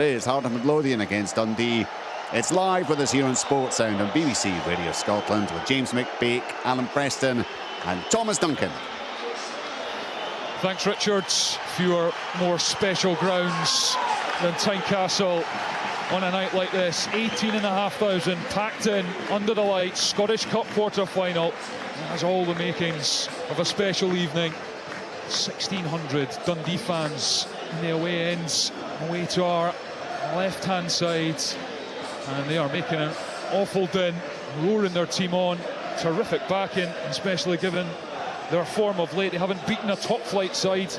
It's Heart of Midlothian against Dundee. It's live with us here on Sports Sound on BBC Radio Scotland with James McBake, Alan Preston and Thomas Duncan. Thanks, Richard. Fewer, more special grounds than Tynecastle on a night like this. 18,500 packed in under the lights. Scottish Cup quarter-final. It has all the makings of a special evening. 1,600 Dundee fans in the away ends, away to our left-hand side. And they are making an awful din, roaring their team on. Terrific backing, especially given their form of late. They haven't beaten a top-flight side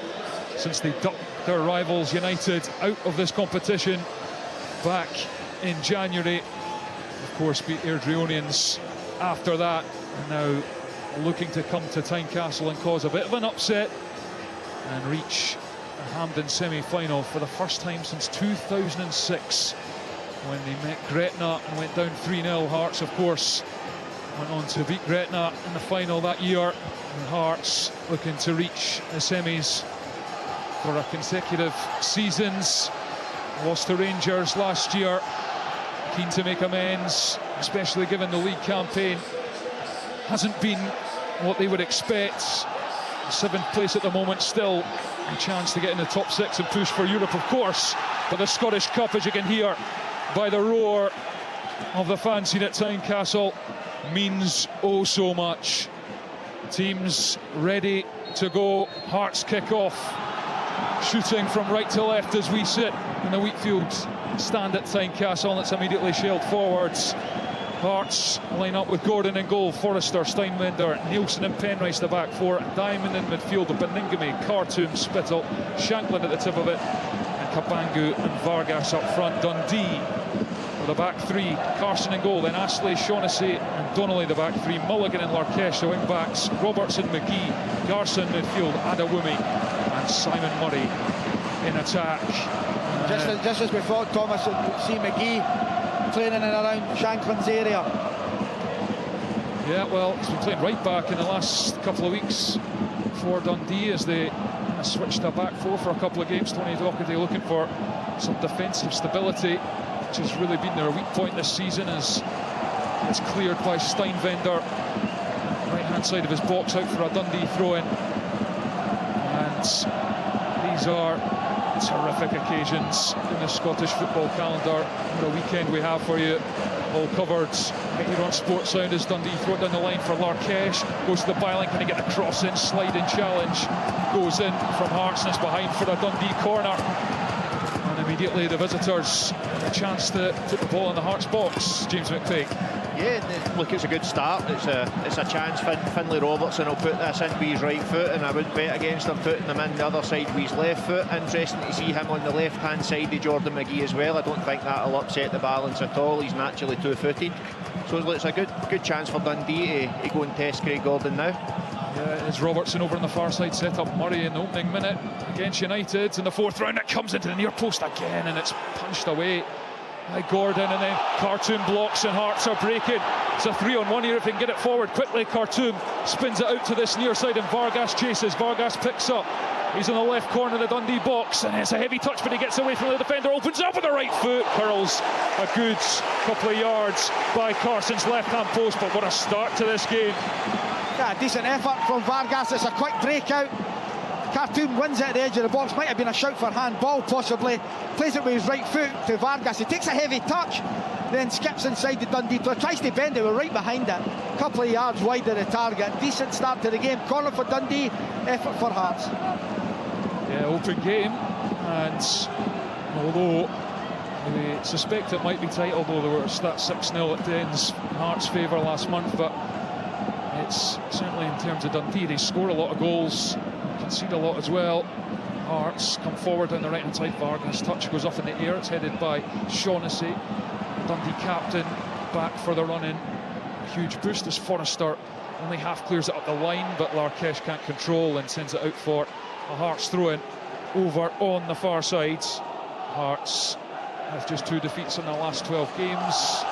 since they ducked their rivals United out of this competition back in January. Of course, beat Airdrieonians after that, and now looking to come to Tynecastle and cause a bit of an upset and reach a Hampden semi-final for the first time since 2006, when they met Gretna and went down 3-0. Hearts, of course, went on to beat Gretna in the final that year. And Hearts looking to reach the semis for a consecutive seasons. Lost to Rangers last year. Keen to make amends, especially given the league campaign hasn't been what they would expect. 7th place at the moment, still a chance to get in the top 6 and push for Europe, of course. But the Scottish Cup, as you can hear by the roar of the fans scene at Tynecastle, means oh so much. Teams ready to go. Hearts kick off, shooting from right to left as we sit in the Wheatfield stand at Tynecastle, and it's immediately shelled forwards. Hearts line up with Gordon in goal, Forrester, Steinwender, Nielsen and Penrice the back four, Diamond in midfield with Beningame, Khartoum, Spittle, Shanklin at the tip of it, and Kabangu and Vargas up front. Dundee with the back three, Carson in goal, then Astley, Shaughnessy and Donnelly the back three, Mulligan and Larkesh the wing backs, Robertson, McGee, Garson midfield, Adewumi and Simon Murray in attack. Just as we thought, Thomas, see McGee playing in and around Shanklin's area. Yeah, well, he's been playing right back in the last couple of weeks for Dundee as they switched a back four for a couple of games. Tony Docherty looking for some defensive stability, which has really been their weak point this season, as it's cleared by Steinwender, right hand side of his box, out for a Dundee throw-in. And these are terrific occasions in the Scottish football calendar. What a weekend we have for you, all covered right here on Sports Sound as Dundee throw it down the line for Larkesh, goes to the byline, can he get a cross in, sliding challenge, goes in from Hearts and it's behind for a Dundee corner. And immediately the visitors a chance to put the ball in the Hearts box. James McBake. Yeah, look, it's a good start. It's a chance. Finlay Robertson will put this in with his right foot, and I wouldn't bet against him putting them in the other side with his left foot. Interesting to see him on the left-hand side of Jordan McGee as well. I don't think that'll upset the balance at all. He's naturally two-footed. So it's a good chance for Dundee to go and test Craig Gordon now. Yeah, it's Robertson over on the far side, set up Murray in the opening minute against United. In the fourth round, it comes into the near post again, and it's punched away by Gordon, and then Khartoum blocks and Hearts are breaking. It's a 3-on-1 here if they can get it forward quickly. Khartoum spins it out to this near side and Vargas chases. Vargas picks up. He's in the left corner of the Dundee box, and it's a heavy touch, but he gets away from the defender, opens up with the right foot, curls a good couple of yards by Carson's left-hand post. But what a start to this game. Yeah, decent effort from Vargas. It's a quick breakout. Khartoum wins it at the edge of the box. Might have been a shout for handball, possibly. Plays it with his right foot to Vargas. He takes a heavy touch, then skips inside the Dundee player. Tries to bend it, we're right behind it. A couple of yards wide of the target. Decent start to the game. Corner for Dundee, effort for Hearts. Yeah, open game. And although we suspect it might be tight, although there was that 6-0 at Den's Hearts' favour last month, but it's certainly, in terms of Dundee, they score a lot of goals, concede a lot as well. Hearts come forward down the right hand side. Vargas touch goes up in the air, it's headed by Shaughnessy, Dundee captain, back for the run in. A huge boost as Forrester only half clears it up the line, but Larkesh can't control and sends it out for a Hearts throw in over on the far side. Hearts have just 2 defeats in their last 12 games,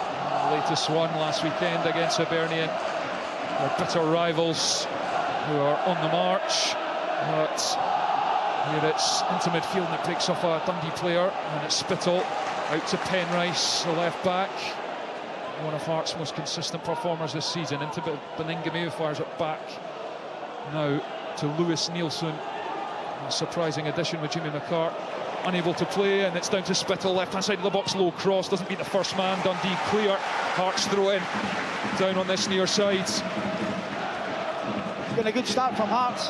the latest one last weekend against Hibernian. They're bitter rivals who are on the march, but Here it's into midfield and it breaks off a Dundee player, and it's Spittle out to Penrice, the left back. One of Hearts' most consistent performers this season. Into Beningame, who fires it back now to Lewis Nielsen. A surprising addition with Jimmy McCart. Unable to play, and it's down to Spittle, left-hand side of the box, low cross, doesn't beat the first man. Dundee clear. Hearts throw in down on this near side. It's been a good start from Hearts.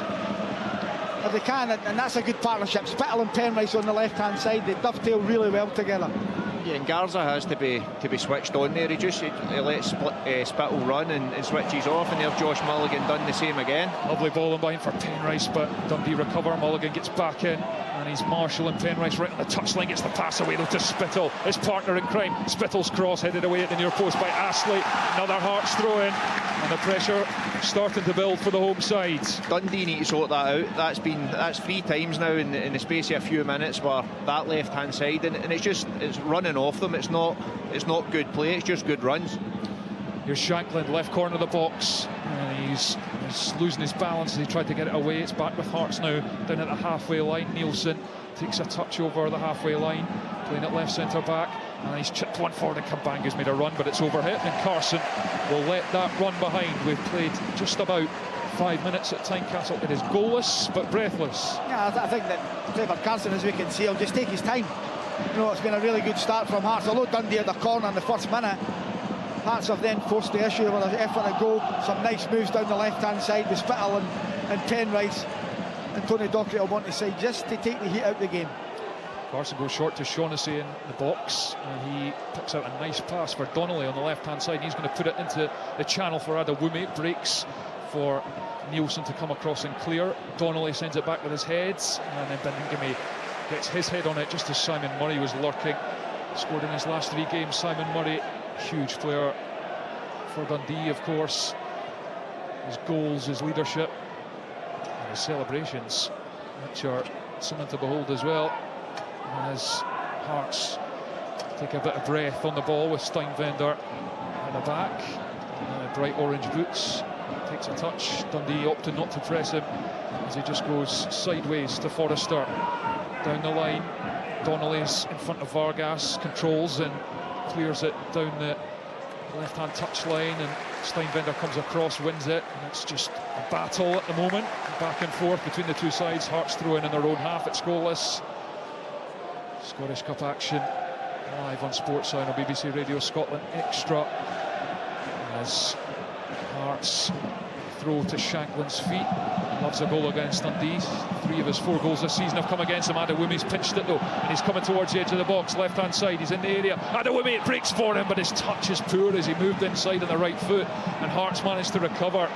If they can, and that's a good partnership. Spittle and Penrice on the left-hand side, they dovetail really well together. Yeah, and Garza has to be switched on there. He lets Spittle run and switches off, and there Josh Mulligan done the same again. Lovely ball in behind for Penrice, but Dundee recover. Mulligan gets back in, and he's marshalling Penrice right on the touchline. Gets the pass away though to Spittle, his partner in crime. Spittle's cross headed away at the near post by Astley. Another Hearts throw in, and the pressure starting to build for the home side. Dundee need to sort that out. That's 3 times now in the space of a few minutes where that left-hand side, and it's running off them. It's not good play. It's just good runs. Here's Shankland, left corner of the box, and he's losing his balance as he tried to get it away. It's back with Hearts now, down at the halfway line. Nielsen takes a touch over the halfway line, playing at left centre back, and he's chipped one forward, and Kambanga's made a run, but it's overhit, and Carson will let that run behind. We've played just about 5 minutes at Tynecastle. It is goalless but breathless. Yeah, I think that Trevor Carson, as we can see, will just take his time. You know, it's been a really good start from Hearts. Although Dundee had the corner in the first minute, Hearts have then forced the issue with an effort at goal. Some nice moves down the left-hand side with Spittle and Penrice, and Tony Docherty on the side just to take the heat out of the game. Carson goes short to Shaughnessy in the box, and he picks out a nice pass for Donnelly on the left-hand side. He's going to put it into the channel for Adewumi. Breaks for Nielsen to come across and clear. Donnelly sends it back with his heads, and then Beningame gets his head on it just as Simon Murray was lurking. Scored in his last 3 games. Simon Murray, huge player for Dundee, of course. His goals, his leadership, and his celebrations, which are something to behold as well. As Hearts take a bit of breath on the ball with Steinvender at the back. Bright orange boots. Takes a touch. Dundee opting not to press him as he just goes sideways to Forrester. Down the line, Donnelly's in front of Vargas, controls and clears it down the left-hand touchline, and Steinvender comes across, wins it, and it's just a battle at the moment, back and forth between the two sides. Hearts throw in their own half. It's goalless. Scottish Cup action live on Sportsound on BBC Radio Scotland Extra, as Hearts throw to Shankland's feet. Loves a goal against Dundee. 3 of his 4 goals this season have come against him. Adewumi's pinched it though, and he's coming towards the edge of the box, left-hand side. He's in the area. Adewumi, it breaks for him, but his touch is poor as he moved inside on the right foot, and Hearts managed to recover.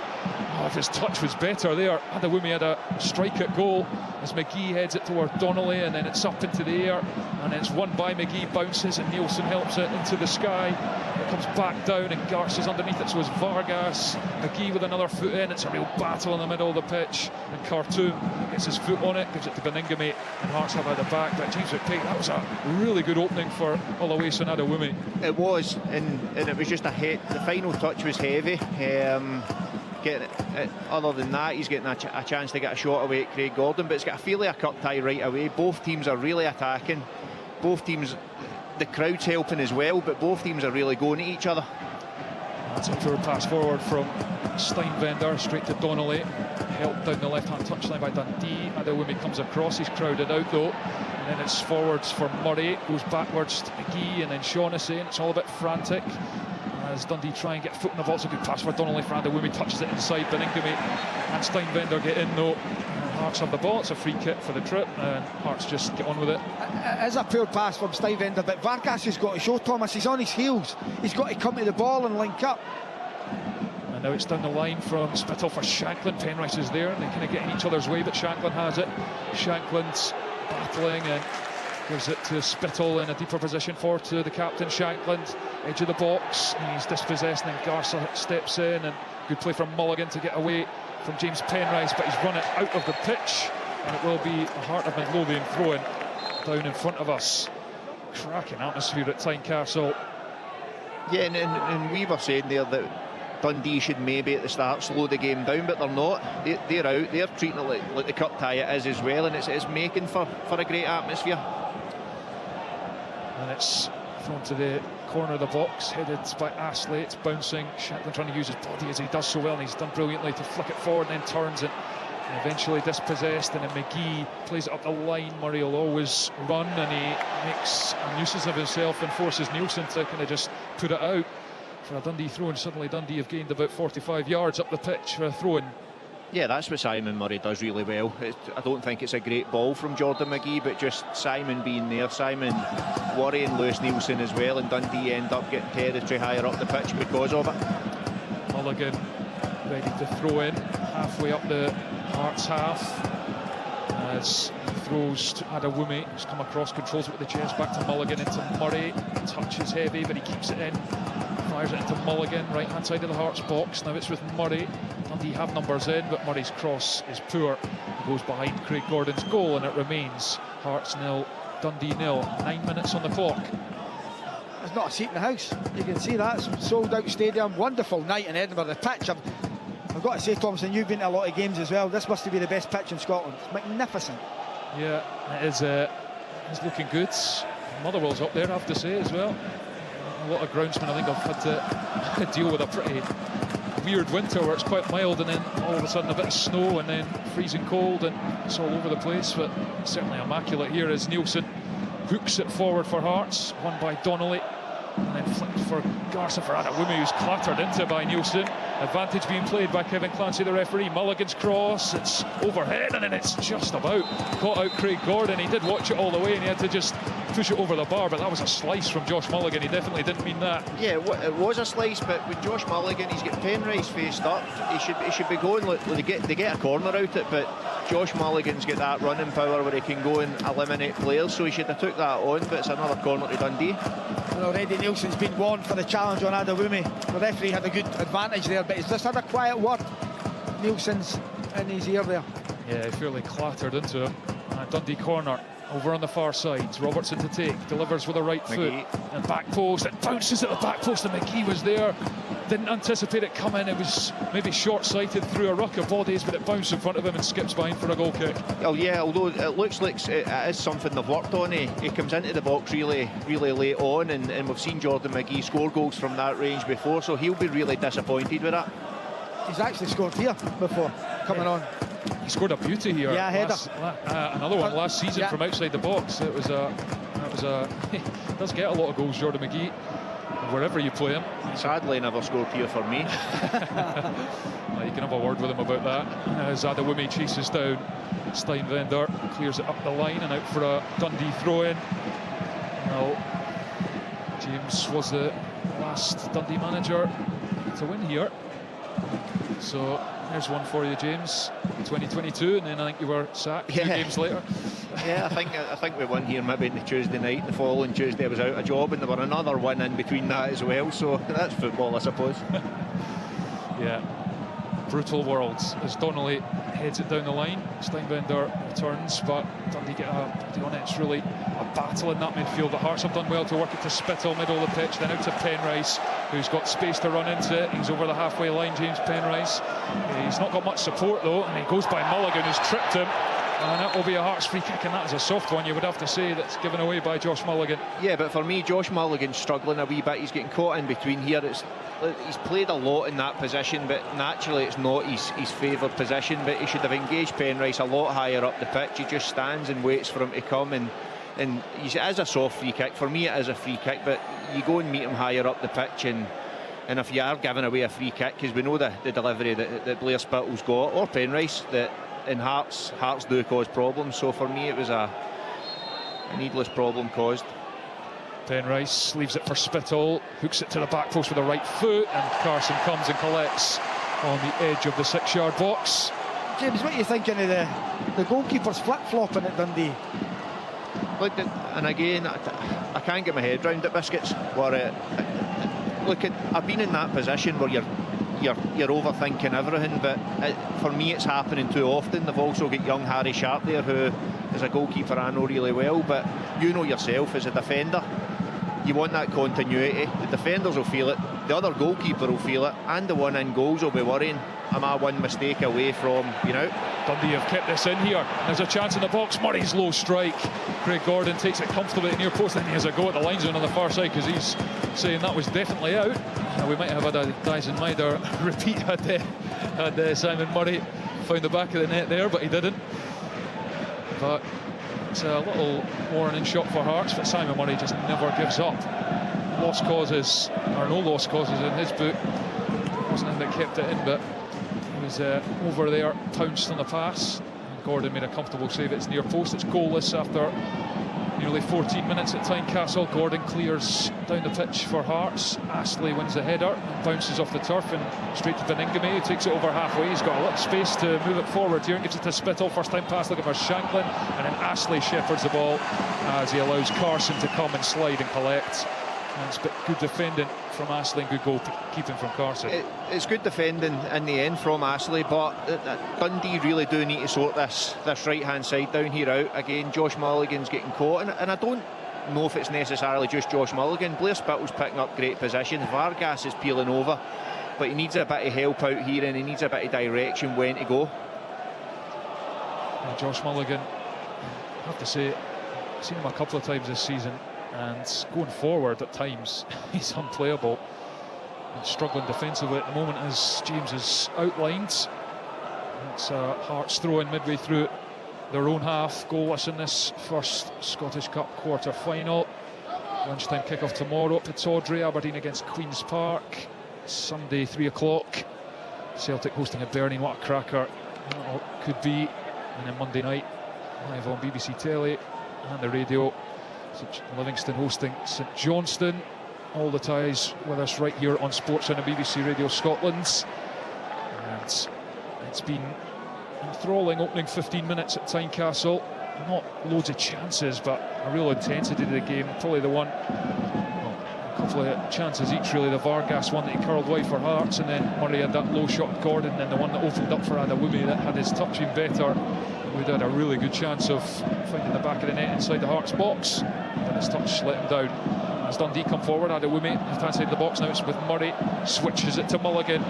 Oh, if his touch was better there. Adewumi had a strike at goal as McGee heads it toward Donnelly, and then it's up into the air, and it's won by McGee, bounces, and Nielsen helps it into the sky. It comes back down, and Garcia's underneath it, so is Vargas. McGee with another foot in. It's a real battle in the middle of the pitch, and Khartoum gets his foot on it, gives it to Beningame, and Hearts have at the back. But James McPake, that was a really good opening for Oluwaseun Adewumi. It was, and it was just a hit. The final touch was heavy. Other than that, he's getting a chance to get a shot away at Craig Gordon, but it's got a feeling a cup tie right away. Both teams are really attacking. Both teams, the crowd's helping as well, but both teams are really going at each other. That's a poor pass forward from Steinvender straight to Donnelly, helped down the left-hand touchline by Dundee. Adewumi comes across, he's crowded out though, and then it's forwards for Murray, goes backwards to McGee, and then Shaughnessy, and it's all a bit frantic as Dundee try and get a foot in the ball. It's a good pass for Donnelly for Adewumi, touches it inside. Beningame and Steinvender get in though. Hearts have the ball. It's a free kick for the trip, and Hearts just get on with it. It is a poor pass from Steinvender, but Vargas has got to show Thomas. He's on his heels. He's got to come to the ball and link up. And now it's down the line from Spittle for Shankland. Penrice is there, and they kind of get in each other's way, but Shankland has it. Shankland's battling and gives it to Spittle in a deeper position forward to the captain. Shankland, edge of the box, and he's dispossessed, and then Garza steps in, and good play from Mulligan to get away from James Penrice, but he's run it out of the pitch, and it will be a Heart of Midlothian throw-in down in front of us. Cracking atmosphere at Tynecastle. Yeah, and we were saying there that Dundee should maybe at the start slow the game down, but they're not. They're out. They're treating it like the cup tie it is as well, and it's making for a great atmosphere. And it's thrown to the corner of the box, headed by Astley. It's bouncing. Shetland trying to use his body as he does so well, and he's done brilliantly to flick it forward and then turns it. And eventually dispossessed, and then McGee plays it up the line. Murray will always run, and he makes a nuisance of himself and forces Nielsen to kind of just put it out for a Dundee throw, and suddenly Dundee have gained about 45 yards up the pitch for a throw-in. Yeah, that's what Simon Murray does really well. I don't think it's a great ball from Jordan McGee, but just Simon being there, Simon worrying Lewis Nielsen as well, and Dundee end up getting territory higher up the pitch because of it. Mulligan ready to throw in, halfway up the Hearts half, as he throws to Adewumi, who's come across, controls it with the chest, back to Mulligan, into Murray. Touch is heavy, but he keeps it in, fires it into Mulligan, right hand side of the Hearts box. Now it's with Murray. Dundee have numbers in, but Murray's cross is poor. He goes behind Craig Gordon's goal, and it remains Hearts 0, Dundee 0. 9 minutes on the clock. There's not a seat in the house. You can see that. It's sold out stadium. Wonderful night in Edinburgh. The pitch, I've got to say, Thompson, you've been to a lot of games as well. This must be the best pitch in Scotland. It's magnificent. Yeah, it is. It's looking good. Motherwell's up there, I have to say, as well. A lot of groundsmen, I think, have had to deal with a pretty weird winter where it's quite mild, and then all of a sudden a bit of snow, and then freezing cold, and it's all over the place. But certainly immaculate here as Nielsen hooks it forward for Hearts, won by Donnelly, and then flicked for Garson for Adewumi, who's clattered into by Nielsen. Advantage being played by Kevin Clancy, the referee. Mulligan's cross, it's overhead, and then it's just about caught out Craig Gordon. He did watch it all the way, and he had to just push it over the bar, but that was a slice from Josh Mulligan. He definitely didn't mean that. Yeah, it was a slice, but with Josh Mulligan, he's got Penrice faced up. He should be going. Look, they get a corner out it, but Josh Mulligan's got that running power where he can go and eliminate players, so he should have took that on. But it's another corner to Dundee. And already Nielsen's been warned for the challenge on Adewumi. The referee had a good advantage there, but he's just had a quiet word. Nielsen's in his ear there. Yeah, fairly clattered into him. Dundee corner over on the far side. Robertson to take, delivers with a right McGee. foot, and back post. It bounces at the back post, and McGee was there. Didn't anticipate it coming. It was maybe short-sighted through a ruck of bodies, but it bounced in front of him and skips behind for a goal kick. Oh yeah, although it looks like it is something they've worked on. He comes into the box really late on, and we've seen Jordan McGee score goals from that range before, so he'll be really disappointed with that. He's actually scored here before coming on. He scored a beauty here. Yeah, header. Another one last season, yeah, from outside the box. That was a he does get a lot of goals, Jordan McGee, wherever you play him. Sadly, never scored here for me. You can have a word with him about that. As Adewumi chases down Steinwender, clears it up the line and out for a Dundee throw-in. Now, James was the last Dundee manager to win here. So there's one for you, James. 2022, and then I think you were sacked 2 games later. Yeah, I think we won here maybe on the Tuesday night. The following Tuesday I was out of job, and there were another one in between that as well. So that's football, I suppose. Yeah, brutal worlds as Donnelly heads it down the line. Steinwender returns, but Dundee get a body on it. It's really a battle in that midfield. The Hearts have done well to work it to Spittle, middle of the pitch, then out to Penrice, who's got space to run into it. He's over the halfway line, James Penrice. He's not got much support though, and he goes by Mulligan, who's tripped him. And that will be a Hearts free kick, and that is a soft one, you would have to say, that's given away by Josh Mulligan. Yeah, but for me, Josh Mulligan's struggling a wee bit. He's getting caught in between here. He's played a lot in that position, but naturally it's not his favoured position. But he should have engaged Penrice a lot higher up the pitch. He just stands and waits for him to come, and it is a soft free kick. For me, it is a free kick, but you go and meet him higher up the pitch, and if you are giving away a free kick, because we know the delivery that Blair Spittle's got, or Penrice, that in Hearts do cause problems. So for me, it was a needless problem caused. Penrice leaves it for Spittle, hooks it to the back post with a right foot, and Carson comes and collects on the edge of the 6-yard box. James, what are you thinking of the goalkeepers flip-flopping at Dundee? Look, and again, I can't get my head round it, Biscuits. Look, I've been in that position where you're overthinking everything, but for me it's happening too often. They've also got young Harry Sharp there, who is a goalkeeper I know really well, but you know yourself as a defender, you want that continuity. The defenders will feel it, the other goalkeeper will feel it, and the one in goals will be worrying. Am I one mistake away from being out? Dundee have kept this in here. There's a chance in the box. Murray's low strike. Craig Gordon takes it comfortably at near post, and he has a go at the linesman on the far side because he's saying that was definitely out. We might have had a Dyson Minder repeat had Simon Murray found the back of the net there, but he didn't. But it's a little warning shot for Hearts, but Simon Murray just never gives up. Lost causes, or no lost causes in his book. Wasn't him that kept it in, but he was over there, pounced on the pass. And Gordon made a comfortable save at his near post. It's goalless after nearly 14 minutes at Tynecastle. Gordon clears down the pitch for Hearts. Astley wins the header and bounces off the turf and straight to Beningame, who takes it over halfway. He's got a lot of space to move it forward here and gives it to Spittle. First time pass looking for Shanklin, and then Astley shepherds the ball as he allows Carson to come and slide and collect. And it's good defending from Astley and good goalkeeping from Carson. It's good defending in the end from Astley, but Dundee really do need to sort this right hand side down here out. Again, Josh Mulligan's getting caught, and I don't know if it's necessarily just Josh Mulligan. Blair Spittle's picking up great positions. Vargas is peeling over, but he needs a bit of help out here, and he needs a bit of direction when to go. And Josh Mulligan, I have to say, I've seen him a couple of times this season, and going forward at times he's unplayable and struggling defensively at the moment, as James has outlined. It's Hearts throw in midway through their own half, goalless in this first Scottish Cup quarter final. Lunchtime kick-off tomorrow at Pittodrie, Aberdeen against Queen's Park. Sunday 3 o'clock, Celtic hosting Aberdeen. What a cracker that could be. And then Monday night live on BBC Telly and the radio, Livingston hosting St Johnstone. All the ties with us right here on Sports on the BBC Radio Scotland. And it's been enthralling opening 15 minutes at Tynecastle. Not loads of chances, but a real intensity to the game. Probably the one, well, a couple of chances each really. The Vargas one that he curled wide for Hearts, and then Murray had that low shot at Gordon, and then the one that opened up for Adewumi that had his touch been better, we'd had a really good chance of finding the back of the net inside the Hearts box, but his touch let him down. As Dundee come forward, Adewumi left hand side of the box, now it's with Murray, switches it to Mulligan.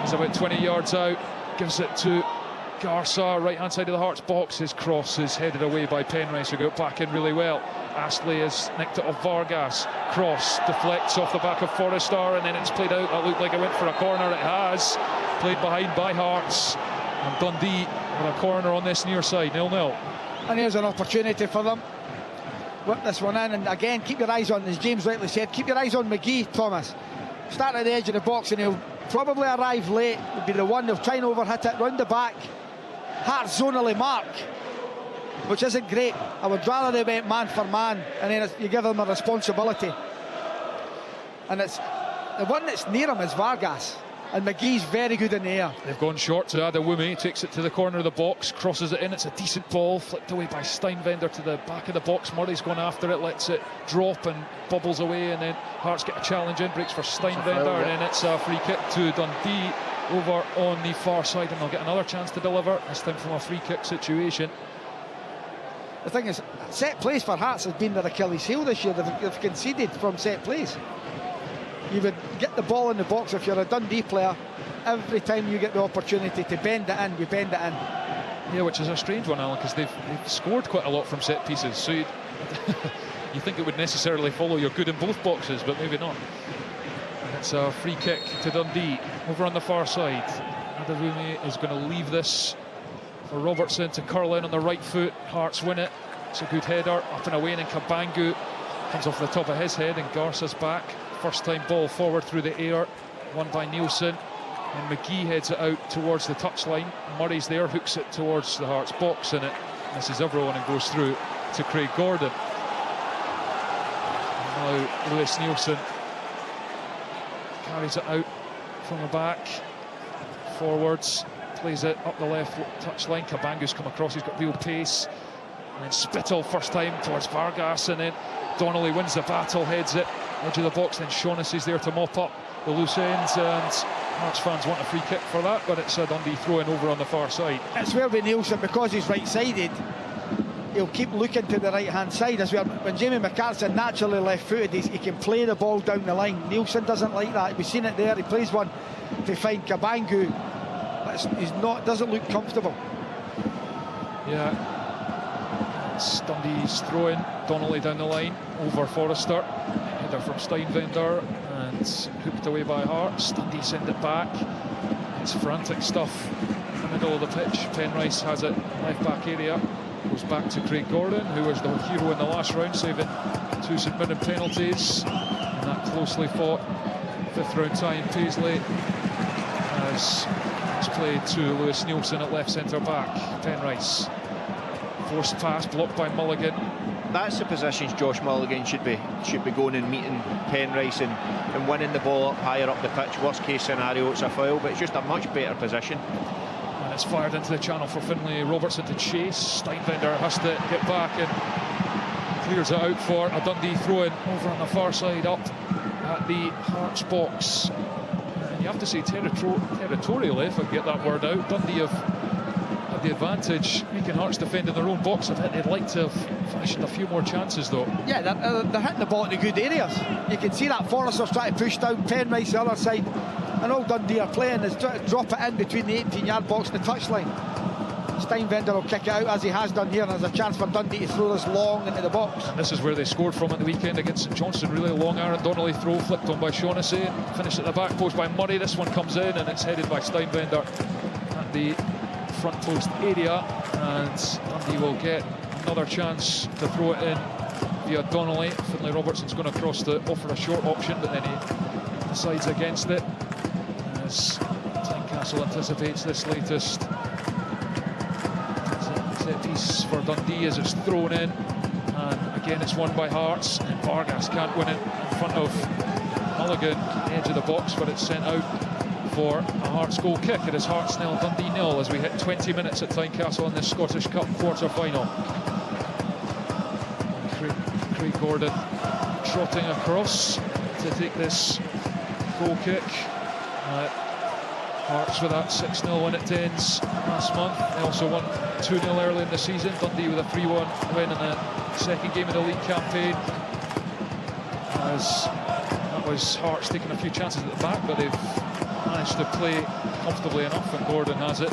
He's about 20 yards out, gives it to Garza, right hand side of the Hearts box. His cross is headed away by Penrice, who got back in really well. Astley has nicked it off Vargas. Cross deflects off the back of Forrester, and then it's played out. That looked like it went for a corner. It has. Played behind by Hearts. And Dundee with a corner on this near side, 0-0. And here's an opportunity for them. Whip this one in, and again, keep your eyes on, as James rightly said, keep your eyes on McGee, Thomas. Start at the edge of the box, and he'll probably arrive late. Would be the one, they'll try and overhit it round the back. Hearts zonally mark, which isn't great. I would rather they went man for man, and then you give them a responsibility. And it's the one that's near him is Vargas, and McGee's very good in the air. They've gone short to Adewumi, takes it to the corner of the box, crosses it in. It's a decent ball, flicked away by Steinvender to the back of the box. Murray's gone after it, lets it drop and bubbles away, and then Hearts get a challenge in, breaks for Steinvender, and then it's a free kick to Dundee over on the far side, and they'll get another chance to deliver, this time from a free kick situation. The thing is, set plays for Hearts has been their Achilles heel this year. They've conceded from set plays. You would get the ball in the box if you're a Dundee player. Every time you get the opportunity to bend it in, you bend it in. Yeah, which is a strange one, Alan, because they've scored quite a lot from set pieces, so you think it would necessarily follow you're good in both boxes, but maybe not. And it's a free kick to Dundee over on the far side. Adewumi is going to leave this for Robertson to curl in on the right foot. Hearts win it. It's a good header up and away, and then Kabangu comes off the top of his head, and Garza's back. First time ball forward through the air, won by Nielsen, and McGee heads it out towards the touchline. Murray's there, hooks it towards the Hearts box, and it misses everyone and goes through to Craig Gordon. And now Lewis Nielsen carries it out from the back, forwards, plays it up the left touchline. Kabangu's come across, he's got real pace, and then Spittle first time towards Vargas, and then Donnelly wins the battle, heads it edge of the box, then Shaughnessy's there to mop up the loose ends, and Hearts fans want a free kick for that, but it's a Dundee throw-in over on the far side. It's where with Nielsen, because he's right-sided, he'll keep looking to the right-hand side. As well, when Jamie McCarthy's naturally left-footed, he can play the ball down the line. Nielsen doesn't like that. We've seen it there. He plays one to find Kabangu, but doesn't look comfortable. Yeah, it's Dundee's throw-in. Donnelly down the line over Forrester. Header from Steinwender and hooked away by Hearts. Dundee send it back. It's frantic stuff in the middle of the pitch. Penrice has it left back area. Goes back to Craig Gordon, who was the hero in the last round, saving 2 St Mirren penalties. And that closely fought 5th round tie in Paisley as it's played to Lewis Nielsen at left centre back. Penrice, forced pass blocked by Mulligan. That's the positions Josh Mulligan should be going and meeting Penrice and winning the ball up higher up the pitch. Worst case scenario, it's a foul, but it's just a much better position. And it's fired into the channel for Finlay Robertson to chase. Steinwender has to get back and clears it out for a Dundee throw-in over on the far side up at the Hearts box. And you have to say territorially, if I can get that word out, Dundee have had the advantage, making Hearts defend in their own box. I think they'd like to have finished a few more chances though. Yeah, they're hitting the ball in the good areas. You can see that Forrester's trying to push down Penrice the other side. And all Dundee are playing is trying to drop it in between the 18-yard box and the touchline. Steinwender will kick it out as he has done here, and there's a chance for Dundee to throw this long into the box. And this is where they scored from at the weekend against St Johnstone. Really long Aaron Donnelly throw, flicked on by Shaughnessy, finished at the back post by Murray. This one comes in and it's headed by Steinwender at the front post area, and Dundee will get another chance to throw it in via Donnelly. Finlay Robertson's going across to offer a short option, but then he decides against it. As Tynecastle anticipates this latest set piece for Dundee as it's thrown in, and again it's won by Hearts, and Vargas can't win it in front of Mulligan, edge of the box, but it's sent out for a Hearts goal kick. It is Hearts 0, Dundee 0 as we hit 20 minutes at Tynecastle in this Scottish Cup quarter-final. Craig Gordon trotting across to take this goal kick. Hearts with that 6-0 win at Dens last month. They also won 2-0 early in the season. Dundee with a 3-1 win in the second game of the league campaign. As that was Hearts taking a few chances at the back, but they've managed to play comfortably enough, and Gordon has it.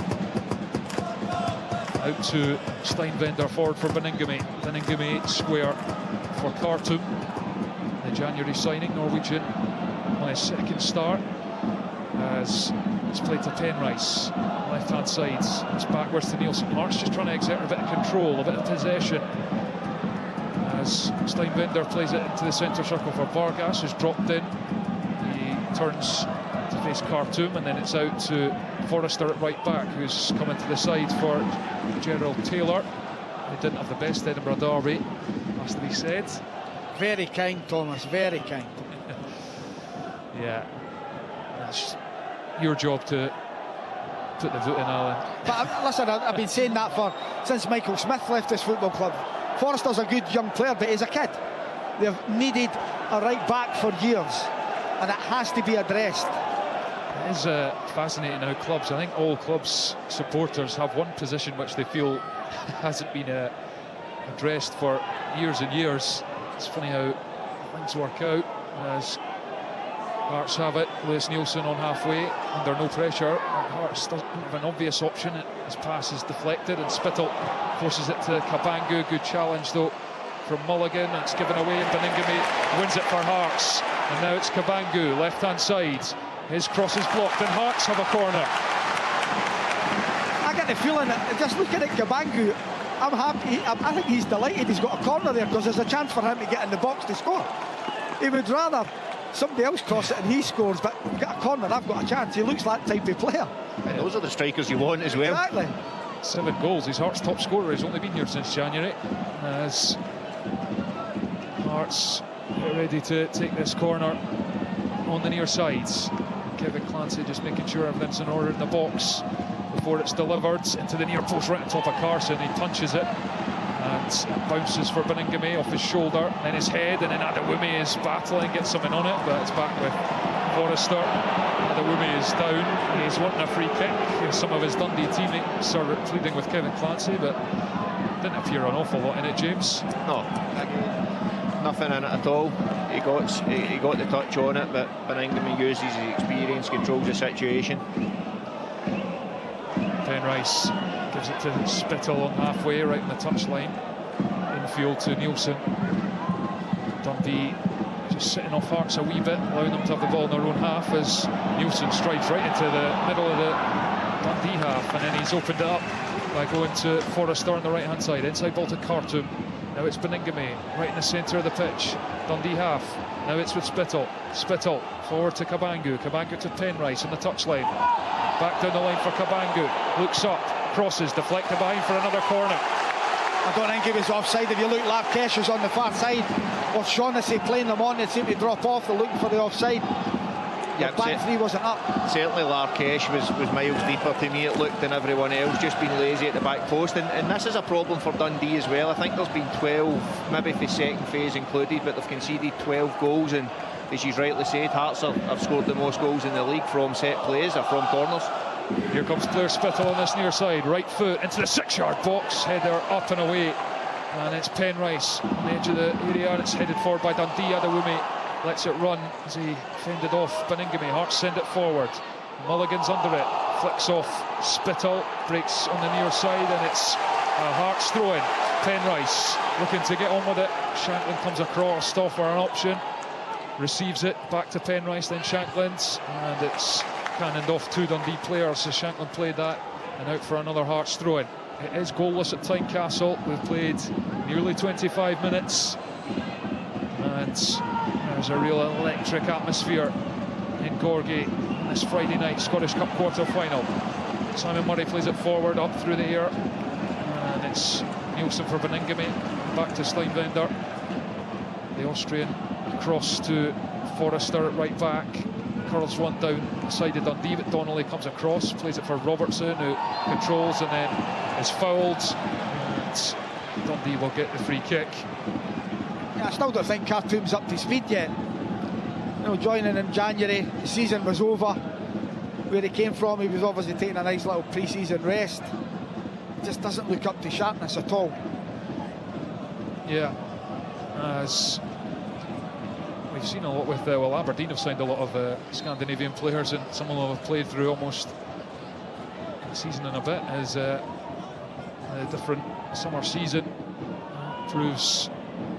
Out to Steinwender forward for Beningame. Beningame square for Khartoum. The January signing, Norwegian, on his second start. As it's played to Penrice, left-hand side. It's backwards to Nielsen. Hearts just trying to exert a bit of control, a bit of possession. As Steinwender plays it into the centre circle for Vargas, who's dropped in. He turns to face Khartoum, and then it's out to Forrester at right back, who's coming to the side for Gerald Taylor. He didn't have the best Edinburgh derby, has to be said. Very kind, Thomas, very kind. Yeah, that's your job to put the vote in, Alan. But listen, I've been saying that since Michael Smith left this football club. Forrester's a good young player, but he's a kid. They've needed a right back for years, and it has to be addressed. It is fascinating how clubs, I think all clubs' supporters have one position which they feel hasn't been addressed for years and years. It's funny how things work out. As Hearts have it, Lewis Nielsen on halfway, under no pressure. Hearts doesn't have an obvious option. His pass is deflected, and Spittle forces it to Kabangu. Good challenge though from Mulligan. It's given away, and Beningame wins it for Hearts. And now it's Kabangu, left-hand side. His cross is blocked, and Hearts have a corner. I get the feeling that just looking at Kabangu, I'm happy. I think he's delighted he's got a corner there, because there's a chance for him to get in the box to score. He would rather somebody else cross it and he scores, but we've got a corner, I've got a chance. He looks like that type of player. And those are the strikers you want as well. Exactly. 7 goals. He's Hearts' top scorer. He's only been here since January. As Hearts get ready to take this corner on the near sides. Kevin Clancy just making sure everything's in order in the box before it's delivered into the near post right on top of Carson. He punches it, and it bounces for Beningame off his shoulder, then his head, and then Adewumi is battling, gets something on it, but it's back with Forrester. Adewumi is down. He's wanting a free kick. Some of his Dundee teammates are pleading with Kevin Clancy, but Didn't appear an awful lot in it, James. No, nothing in it at all. He got the touch on it, but Beningame uses his experience, controls the situation. Penrice gives it to Spittle on halfway, right on the touchline. Infield to Nielsen. Dundee just sitting off Hearts a wee bit, allowing them to have the ball in their own half as Nielsen strides right into the middle of the Dundee half, and then he's opened it up by going to Forrester on the right hand side. Inside ball to Khartoum. Now it's Beningame right in the centre of the pitch. Dundee half. Now it's with Spittle. Spittle forward to Kabangu. Kabangu to Penrice on the touchline. Back down the line for Kabangu. Looks up, crosses, deflected behind for another corner. I don't think he was offside. If you look, Larkesh was on the far side with Shaughnessy playing them on. They seem to drop off. They're looking for the offside. Yeah, the back three wasn't up. Certainly Larkesh was miles deeper to me, it looked, than everyone else, just being lazy at the back post. And this is a problem for Dundee as well. I think there's been 12, maybe for the second phase included, but they've conceded 12 goals. And as you've rightly said, Hearts have scored the most goals in the league from set plays or from corners. Here comes Blair Spittle on this near side. Right foot into the 6-yard box. Header up and away. And it's Penrice on the edge of the area, and it's headed forward by Dundee. Adewumi lets it run as he fended off Beningame. Hearts send it forward. Mulligan's under it. Flicks off Spittle. Breaks on the near side, and it's Hearts throw-in. Penrice looking to get on with it. Shanklin comes across. Stauffer an option. Receives it back to Penrice, then Shanklin's, and it's cannoned off two Dundee players as Shanklin played that, and out for another Hearts throw-in. It is goalless at Tynecastle. We've played nearly 25 minutes, and there's a real electric atmosphere in Gorgie on this Friday night Scottish Cup quarter-final. Simon Murray plays it forward up through the air, and it's Nielsen for Beningame, back to Steinbender. The Austrian across to Forrester at right back. Curls one down the side of Dundee, but Donnelly comes across, plays it for Robertson, who controls and then is fouled, and Dundee will get the free kick. Yeah, I still don't think Khartoum's up to speed yet. You know, joining in January, the season was over. Where he came from, he was obviously taking a nice little pre-season rest. It just doesn't look up to sharpness at all. Yeah, as we've seen a lot with, well, Aberdeen have signed a lot of Scandinavian players, and some of them have played through almost a season and a bit, as a different summer season proves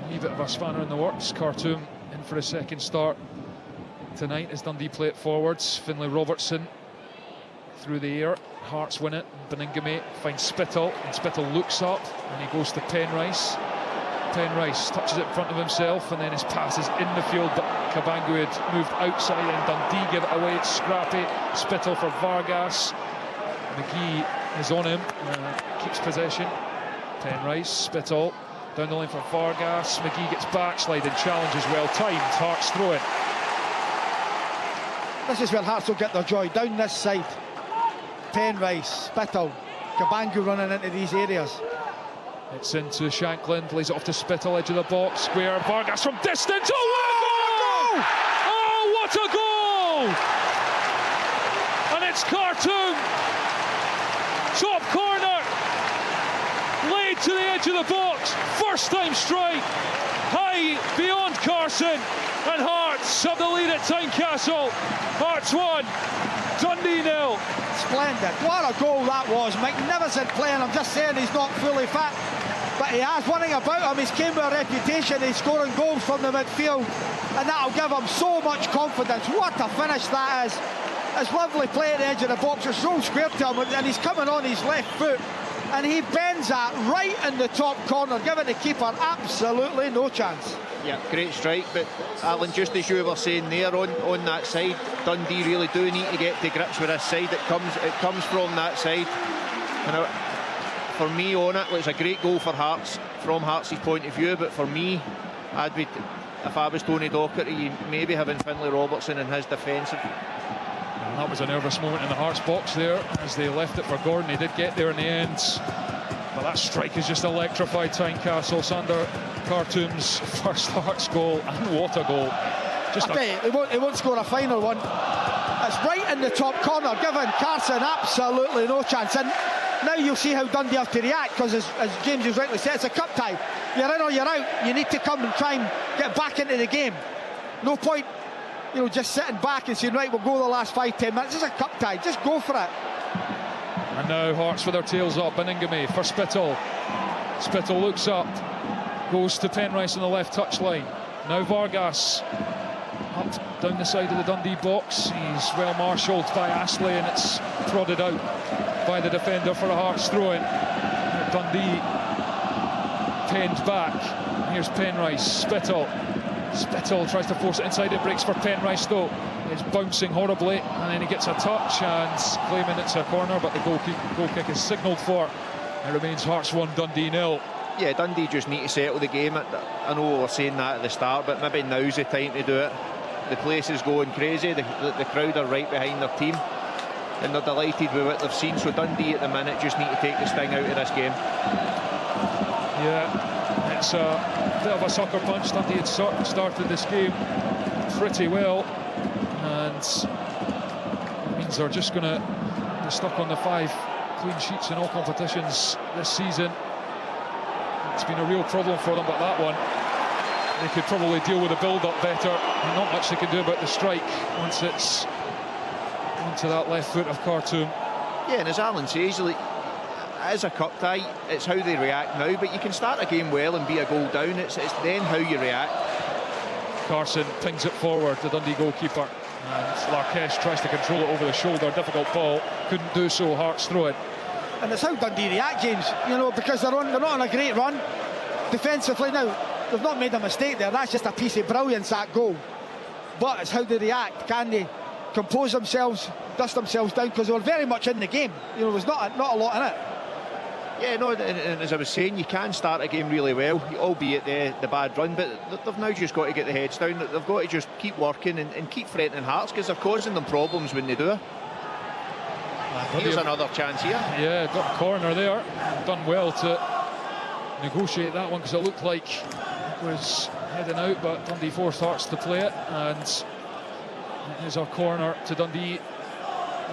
a wee bit of a spanner in the works. Khartoum in for a second start tonight as Dundee play it forwards. Finlay Robertson through the air. Hearts win it. Beningame finds Spittle, and Spittle looks up, and he goes to Penrice. Penrice touches it in front of himself, and then his pass is in the field, but Kabangu had moved outside, and Dundee give it away. It's scrappy. Spittle for Vargas. McGee is on him, keeps possession. Penrice, Spittle down the line for Vargas. McGee gets backslide and challenges well timed. Hearts throw it. This is where Hearts will get their joy. Down this side, Penrice, Spittle, Kabangu running into these areas. It's into Shanklin, plays it off to Spittle, edge of the box, square, Vargas from distance. Oh, what a goal! Oh, what a goal! And it's Khartoum. Top corner, laid to the edge of the box, first time strike, high beyond Carson, and Hearts have the lead at Tynecastle. Hearts 1, Dundee 0. Splendid, what a goal that was. Magnificent play, and I'm just saying he's not fully fit, but he has one thing about him. He's came with a reputation, he's scoring goals from the midfield, and that'll give him so much confidence. What a finish that is. It's lovely play at the edge of the box. It's so square to him, and he's coming on his left foot, and he bends that right in the top corner, giving the keeper absolutely no chance. Yeah, great strike, but Alan, just as you were saying there, on that side, Dundee really do need to get to grips with this side. It comes from that side. And for me on it, it's a great goal for Hearts from Hearts' point of view, but for me, if I was Tony Docherty, maybe having Finlay Robertson in his defensive. And that was a nervous moment in the Hearts box there as they left it for Gordon. He did get there in the end, but that strike has just electrified Tynecastle. Sander Khartoum's first Hearts goal, and what a goal. He won't score a final one. It's right in the top corner, giving Carson absolutely no chance. And Now you'll see how Dundee have to react, because as James has rightly said, it's a cup tie. You're in or you're out. You need to come and try and get back into the game. No point, just sitting back and saying, right, we'll go the last 5-10 minutes. It's a cup tie. Just go for it. And now Hearts with their tails up. Beningame for Spittle. Spittle looks up, goes to Penrice on the left touchline. Now Vargas up down the side of the Dundee box. He's well marshalled by Astley, and it's prodded out by the defender for a Hearts throw-in. Dundee penned back. Here's Penrice. Spittle tries to force it inside. It breaks for Penrice though. It's bouncing horribly, and then he gets a touch and claiming it's a corner, but the goal kick is signalled for. It remains Hearts 1, Dundee 0. Yeah, Dundee just need to settle the game. I know we were saying that at the start, but maybe now's the time to do it. The place is going crazy. The crowd are right behind their team, and they're delighted with what they've seen. So Dundee at the minute just need to take the sting out of this game. Yeah, it's a bit of a sucker punch. Dundee had started this game pretty well, and it means they're just going to be stuck on the 5 clean sheets in all competitions this season. It's been a real problem for them, but that one, they could probably deal with the build-up better. Not much they can do about the strike once it's onto that left foot of Khartoum. Yeah, and as Alan says, as a cup tie, it's how they react now, but you can start a game well and be a goal down. It's then how you react. Carson pings it forward, the Dundee goalkeeper, and Larkesh tries to control it over the shoulder. Difficult ball, couldn't do so. Hearts throw it. And it's how Dundee react, James, because they're not on a great run defensively. Now, they've not made a mistake there. That's just a piece of brilliance, that goal. But it's how they react. Can they compose themselves, dust themselves down, because they were very much in the game. There's not a lot in it. Yeah, no, and as I was saying, you can start a game really well, albeit the bad run, but they've now just got to get the heads down. They've got to just keep working and keep threatening Hearts, because they're causing them problems when they do it. Here's another chance here. Yeah, got a corner there. Done well to negotiate that one, because it looked like it was heading out, but Dundee forced Hearts to play it, and here's our corner to Dundee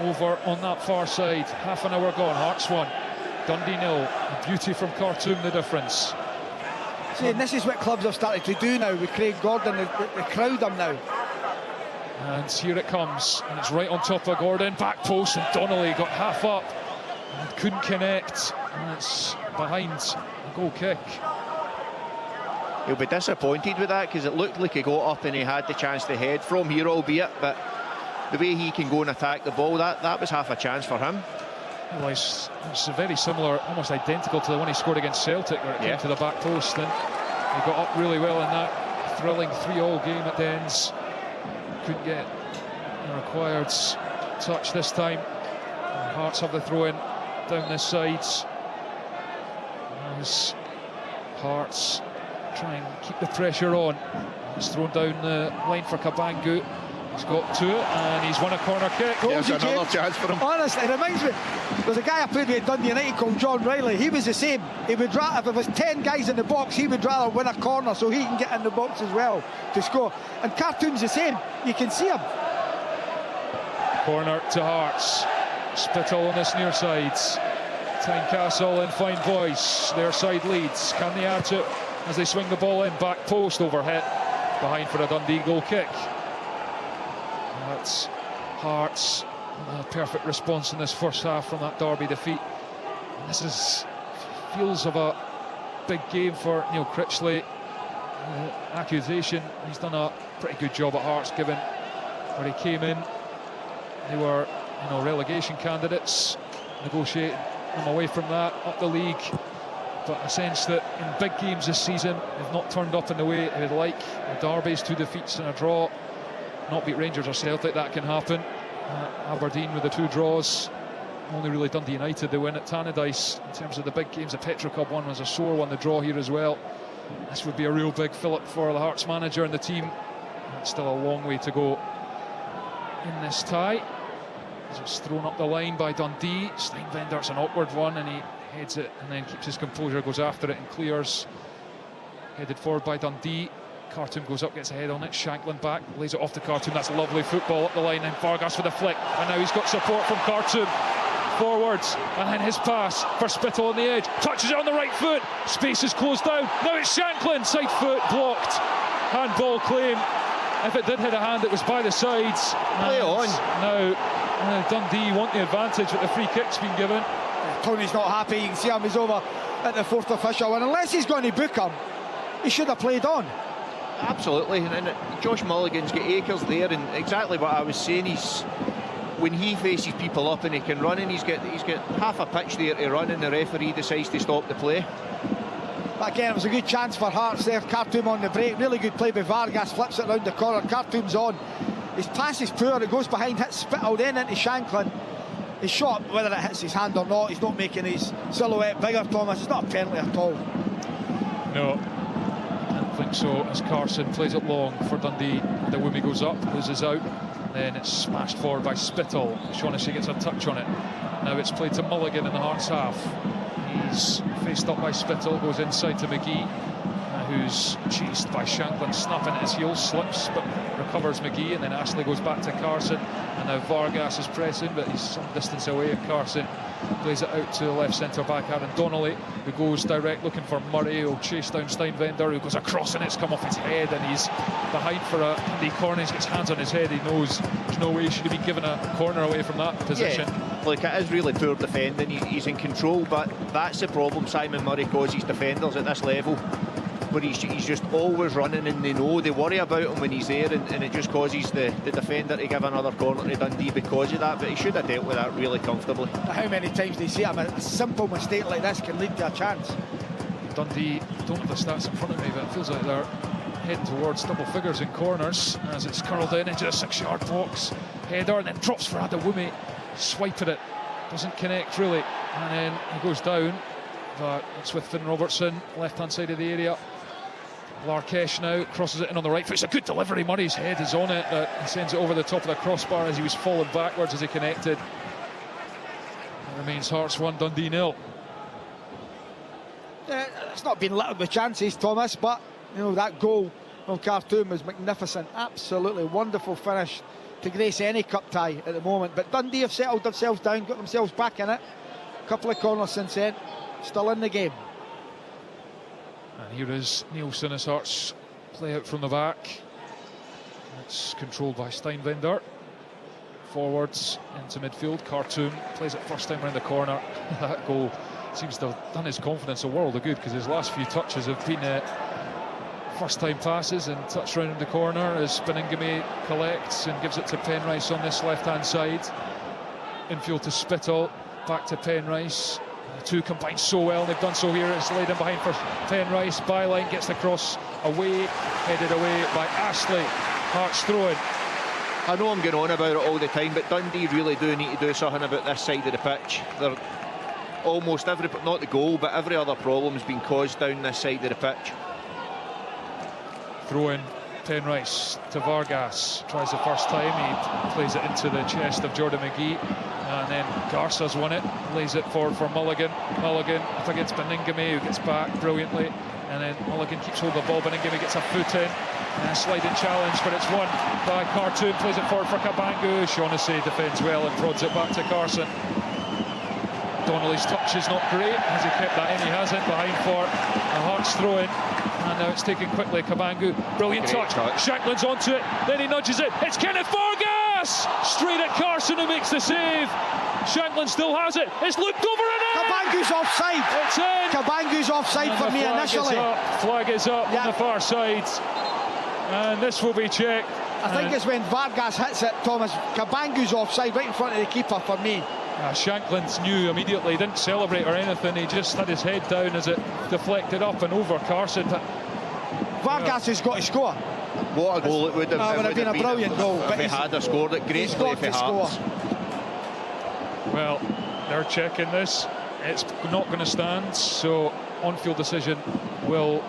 over on that far side. Half an hour gone. Hearts 1, Dundee 0. Beauty from Khartoum, the difference. See, and this is what clubs have started to do now with Craig Gordon. They crowd them now. And here it comes, and it's right on top of Gordon. Back post, and Donnelly got half up and couldn't connect, and it's behind the goal kick. He'll be disappointed with that, because it looked like he got up and he had the chance to head from here, albeit, but the way he can go and attack the ball, that was half a chance for him. Well, it's very similar, almost identical to the one he scored against Celtic, where it came to the back post, and he got up really well in that thrilling 3-3 game at Dens. Couldn't get the required touch this time. And Hearts have the throw-in down this side. As Hearts try and keep the pressure on. He's thrown down the line for Kabangu. He's got to it, and he's won a corner kick. There's another chance for him. Honestly, it reminds me, there's a guy I played with at Dundee United called John Riley. He was the same. He would rather, if there was 10 guys in the box, he would rather win a corner so he can get in the box as well to score. And Khartoum's the same. You can see him. Corner to Hearts. Spittle on this near side. Tynecastle and Fine Voice. Their side leads. Can they add to it as they swing the ball in? Back post overhit. Behind for a Dundee goal kick. That's Hearts. A perfect response in this first half from that Derby defeat. And this feels of a big game for Neil Critchley. Accusation, he's done a pretty good job at Hearts, given where he came in. They were, relegation candidates, negotiating them away from that, up the league. But I sense that in big games this season, they've not turned up in the way they'd like. The Derby's 2 defeats and a draw. Not beat Rangers or Celtic, that can happen. Aberdeen with the 2 draws. Only really Dundee United they win at Tannadice. In terms of the big games, the Petrocub one was a sore one, the draw here as well. This would be a real big fillip for the Hearts manager and the team. It's still a long way to go in this tie. It's thrown up the line by Dundee. Steinvender's an awkward one, and he heads it and then keeps his composure, goes after it and clears. Headed forward by Dundee. Khartoum goes up, gets a head on it. Shanklin back, lays it off to Khartoum. That's lovely football up the line, and Vargas with a flick. And now he's got support from Khartoum. forwards, and then his pass for Spittle on the edge, touches it on the right foot, space is closed down, now it's Shanklin, side foot blocked, handball claim. If it did hit a hand, it was by the sides. Play on. Now Dundee want the advantage with the free kick's been given. Tony's not happy. You can see him, he's over at the fourth official, and unless he's going to book him, he should have played on. Absolutely, and Josh Mulligan's got acres there, and exactly what I was saying, he's when he faces people up and he can run, and he's got half a pitch there to run, and the referee decides to stop the play. But again, it was a good chance for Hearts there. Khartoum on the break, really good play by Vargas, flips it round the corner. Khartoum's on, his pass is poor, it goes behind, hits Spittle, then into Shanklin. His shot, whether it hits his hand or not, he's not making his silhouette bigger, Thomas. It's not a penalty at all. No, I don't think so, as Carson plays it long for Dundee. The Woomy goes up, loses out, then it's smashed forward by Spittle. Shaughnessy gets a touch on it. Now it's played to Mulligan in the Hearts half. He's faced up by Spittle, goes inside to McGee, who's chased by Shanklin, snapping at his heels, slips but recovers McGee, and then Ashley goes back to Carson, and now Vargas is pressing, but he's some distance away, and Carson plays it out to the left centre back Aaron Donnelly, who goes direct looking for Murray, who'll chase down Steinvender, who goes across, and it's come off his head, and he's behind for a handy corner. He's got his hands on his head, he knows there's no way he should have been given a corner away from that position. Yeah, look, it is really poor defending, he's in control, but that's the problem Simon Murray causes defenders at this level, where he's just always running, and they worry about him when he's there, and it just causes the defender to give another corner to Dundee because of that. But he should have dealt with that really comfortably. How many times do you see him? A simple mistake like this can lead to a chance. Dundee don't have the stats in front of me, but it feels like they're heading towards double figures in corners as it's curled in into a 6-yard box. Header, and then drops for Adewumi, swipe at it, doesn't connect really, and then he goes down, but it's with Finn Robertson, left hand side of the area. Larkesh now crosses it in on the right foot. It's a good delivery. Murray's head is on it, but he sends it over the top of the crossbar as he was falling backwards as he connected. It remains Hearts 1, Dundee 0. It's not been littered with chances, Thomas, but you know that goal from Khartoum was magnificent. Absolutely wonderful finish to grace any cup tie at the moment. But Dundee have settled themselves down, got themselves back in it. A couple of corners since then, still in the game. And here is Nielsen as Hearts play out from the back. It's controlled by Steinvender. Forwards into midfield. Khartoum plays it first time around the corner. That goal seems to have done his confidence a world of good, because his last few touches have been first time passes and touch round the corner as Beningame collects and gives it to Penrice on this left hand side. Infield to Spittle, back to Penrice. The two combine so well, and they've done so here. It's laid in behind for Penrice. Byline gets the cross away, headed away by Ashley. Hearts throwing. I know I'm going on about it all the time, but Dundee really do need to do something about this side of the pitch. They're almost every, not the goal, but every other problem's been caused down this side of the pitch. Throw in Penrice to Vargas. Tries the first time, he plays it into the chest of Jordan McGee. And then Garza's won it, lays it forward for Mulligan. Mulligan up against Beningame, who gets back brilliantly. And then Mulligan keeps hold of the ball. Beningame gets a foot in. And a sliding challenge, but it's won by Khartoum. Plays it forward for Kabangu. Shaughnessy defends well and prods it back to Carson. Donnelly's touch is not great. Has he kept that in? He hasn't. Behind for a Hearts throw in. And now it's taken quickly. Kabangu, brilliant touch. Shanklin's onto it. Then he nudges it. It's Kenneth Vargas! Straight at Carson, who makes the save. Shanklin still has it. It's looked over and in. Kabangu's offside. It's in. Kabangu's offside and for me initially. Flag is up on the far side. And this will be checked. I think it's when Vargas hits it, Thomas. Kabangu's offside right in front of the keeper for me. Shanklin's knew immediately, he didn't celebrate or anything, he just had his head down as it deflected up and over Carson. But Vargas has got to score. What a goal it would have, would have been a brilliant goal. If he had scored it gracefully if he had. Well, they're checking this. It's not going to stand, so on-field decision will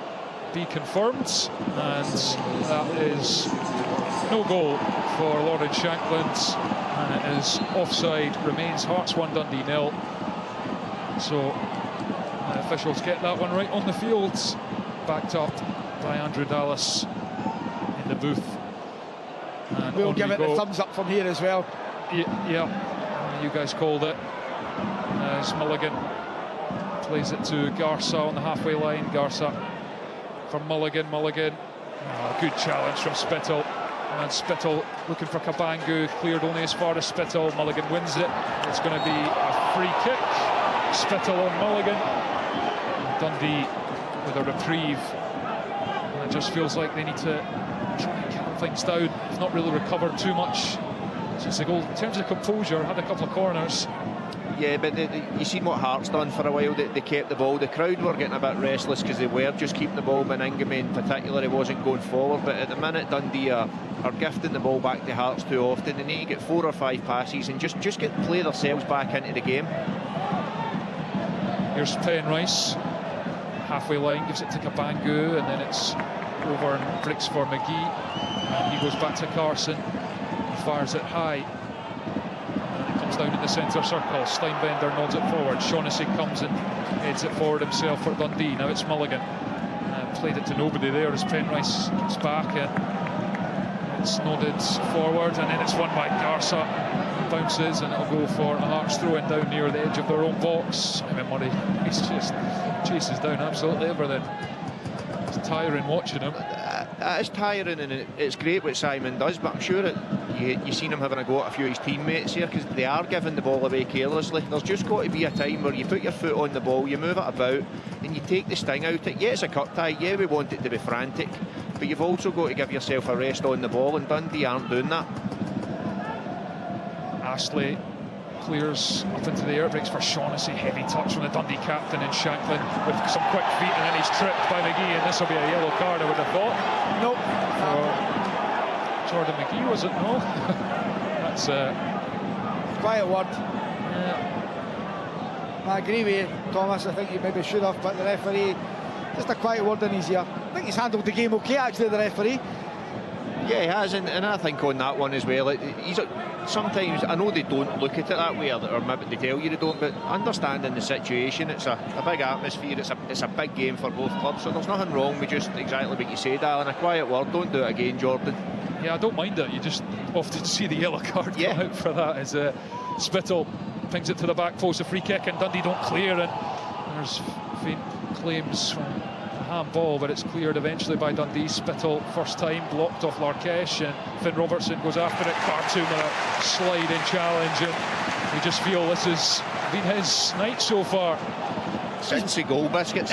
be confirmed, and that is no goal for Lawrence Shankland, and it is offside. Remains Hearts 1, Dundee 0. So the officials get that one right on the field, backed up by Andrew Dallas in the booth. And we'll give it the thumbs up from here as well. Yeah, you guys called it. as Mulligan plays it to Garza on the halfway line. Garza for Mulligan. Mulligan, good challenge from Spittle, and Spittle looking for Cabangu, cleared only as far as Spittle. Mulligan wins it. It's going to be a free kick. Spittle on Mulligan. Dundee with a reprieve, and it just feels like they need to try and calm things down. They've not really recovered too much since the goal. In terms of composure, had a couple of corners. Yeah, but you seen what Hearts done for a while. They kept the ball. The crowd were getting a bit restless because they were just keeping the ball. Beningame in particular, he wasn't going forward. But at the minute, Dundee are gifting the ball back to Hearts too often. They need to get 4 or 5 passes and just play themselves back into the game. Here's Penrice, halfway line, gives it to Cabangu, and then it's over and breaks for McGee. And he goes back to Carson. He fires it high. Down in the centre circle, Steinbender nods it forward. Shaughnessy comes and heads it forward himself for Dundee. Now it's Mulligan. Played it to nobody there as Penrice gets back, and it's nodded forward, and then it's won by Garza. Bounces, and it'll go for a Hearts throw-in down near the edge of their own box. Simon Murray, he's just chases down absolutely everything. It's tiring watching him. It's tiring, and it's great what Simon does, but I'm sure you've seen him having a go at a few of his teammates here, because they are giving the ball away carelessly. There's just got to be a time where you put your foot on the ball, you move it about, and you take the sting out of it. Yeah, it's a cut tie, yeah, we want it to be frantic, but you've also got to give yourself a rest on the ball, and Dundee aren't doing that. Astley clears up into the air, breaks for Shaughnessy, heavy touch from the Dundee captain in Shanklin with some quick feet, and then he's tripped by McGee, and this will be a yellow card, I would have thought. Nope. Jordan McGee, was it? No. That's quiet word. Yeah. I agree with you, Thomas. I think he maybe should have, but the referee, just a quiet word in his ear. I think he's handled the game okay, actually, the referee. Yeah, he has, and I think on that one as well, sometimes, I know they don't look at it that way, or maybe they tell you they don't, but understanding the situation, it's a big atmosphere, it's a big game for both clubs, so there's nothing wrong with just exactly what you said, Alan. A quiet word, don't do it again, Jordan. Yeah, I don't mind it, you just often see the yellow card come out for that, as Spittle pings it to the back post, a free kick, and Dundee don't clear, and there's faint claims from handball, but it's cleared eventually by Dundee. Spittle, first time, blocked off Larkesh, and Finn Robertson goes after it. Khartoum with a sliding challenge, and we just feel this has been his night so far. Since the goal biscuits.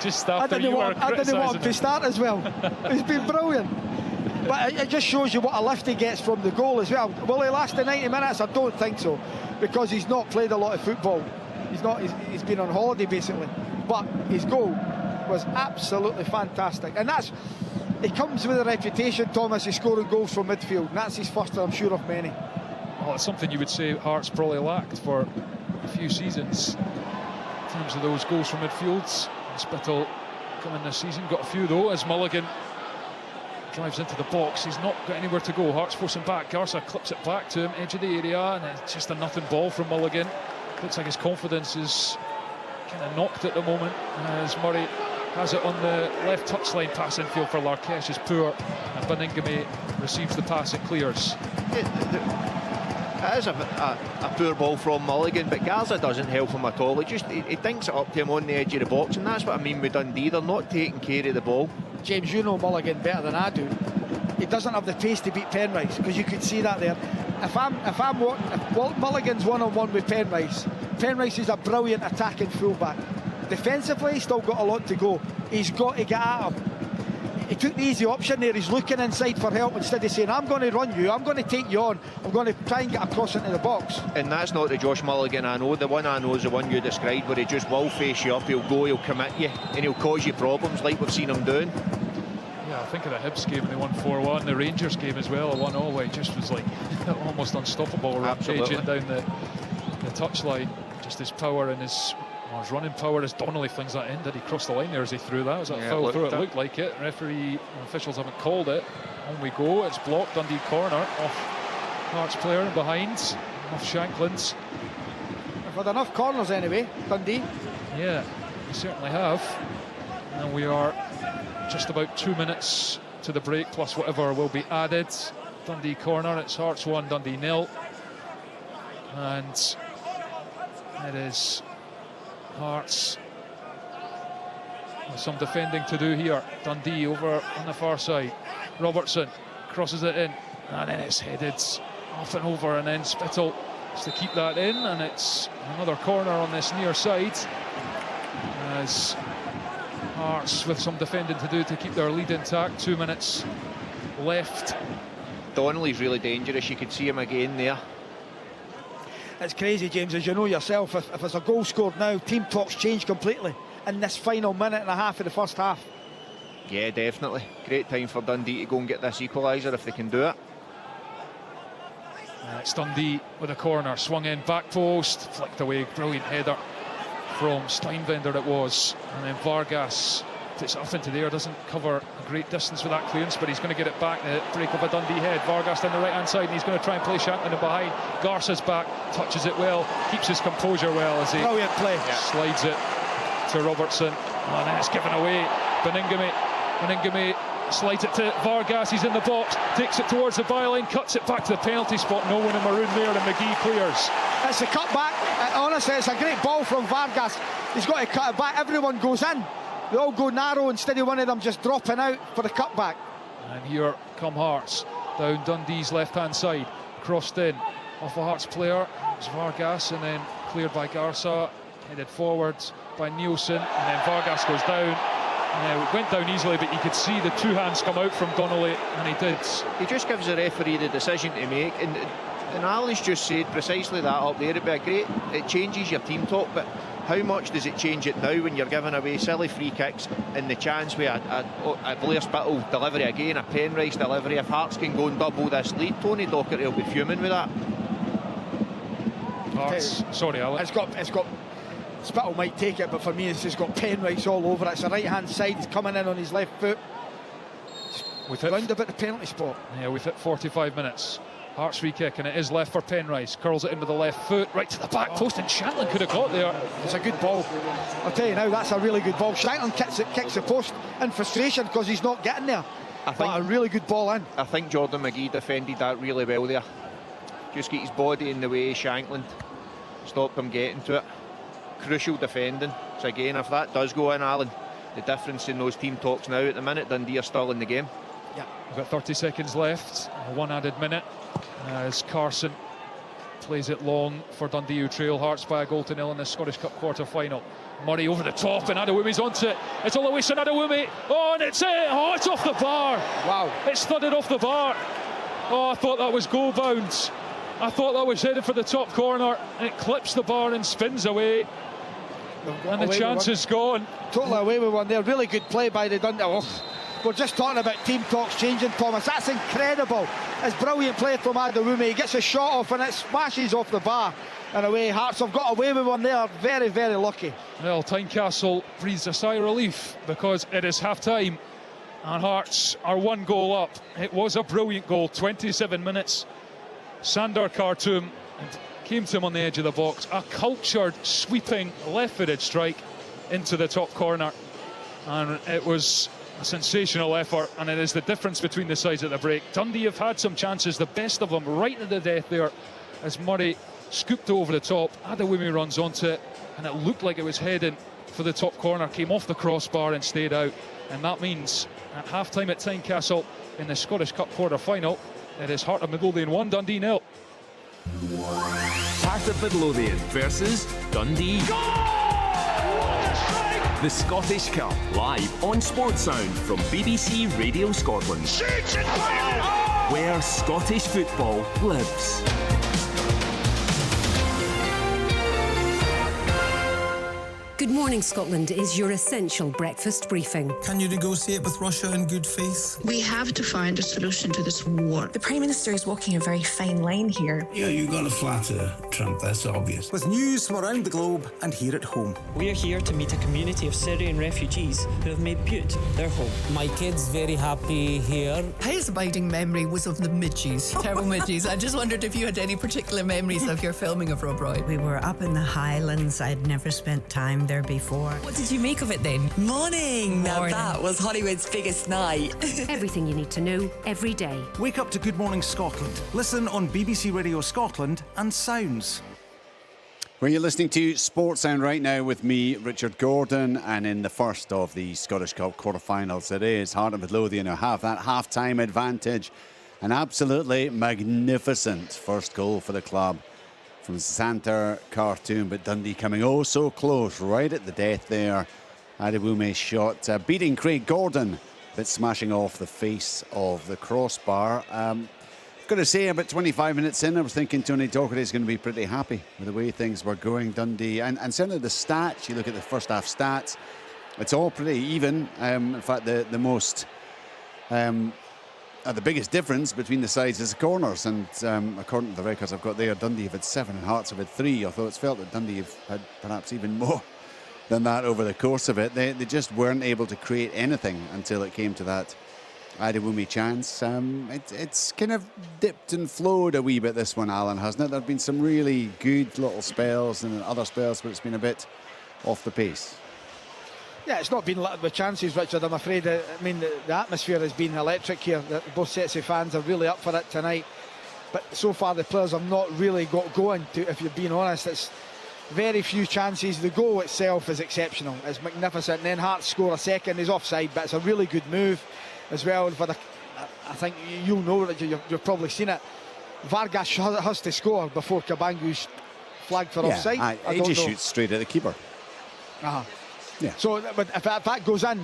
Just after you were criticising I didn't want him to start as well. He's been brilliant. But it just shows you what a lift he gets from the goal as well. Will he last the 90 minutes? I don't think so, because he's not played a lot of football. He's been on holiday basically. But his goal was absolutely fantastic, and he comes with a reputation, Thomas, of scoring goals from midfield, and that's his first, I'm sure, of many. Well, it's something you would say Hearts probably lacked for a few seasons in terms of those goals from midfields. Spittle coming this season, got a few though, as Mulligan drives into the box. He's not got anywhere to go. Hearts force him back. Garza clips it back to him, edge of the area, and it's just a nothing ball from Mulligan. Looks like his confidence is kind of knocked at the moment, as Murray has it on the left touchline. Pass infield for Larkesh is poor, and Beningame receives the pass, it clears. It is a poor ball from Mulligan, but Garza doesn't help him at all. He dinks it up to him on the edge of the box, and that's what I mean with Dundee. They're not taking care of the ball. James, you know Mulligan better than I do. He doesn't have the pace to beat Penrice, because you could see that there. If Mulligan's one-on-one with Penrice is a brilliant attacking fullback. Defensively, he's still got a lot to go. He's got to get at him. He took the easy option there. He's looking inside for help instead of saying, I'm going to run you, I'm going to take you on, I'm going to try and get across into the box. And that's not the Josh Mulligan I know. The one I know is the one you described, where he just will face you up, he'll go, he'll commit you, and he'll cause you problems like we've seen him doing. Yeah, I think of the Hibs game, they won 4-1, the Rangers game as well, a 1-0, where he just was like almost unstoppable, rampaging down the touchline. Just his power and his running power, as Donnelly flings that in. Did he cross the line there as he threw that? Was that foul through? It looked like it. Referee officials haven't called it. On we go. It's blocked. Dundee corner off Hearts player behind, off Shanklin's. We've had enough corners anyway, Dundee. Yeah, we certainly have. And we are just about 2 minutes to the break, plus whatever will be added. Dundee corner. It's Hearts 1, Dundee 0. And It is Hearts with some defending to do here. Dundee over on the far side. Robertson crosses it in, and then it's headed off and over, and then Spittle has to keep that in, and it's another corner on this near side as Hearts with some defending to do to keep their lead intact. 2 minutes left. Donnelly's really dangerous. You could see him again there. It's crazy, James, as you know yourself. If there's a goal scored now, team talks change completely in this final minute and a half of the first half. Yeah, definitely. Great time for Dundee to go and get this equaliser if they can do it. It's Dundee with a corner, swung in, back post, flicked away, brilliant header from Steinvender it was, and then Vargas puts it up into the air, doesn't cover a great distance with that clearance, but he's going to get it back. The break of a Dundee head. Vargas down the right hand side, and he's going to try and play Shanklin in behind. Garza's back, touches it well, keeps his composure well as he brilliant play. Slides it to Robertson, and then it's given away. Beningame slides it to Vargas, he's in the box, takes it towards the byline, cuts it back to the penalty spot. No one in maroon there, and McGee clears. It's a cut back. Honestly, it's a great ball from Vargas. He's got to cut it back. Everyone goes in. They all go narrow instead of one of them just dropping out for the cutback. And here come Hearts down Dundee's left-hand side, crossed in off a Hearts player. It's Vargas, and then cleared by Garza, headed forwards by Nielsen, and then Vargas goes down. It went down easily, but you could see the two hands come out from Donnelly, and he did. He just gives the referee the decision to make, and Ali's just said precisely that up there. It'd be a great, it changes your team talk, but how much does it change it now when you're giving away silly free kicks and the chance with a Blair Spittle delivery again, a Penrice delivery? If Hearts can go and double this lead, Tony Docherty will be fuming with that. Hearts, sorry Alan. It's got Spittle might take it, but for me it's just got Penrice all over it. It's the right hand side, he's coming in on his left foot. We've round about the penalty spot. Yeah, we've hit 45 minutes. Hearts free kick, and it is left for Penrice. Curls it in with the left foot, right to the back post, and Shanklin could have got there. It's a good ball. I'll tell you now, that's a really good ball. Shanklin kicks the post in frustration because he's not getting there. But a really good ball in. I think Jordan McGee defended that really well there. Just get his body in the way, Shanklin stopped him getting to it. Crucial defending. So again, if that does go in, Alan, the difference in those team talks now at the minute, Dundee are still in the game. Yeah, we've got 30 seconds left, one added minute, as Carson plays it long for Dundee, who trail Hearts by a goal to nil in the Scottish Cup quarter-final. Murray over the top, and Adewume's onto it. It's all the way to Adewume. Oh, and it's it. Oh, it's off the bar. Wow. It's thudded off the bar. Oh, I thought that was goal bound. I thought that was headed for the top corner. It clips the bar and spins away. And the chance is gone. Totally away with one there. Really good play by the Dundee. Oh, we're just talking about team talks changing, Thomas. That's incredible. It's brilliant play from Adewume. He gets a shot off and it smashes off the bar. And away, Hearts have got away with one there. Very, very lucky. Well, Tynecastle breathes a sigh of relief because it is half-time and Hearts are one goal up. It was a brilliant goal, 27 minutes. Sandor Khartoum came to him on the edge of the box. A cultured, sweeping, left-footed strike into the top corner. And it was a sensational effort, and it is the difference between the sides at the break. Dundee have had some chances, the best of them right to the death there, as Murray scooped over the top. Adewume runs onto it, and it looked like it was heading for the top corner, came off the crossbar and stayed out. And that means at half-time at Tynecastle in the Scottish Cup quarter-final, it is Heart of Midlothian 1, Dundee 0. Heart of Midlothian versus Dundee. The Scottish Cup, live on Sportsound from BBC Radio Scotland. Where Scottish football lives. Good Morning Scotland is your essential breakfast briefing. Can you negotiate with Russia in good faith? We have to find a solution to this war. The Prime Minister is walking a very fine line here. Yeah, you've got to flatter Trump, that's obvious. With news from around the globe and here at home. We are here to meet a community of Syrian refugees who have made Butte their home. My kid's very happy here. His abiding memory was of the midges, terrible midges. I just wondered if you had any particular memories of your filming of Rob Roy. We were up in the Highlands. I'd never spent time there before. What did you make of it then? Morning! Now that was Hollywood's biggest night. Everything you need to know every day. Wake up to Good Morning Scotland. Listen on BBC Radio Scotland and Sounds. Well, you're listening to Sports Sound right now with me, Richard Gordon, and in the first of the Scottish Cup quarterfinals, it is Heart of Midlothian who have that half-time advantage. An absolutely magnificent first goal for the club from Santa Khartoum, but Dundee coming oh so close, right at the death there. Adewume's shot beating Craig Gordon, but smashing off the face of the crossbar. Got to say, about 25 minutes in, I was thinking Tony Docherty is going to be pretty happy with the way things were going, Dundee. And certainly the stats, you look at the first half stats, it's all pretty even. In fact, the biggest difference between the sides is the corners. And according to the records I've got there, Dundee have had 7 and Hearts have had 3, although it's felt that Dundee have had perhaps even more than that over the course of it. They just weren't able to create anything until it came to that Adewume chance. It's kind of dipped and flowed a wee bit, this one, Alan, hasn't it? There have been some really good little spells and other spells where it's been a bit off the pace. Yeah, it's not been littered with chances, Richard, I'm afraid. I mean, the atmosphere has been electric here. Both sets of fans are really up for it tonight. But so far the players have not really got going, if you're being honest. It's very few chances. The goal itself is exceptional. It's magnificent. And then Hearts score a second. He's offside, but it's a really good move as well. And I think you'll know, Richard, you've probably seen it. Vargas has to score before Kabangu's flagged for offside. He just shoots straight at the keeper. Yeah. So, but if that goes in,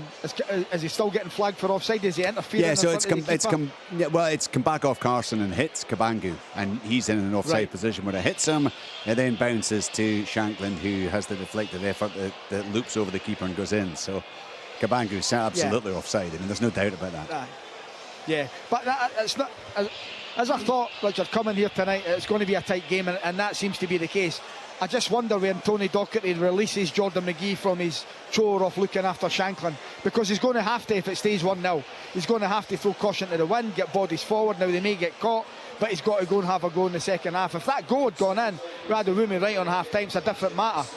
is he still getting flagged for offside? Is he interfering? Yeah, so it's come back off Carson and hits Kabangu, and he's in an offside position where it hits him. It then bounces to Shankland, who has the deflected effort that loops over the keeper and goes in. So Kabangu's absolutely offside. I mean, there's no doubt about that. Yeah, but it's not. As I thought, Richard, coming here tonight, it's going to be a tight game, and that seems to be the case. I just wonder when Tony Docherty releases Jordan McGee from his chore of looking after Shankland, because he's going to have to, if it stays 1-0, he's going to have to throw caution to the wind, get bodies forward. Now they may get caught, but he's got to go and have a go in the second half. If that goal had gone in, Adewume right on half time, it's a different matter.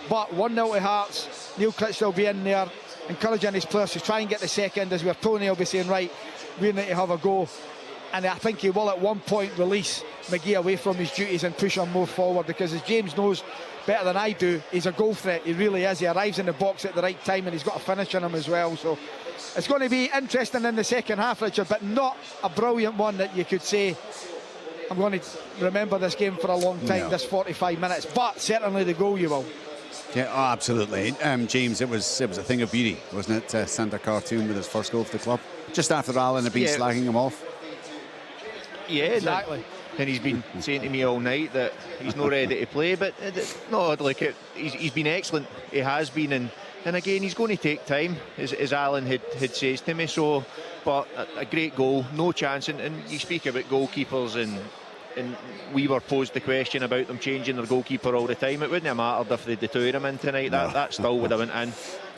But 1-0 to Hearts, Neil Critchley will be in there encouraging his players to try and get the second, as where Tony will be saying, right, we need to have a go. And I think he will at one point release McGee away from his duties and push him more forward, because as James knows better than I do, he's a goal threat. He really is. He arrives in the box at the right time, and he's got a finish in him as well. So it's going to be interesting in the second half, Richard, but not a brilliant one that you could say, I'm going to remember this game for a long time, this 45 minutes. But certainly the goal you will. Yeah, oh, absolutely. James, it was a thing of beauty, wasn't it? Santa Khartoum with his first goal for the club. Just after Alan had been slagging him off. Yeah, exactly. And he's been saying to me all night that he's not ready to play, but no, like he's been excellent. He has been, and again, he's going to take time, as Alan had says to me. So, but a great goal, no chance. And you speak about goalkeepers, and we were posed the question about them changing their goalkeeper all the time. It wouldn't have mattered if they'd thrown him in tonight. That still would have went in.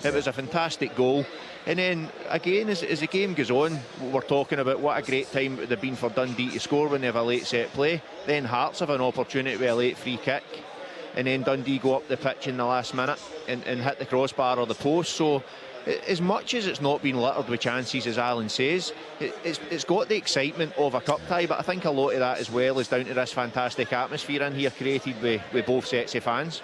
It was a fantastic goal. And then again, as the game goes on, we're talking about what a great time it would have been for Dundee to score when they have a late set play. Then Hearts have an opportunity with a late free kick, and then Dundee go up the pitch in the last minute and hit the crossbar or the post. So as much as it's not been littered with chances, as Alan says, it's got the excitement of a cup tie, but I think a lot of that as well is down to this fantastic atmosphere in here created with both sets of fans.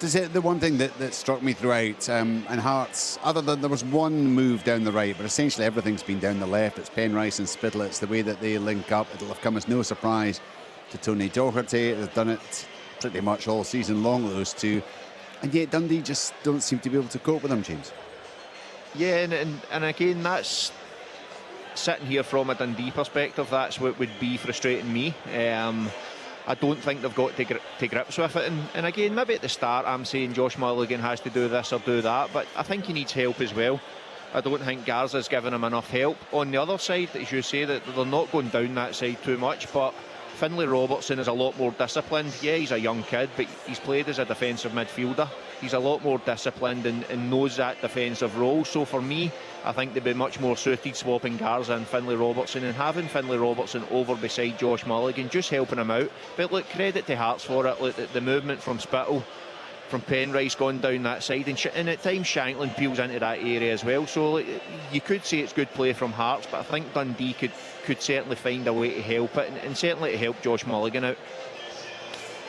The one thing that struck me throughout, and Hearts, other than there was one move down the right, but essentially everything's been down the left. It's Penrice and Spittle. It's the way that they link up. It'll have come as no surprise to Tony Docherty. They've done it pretty much all season long, those two. And yet Dundee just don't seem to be able to cope with them, James. Yeah, and again, that's sitting here from a Dundee perspective, that's what would be frustrating me. I don't think they've got to grips with it, and again, maybe at the start I'm saying Josh Mulligan has to do this or do that, but I think he needs help as well. I don't think Garza's given him enough help. On the other side, as you say, that they're not going down that side too much, but Finlay Robertson is a lot more disciplined. Yeah, he's a young kid, but he's played as a defensive midfielder. He's a lot more disciplined and knows that defensive role. So for me, I think they'd be much more suited swapping Garza and Finlay Robertson, and having Finlay Robertson over beside Josh Mulligan, just helping him out. But look, credit to Hearts for it. Look, the movement from Spittle, from Penrice going down that side, and at times Shankland peels into that area as well. So you could say it's good play from Hearts, but I think Dundee could certainly find a way to help it, and certainly to help Josh Mulligan out.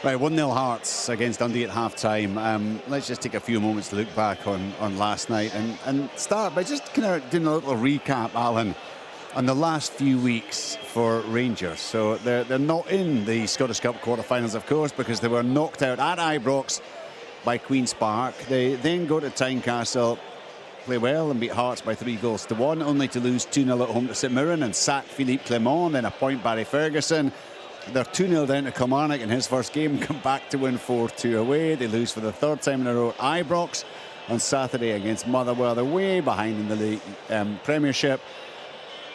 Right, 1-0 Hearts against Dundee at half-time. Let's just take a few moments to look back on last night and start by just kind of doing a little recap, Alan, on the last few weeks for Rangers. So they're not in the Scottish Cup quarter-finals, of course, because they were knocked out at Ibrox by Queen's Park. They then go to Tynecastle, play well and beat Hearts by 3-1, only to lose 2-0 at home to St Mirren and sack Philippe Clement, then appoint Barry Ferguson. They're 2-0 down to Kilmarnock in his first game, come back to win 4-2 away. They lose for the third time in a row at Ibrox on Saturday against Motherwell. They're way behind in the league Premiership.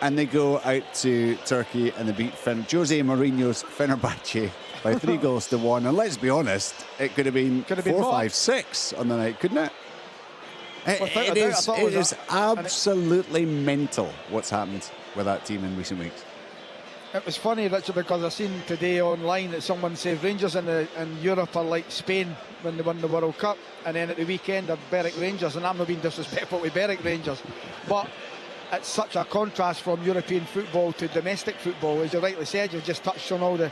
And they go out to Turkey and they beat Jose Mourinho's Fenerbahce by 3-1. And let's be honest, it could have been 4-5-6 on the night, couldn't it? It is absolutely mental what's happened with that team in recent weeks. It was funny, Richard, because I seen today online that someone said Rangers in Europe are like Spain when they won the World Cup, and then at the weekend are Berwick Rangers, and I'm not being disrespectful to Berwick Rangers, but it's such a contrast from European football to domestic football. As you rightly said, you've just touched on all the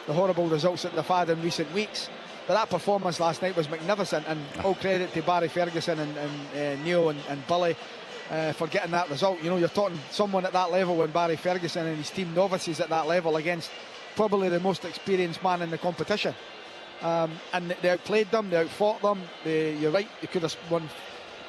horrible results that they've had in recent weeks. But that performance last night was magnificent, and all credit to Barry Ferguson and Neil and Billy for getting that result. You know, you're talking someone at that level when Barry Ferguson and his team novices at that level against probably the most experienced man in the competition. And they outplayed them, they outfought them. You're right, they could have won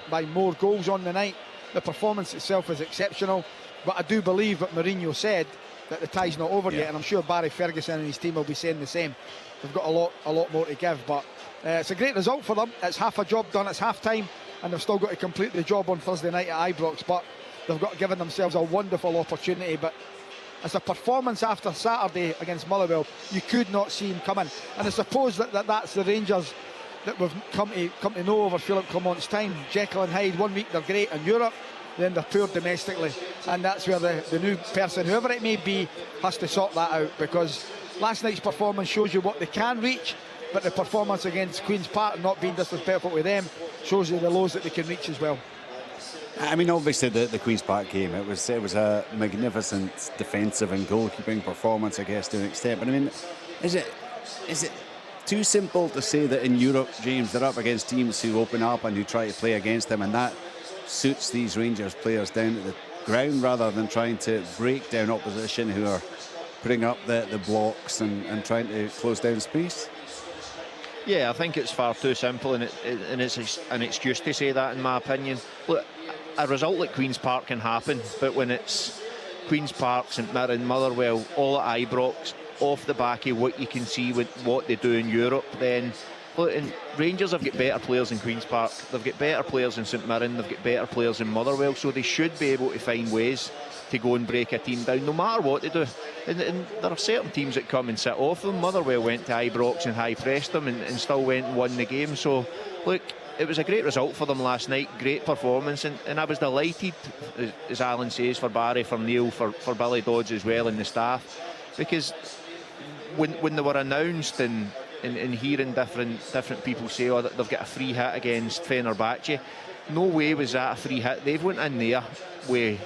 by more goals on the night. The performance itself is exceptional, but I do believe what Mourinho said, that the tie's not over yet, and I'm sure Barry Ferguson and his team will be saying the same. They've got a lot more to give, but it's a great result for them. It's half a job done, it's half time, and they've still got to complete the job on Thursday night at Ibrox, but they've got given themselves a wonderful opportunity. But as a performance after Saturday against Motherwell, you could not see him coming, and I suppose that's the Rangers that we've come to know over Philippe Clement's time. Jekyll and Hyde, 1 week they're great in Europe, then they're poor domestically, and that's where the new person, whoever it may be, has to sort that out, because last night's performance shows you what they can reach, but the performance against Queen's Park, not being disrespectful to them, shows you the lows that they can reach as well. I mean, obviously the Queen's Park game, it was a magnificent defensive and goalkeeping performance, I guess, to an extent. But I mean, is it too simple to say that in Europe, James, they're up against teams who open up and who try to play against them, and that suits these Rangers players down to the ground rather than trying to break down opposition who are putting up the blocks and trying to close down space? Yeah, I think it's far too simple, and it's an excuse to say that, in my opinion. Look, a result like Queen's Park can happen, but when it's Queen's Park, St Mirren, Motherwell, all at Ibrox, off the back of what you can see with what they do in Europe, then look, and Rangers have got better players in Queen's Park, they've got better players in St Mirren, they've got better players in Motherwell, so they should be able to find ways to go and break a team down no matter what they do. And there are certain teams that come and sit off them. Motherwell went to Ibrox and high pressed them and still went and won the game. So look, it was a great result for them last night, great performance, and I was delighted, as Alan says, for Barry, for Neil, for Billy Dodds as well, and the staff, because when they were announced and hearing different people say, oh, that they've got a free hit against Fenerbahce, no way was that a free hit. They've went in there with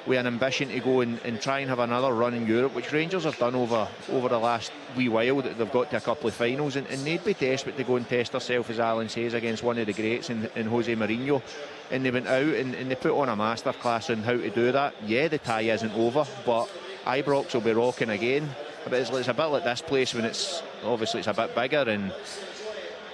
an ambition to go and try and have another run in Europe, which Rangers have done over the last wee while, that they've got to a couple of finals, and they'd be desperate to go and test themselves, as Alan says, against one of the greats in Jose Mourinho. And they went out and they put on a masterclass on how to do that. Yeah, the tie isn't over, but Ibrox will be rocking again. But it's a bit like this place when it's a bit bigger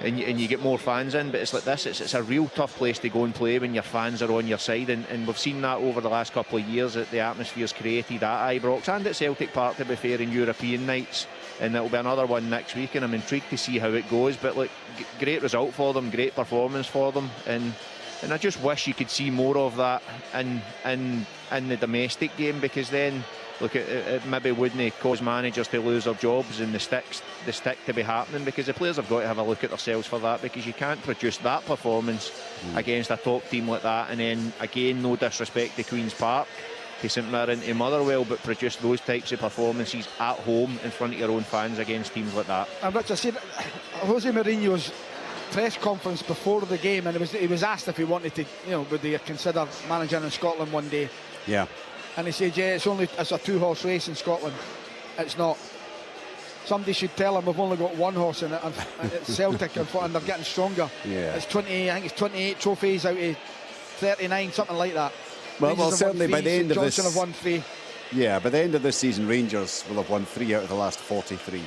and you get more fans in, but it's like this, it's a real tough place to go and play when your fans are on your side, and we've seen that over the last couple of years, that the atmosphere's created at Ibrox and at Celtic Park, to be fair, in European nights, and it'll be another one next week, and I'm intrigued to see how it goes. But look, great result for them, great performance for them, and I just wish you could see more of that in the domestic game, because then look, it maybe wouldn't cause managers to lose their jobs and the stick to be happening, because the players have got to have a look at themselves for that, because you can't produce that performance against a top team like that, and then again, no disrespect to Queen's Park, to St Mirren, to Motherwell, but produce those types of performances at home in front of your own fans against teams like that. And Richard said, Jose Mourinho's press conference before the game, and he was asked if he wanted to, would they consider managing in Scotland one day? Yeah. And he said, yeah, it's a two-horse race in Scotland. It's not. somebody should tell them we've only got one horse and it's Celtic and they're getting stronger. Yeah. It's 28 trophies out of 39, something like that. Well, certainly by the end of this... Johnson have won 3. Yeah, by the end of this season, Rangers will have won 3 out of the last 43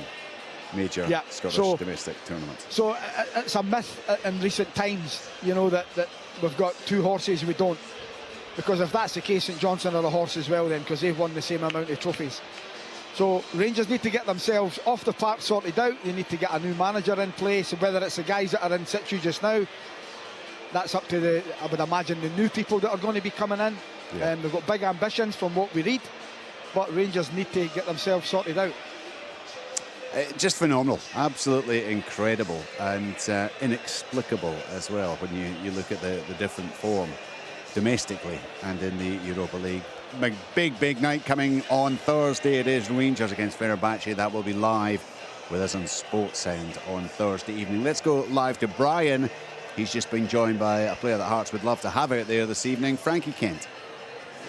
major Scottish domestic tournaments. So it's a myth in recent times, you know, that we've got 2 horses, we don't. Because if that's the case, St Johnstone are a horse as well then, because they've won the same amount of trophies. So Rangers need to get themselves off the park sorted out. They need to get a new manager in place, and whether it's the guys that are in situ just now, that's up to I would imagine, the new people that are going to be coming in. Yeah. They've got big ambitions from what we read, but Rangers need to get themselves sorted out. Just phenomenal, absolutely incredible and inexplicable as well when you look at the different form domestically and in the Europa League. Big night coming on Thursday. It is Rangers against Fenerbahce. That will be live with us on Sports Sound on Thursday evening. Let's go live to Brian. He's just been joined by a player that Hearts would love to have out there this evening, Frankie Kent.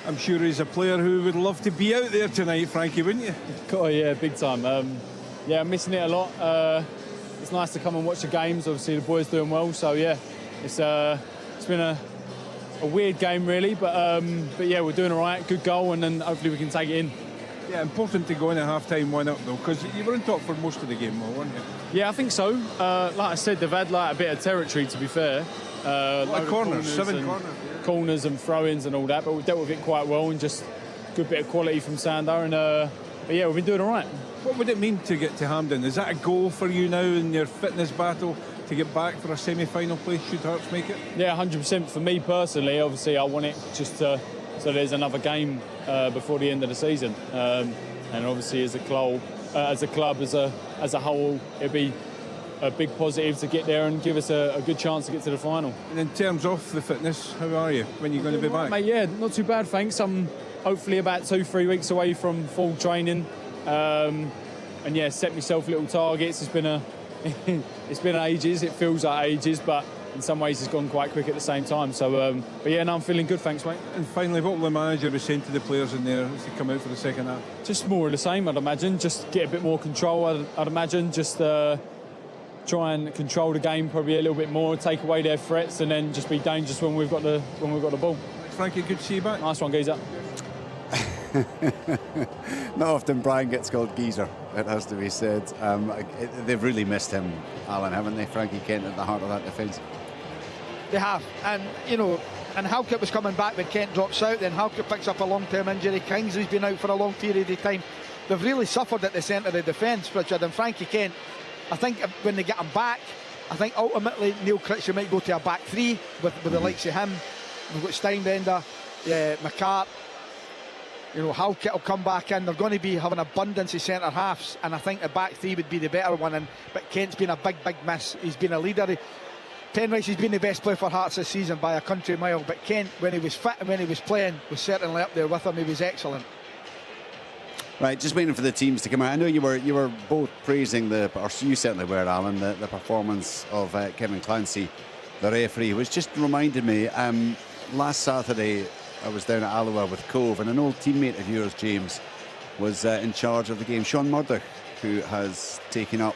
I'm sure he's a player who would love to be out there tonight, Frankie, wouldn't you? Oh yeah, big time. Yeah, I'm missing it a lot. It's nice to come and watch the games. Obviously, the boys doing well, so yeah, it's been a weird game really, but yeah, we're doing all right. Good goal, and then hopefully we can take it in. Yeah, important to go in at half-time 1-up though, because you were on top for most of the game, weren't you? Yeah, I think so. Like I said, they've had like a bit of territory, to be fair. Corners, 7 corners. Corners and throw-ins and all that, but we've dealt with it quite well, and just good bit of quality from Sando, and but yeah, we've been doing all right. What would it mean to get to Hampden? Is that a goal for you now in your fitness battle to get back for a semi-final place should Hearts make it? Yeah, 100% for me personally. Obviously, I want it just so there's another game before the end of the season, and obviously as a club, as a whole, it'd be a big positive to get there and give us a good chance to get to the final. And in terms of the fitness, how are you? When are you going to be back? Mate, yeah, not too bad, thanks. I'm hopefully about 2-3 weeks away from full training, and yeah, set myself little targets. It's been ages. It feels like ages, but in some ways it's gone quite quick at the same time. So, but yeah, no, I'm feeling good, thanks, mate. And finally, what will the manager be saying to the players in there as they come out for the second half? Just more of the same, I'd imagine. Just get a bit more control, I'd imagine. Just try and control the game probably a little bit more, take away their threats, and then just be dangerous when we've got the ball. Frankie, good to see you back. Nice one, Geezer. Not often Brian gets called Geezer, it has to be said. They've really missed him, Alan, haven't they? Frankie Kent at the heart of that defence. They have, and you know, and Halkett was coming back when Kent drops out, then Halkett picks up a long-term injury. Kingsley's been out for a long period of time. They've really suffered at the centre of the defence, Richard, and Frankie Kent, I think when they get him back, I think ultimately Neil Critchley might go to a back 3 with the likes of him. We've got Steinbender, McCart, you know, Halkett will come back in. They're going to be having abundance of centre halves, and I think the back 3 would be the better one. But Kent's been a big miss. He's been a leader. Penrice has been the best player for Hearts this season by a country mile, but Kent, when he was fit and when he was playing, was certainly up there with him. He was excellent. Right, just waiting for the teams to come out. I know you were both praising or you certainly were, Alan, the performance of Kevin Clancy, the referee, which just reminded me, last Saturday I was down at Alloa with Cove, and an old teammate of yours, James, was in charge of the game. Sean Murdoch, who has taken up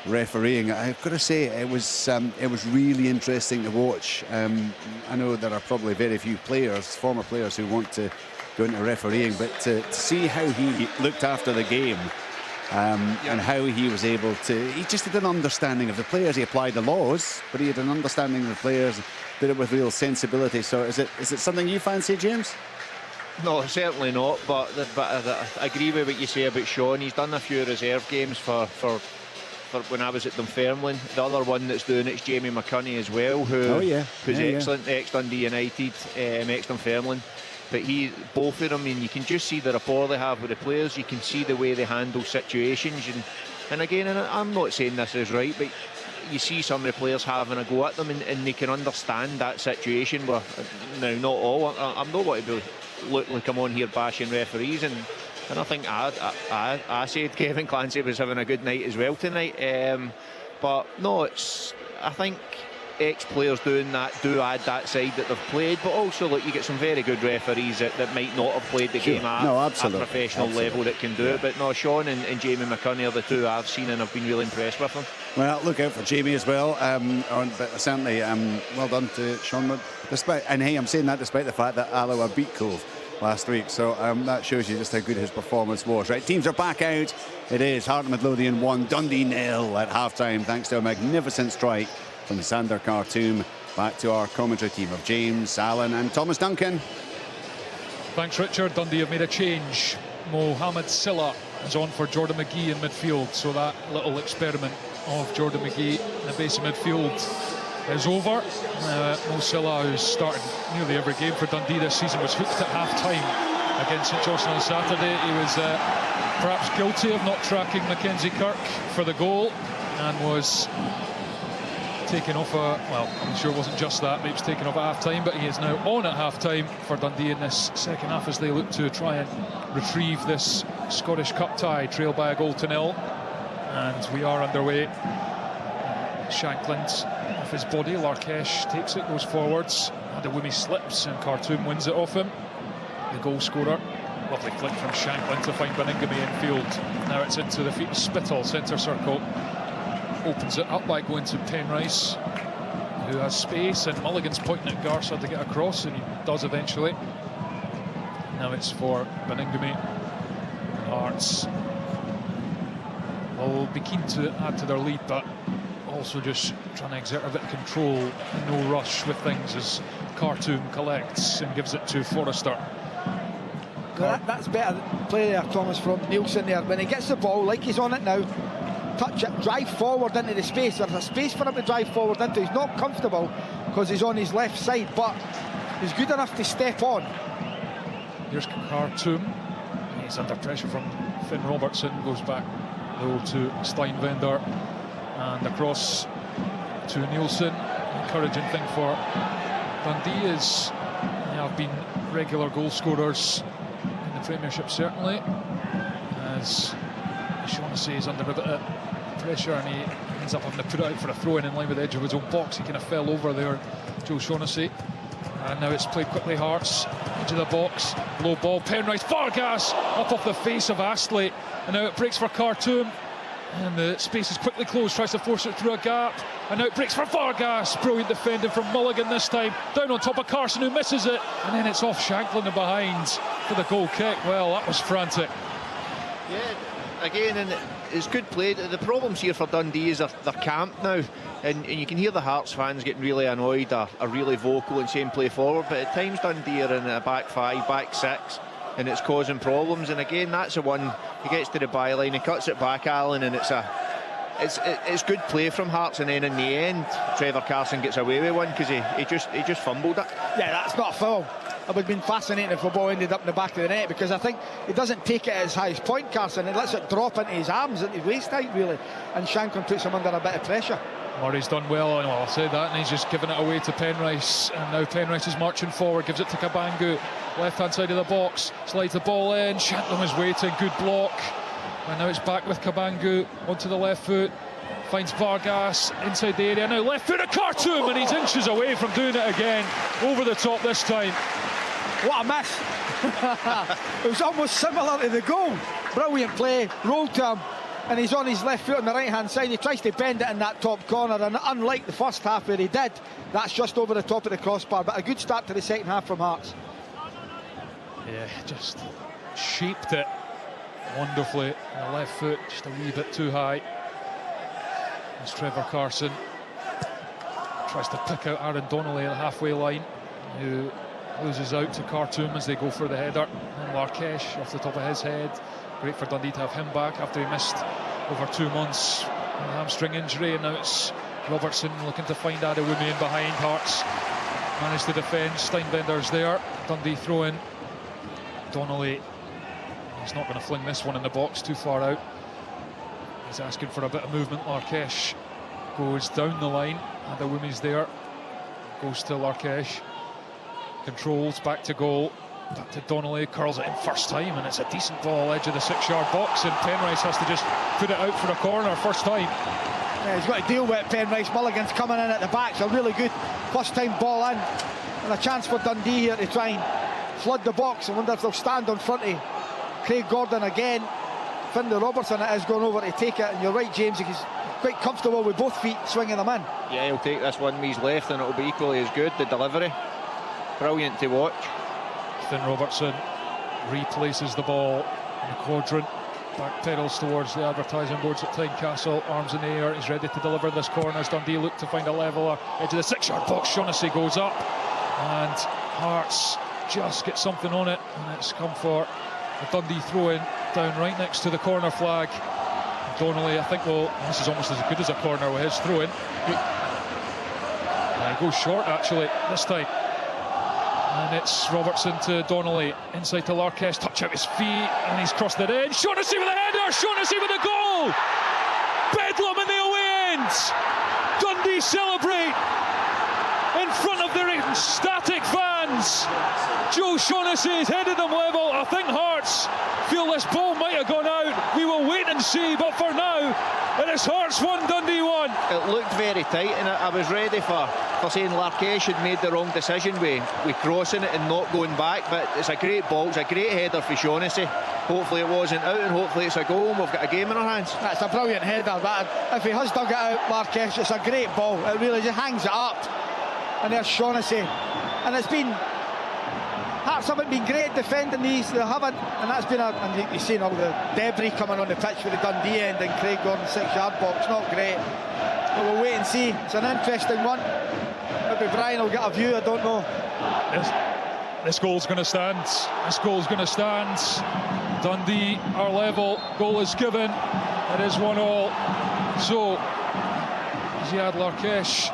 refereeing. I've got to say, it was really interesting to watch. I know there are probably very few former players, who want to go into refereeing, but to see how he looked after the game and how he was able to, he just had an understanding of the players. He applied the laws, but he had an understanding of the players, did it with real sensibility. So is it something you fancy, James? No, certainly not, but I agree with what you say about Sean. He's done a few reserve games for when I was at Dunfermline. The other one that's doing it's Jamie McCunney as well, who's excellent, ex-Dundee United, ex-Dunfermline. But both of them, and you can just see the rapport they have with the players. You can see the way they handle situations, and again, and I'm not saying this is right, but you see some of the players having a go at them, and they can understand that situation. Where now, not all. I'm not going to look like I'm on here bashing referees, and I think I said Kevin Clancy was having a good night as well tonight. But no, I think ex-players doing that do add that side that they've played, but also look, you get some very good referees that might not have played the game at a professional level that can do it. But no, Sean and Jamie McCurney are the two I've seen, and I've been really impressed with them. Well, look out for Jamie as well. But certainly, well done to Sean. Despite, and hey, I'm saying that despite the fact that Alloa beat Cove last week, so that shows you just how good his performance was. Right, teams are back out. It is Heart of Midlothian 1, Dundee 0 at half-time, thanks to a magnificent strike from Sander Khartoum. Back to our commentary team of James, Alan and Thomas Duncan. Thanks, Richard. Dundee have made a change. Mohamed Silla is on for Jordan McGee in midfield, so that little experiment of Jordan McGee in the base of midfield is over. Mo Silla, who's started nearly every game for Dundee this season, was hooked at half-time against St Johnstone on Saturday. He was perhaps guilty of not tracking Mackenzie Kirk for the goal and was taken off well, I'm sure it wasn't just that, but he was taken off at half-time, but he is now on at half-time for Dundee in this second half as they look to try and retrieve this Scottish Cup tie, trailed by a 0-0. And we are underway. Shankland off his body, Larkesh takes it, goes forwards, Adewumi slips and Khartoum wins it off him. The goal scorer, lovely flick from Shankland to find Baningame in field. Now it's into the feet of Spittle, centre circle. Opens it up by going to Penrice, who has space, and Mulligan's pointing at Garza to get across, and he does eventually. Now it's for Baningame. Hearts will be keen to add to their lead, but also just trying to exert a bit of control, no rush with things as Khartoum collects and gives it to Forrester. That's better play there, Thomas, from Nielsen there. When he gets the ball, like he's on it now, touch it, drive forward into the space. There's a space for him to drive forward into. He's not comfortable because he's on his left side, but he's good enough to step on. Here's Khartoum. He's under pressure from Finn Robertson. Goes back though to Steinwender and across to Nielsen. Encouraging thing for Dundee is they have been regular goal scorers in the Premiership, certainly, as Shaughnessy is under a bit of pressure and he ends up having to put it out for a throw-in in line with the edge of his own box. He kind of fell over there, Joe Shaughnessy. And now it's played quickly, Hearts, into the box, low ball, Penrice, Vargas up off the face of Astley, and now it breaks for Khartoum, and the space is quickly closed, tries to force it through a gap, and now it breaks for Vargas. Brilliant defending from Mulligan this time, down on top of Carson, who misses it, and then it's off Shankland and behind for the goal kick. Well, that was frantic. Yeah, again, and it's good play. The problems here for Dundee is they're camped now, and you can hear the Hearts fans getting really annoyed, are really vocal and saying play forward, but at times Dundee are in a back five, back six, and it's causing problems. And again, that's the one, he gets to the byline, he cuts it back, Alan, and it's good play from Hearts, and then in the end Trevor Carson gets away with one because he just fumbled it. Yeah, that's not a foul. It would have been fascinating if the ball ended up in the back of the net, because I think he doesn't take it at his highest point, Carson. He lets it drop into his arms, at his waist height, really, and Shankland puts him under a bit of pressure. Murray's done well, I'll say that, and he's just given it away to Penrice, and now Penrice is marching forward, gives it to Kabangu, left-hand side of the box, slides the ball in, Shankland is waiting, good block, and now it's back with Kabangu onto the left foot, finds Vargas inside the area, now left foot at Khartoum, and he's inches away from doing it again, over the top this time. What a miss. It was almost similar to the goal. Brilliant play, rolled to him, and he's on his left foot on the right hand side. He tries to bend it in that top corner, and unlike the first half where he did, that's just over the top of the crossbar. But a good start to the second half from Hearts. Yeah, just shaped it wonderfly on the left foot, just a wee bit too high. As Trevor Carson tries to pick out Aaron Donnelly at the halfway line, who loses out to Khartoum as they go for the header, and Larkesh off the top of his head. Great for Dundee to have him back after he missed over 2 months with a hamstring injury, and now it's Robertson looking to find Adewumi in behind. Hearts managed to defend, Steinbender's there, Dundee throw in. Donnelly, he's not going to fling this one in the box, too far out. He's asking for a bit of movement. Larkesh goes down the line, Adewumi's there, goes to Larkesh. Controls, back to goal, back to Donnelly, curls it in first time, and it's a decent ball, edge of the 6-yard box, and Penrice has to just put it out for a corner first time. Yeah, he's got to deal with it. Penrice. Mulligan's coming in at the back. It's a really good first time ball in. And a chance for Dundee here to try and flood the box. I wonder if they'll stand on front of Craig Gordon again. Finlay Robertson it is going over to take it. And you're right, James, he's quite comfortable with both feet swinging them in. Yeah, he'll take this one with his left and it'll be equally as good. The delivery, brilliant to watch. Finn Robertson replaces the ball in the quadrant, back pedals towards the advertising boards at Tynecastle, arms in the air, he's ready to deliver this corner as Dundee look to find a leveller. Edge of the 6-yard box, Shaughnessy goes up and Hearts just get something on it, and it's come for a Dundee throw-in down right next to the corner flag. Donnelly, I think, well, this is almost as good as a corner with his throw-in. He goes short actually this time. And it's Robertson to Donnelly, inside to Larkesh, touch out his feet, and he's crossed it in. Shaughnessy with a header, Shaughnessy with a goal! Bedlam in the away end! Dundee celebrate in front of their ecstatic fans. Joe Shaughnessy has headed them level. I think Hearts feel this ball might have gone out. We will wait and see, but for now, it is Hearts 1, Dundee 1. It looked very tight, and I was ready for saying Larkesh had made the wrong decision with crossing it and not going back, but it's a great ball, it's a great header for Shaughnessy. Hopefully it wasn't out and hopefully it's a goal and we've got a game in our hands. That's a brilliant header, but if he has dug it out, Larkesh, it's a great ball. It really just hangs it up. And there's Shaughnessy. And it's been... Hearts haven't been great at defending these, they haven't, and that's been and you've seen all the debris coming on the pitch for the Dundee end and Craig Gordon's 6-yard box, not great. But we'll wait and see. It's an interesting one. Maybe Brian will get a view, I don't know. This goal's going to stand. This goal's going to stand. Dundee are level. Goal is given. It is 1-1. So, Ziad Larkesh